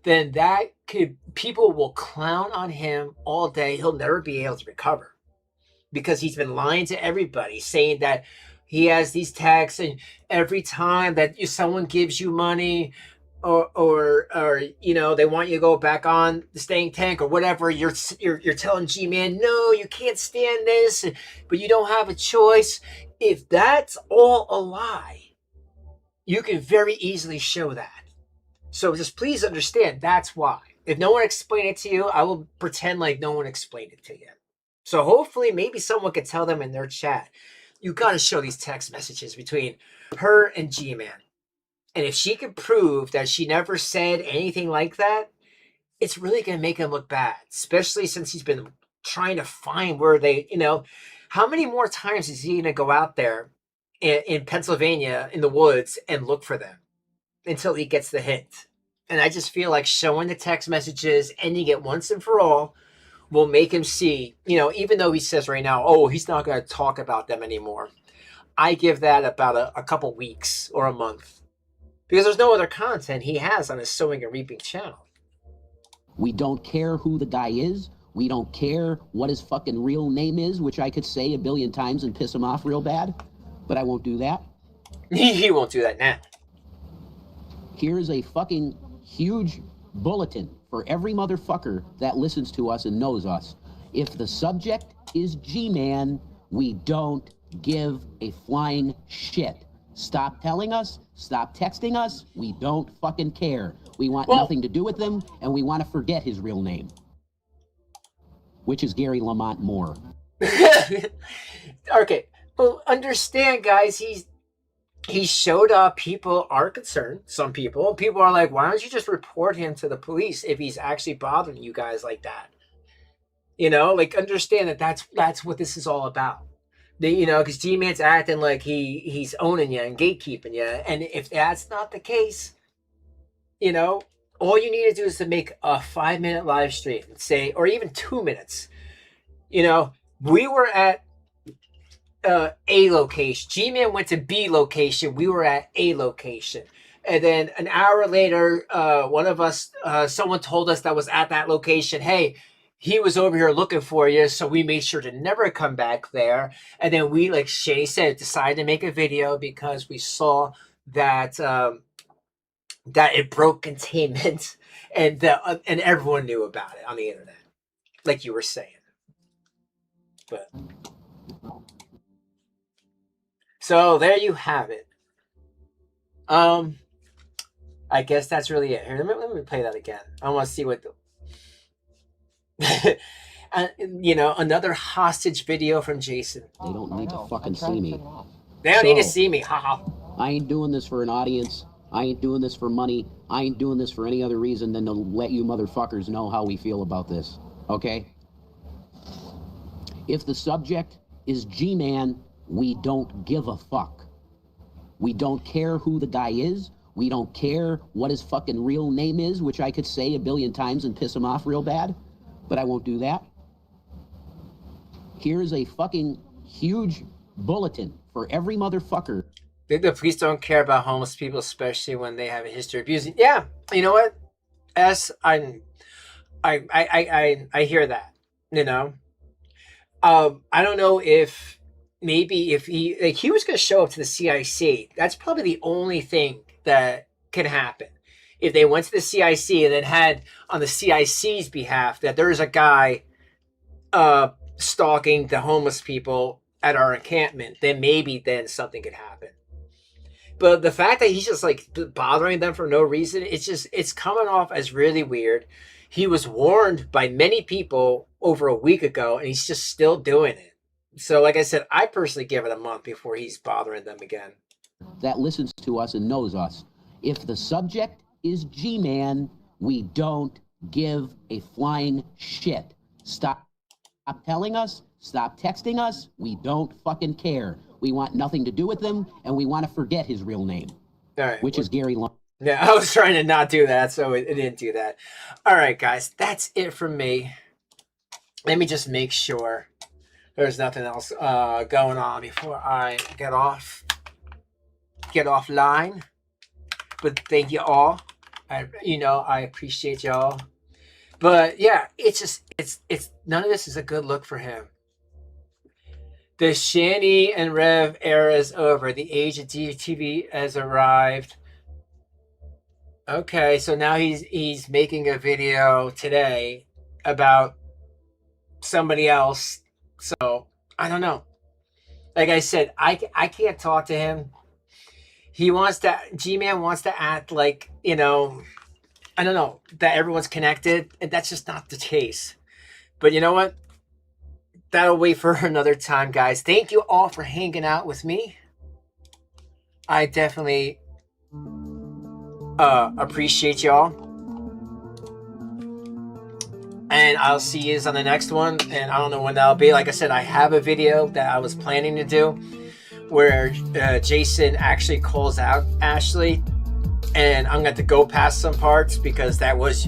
then that could, people will clown on him all day. He'll never be able to recover, because he's been lying to everybody, saying that he has these texts, and every time that someone gives you money, or you know, they want you to go back on the staying tank or whatever, you're telling G-Man, no, you can't stand this, but you don't have a choice. If that's all a lie, you can very easily show that. So just please understand, that's why. If no one explained it to you, I will pretend like no one explained it to you. So hopefully maybe someone could tell them in their chat, you got to show these text messages between her and G-Man. And if she can prove that she never said anything like that, it's really going to make him look bad, especially since he's been trying to find where they, you know, how many more times is he going to go out there in Pennsylvania in the woods and look for them until he gets the hint? And I just feel like showing the text messages, ending it once and for all, will make him see, you know, even though he says right now, oh, he's not going to talk about them anymore. I give that about a couple weeks or a month, because there's no other content he has on his Sowing and Reaping channel. We don't care who the guy is. We don't care what his fucking real name is, which I could say a billion times and piss him off real bad, but I won't do that. He won't do that now. Here's a fucking huge bulletin for every motherfucker that listens to us and knows us. If the subject is G-Man, we don't give a flying shit. Stop telling us, stop texting us, we don't fucking care. We want nothing to do with them, and we want to forget his real name, which is Gary Lamont Moore. Okay, well, understand, guys, he showed up. People are concerned. Some people are like, why don't you just report him to the police if he's actually bothering you guys like that? You know, like, understand that that's what this is all about. You know, because G-Man's acting like he's owning you and gatekeeping you. And if that's not the case, you know, all you need to do is to make a 5-minute live stream and say, or even 2 minutes. You know, we were at A location. G-Man went to B location. We were at A location. And then an hour later, one of us, someone told us that was at that location, hey, he was over here looking for you, so we made sure to never come back there. And then we, like Shay said, decided to make a video because we saw that that it broke containment, and everyone knew about it on the internet, like you were saying. But so there you have it. I guess that's really it. Here, let me play that again. I want to see what the you know, another hostage video from Jason. They don't need to fucking see me. They don't need to see me. Haha. I ain't doing this for an audience. I ain't doing this for money. I ain't doing this for any other reason than to let you motherfuckers know how we feel about this. Okay? If the subject is G-Man, we don't give a fuck. We don't care who the guy is. We don't care what his fucking real name is, which I could say a billion times and piss him off real bad, but I won't do that. Here's a fucking huge bulletin for every motherfucker The police don't care about homeless people, especially when they have a history of abusing. Yeah, you know what? I hear that. You know, I don't know if maybe if he was going to show up to the CIC. That's probably the only thing that could happen. If they went to the CIC and then had on the CIC's behalf that there is a guy stalking the homeless people at our encampment, then maybe then something could happen. But the fact that he's just like bothering them for no reason, it's coming off as really weird. He was warned by many people over a week ago, and he's just still doing it. So, like I said, I personally give it a month before he's bothering them again. That listens to us and knows us. If the subject is G-Man, we don't give a flying shit. Stop telling us. Stop texting us. We don't fucking care. We want nothing to do with him, and we want to forget his real name, which is Gary Long. Yeah, I was trying to not do that, so it didn't do that. All right, guys, that's it from me. Let me just make sure there's nothing else going on before I get offline. But thank you all. I appreciate y'all. But yeah, it's none of this is a good look for him. The Shanny and Rev era is over. The age of TV has arrived. Okay, so now he's making a video today about somebody else. So I don't know. Like I said, I can't talk to him. G-Man wants to act like, I don't know, that everyone's connected, and that's just not the case. But you know what? That'll wait for another time, guys. Thank you all for hanging out with me. I definitely appreciate y'all. And I'll see you on the next one. And I don't know when that'll be. Like I said, I have a video that I was planning to do where Jason actually calls out Ashley. And I'm going to have to go past some parts because that was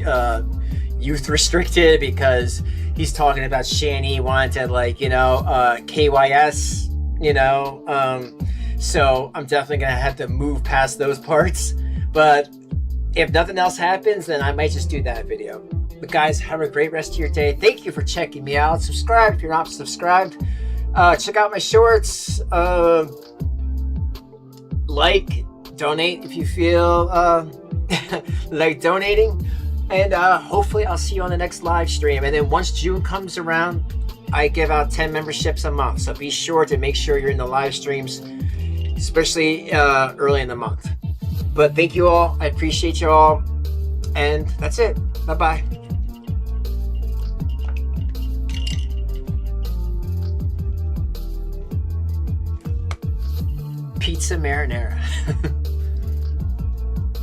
youth restricted, because he's talking about Shanny wanting to KYS, so I'm definitely going to have to move past those parts. But if nothing else happens, then I might just do that video. But guys, have a great rest of your day. Thank you for checking me out. Subscribe if you're not subscribed. Check out my shorts. Donate if you feel like donating. And hopefully I'll see you on the next live stream. And then once June comes around, I give out 10 memberships a month. So be sure to make sure you're in the live streams, especially early in the month. But thank you all. I appreciate you all. And that's it. Bye-bye. Pizza marinara.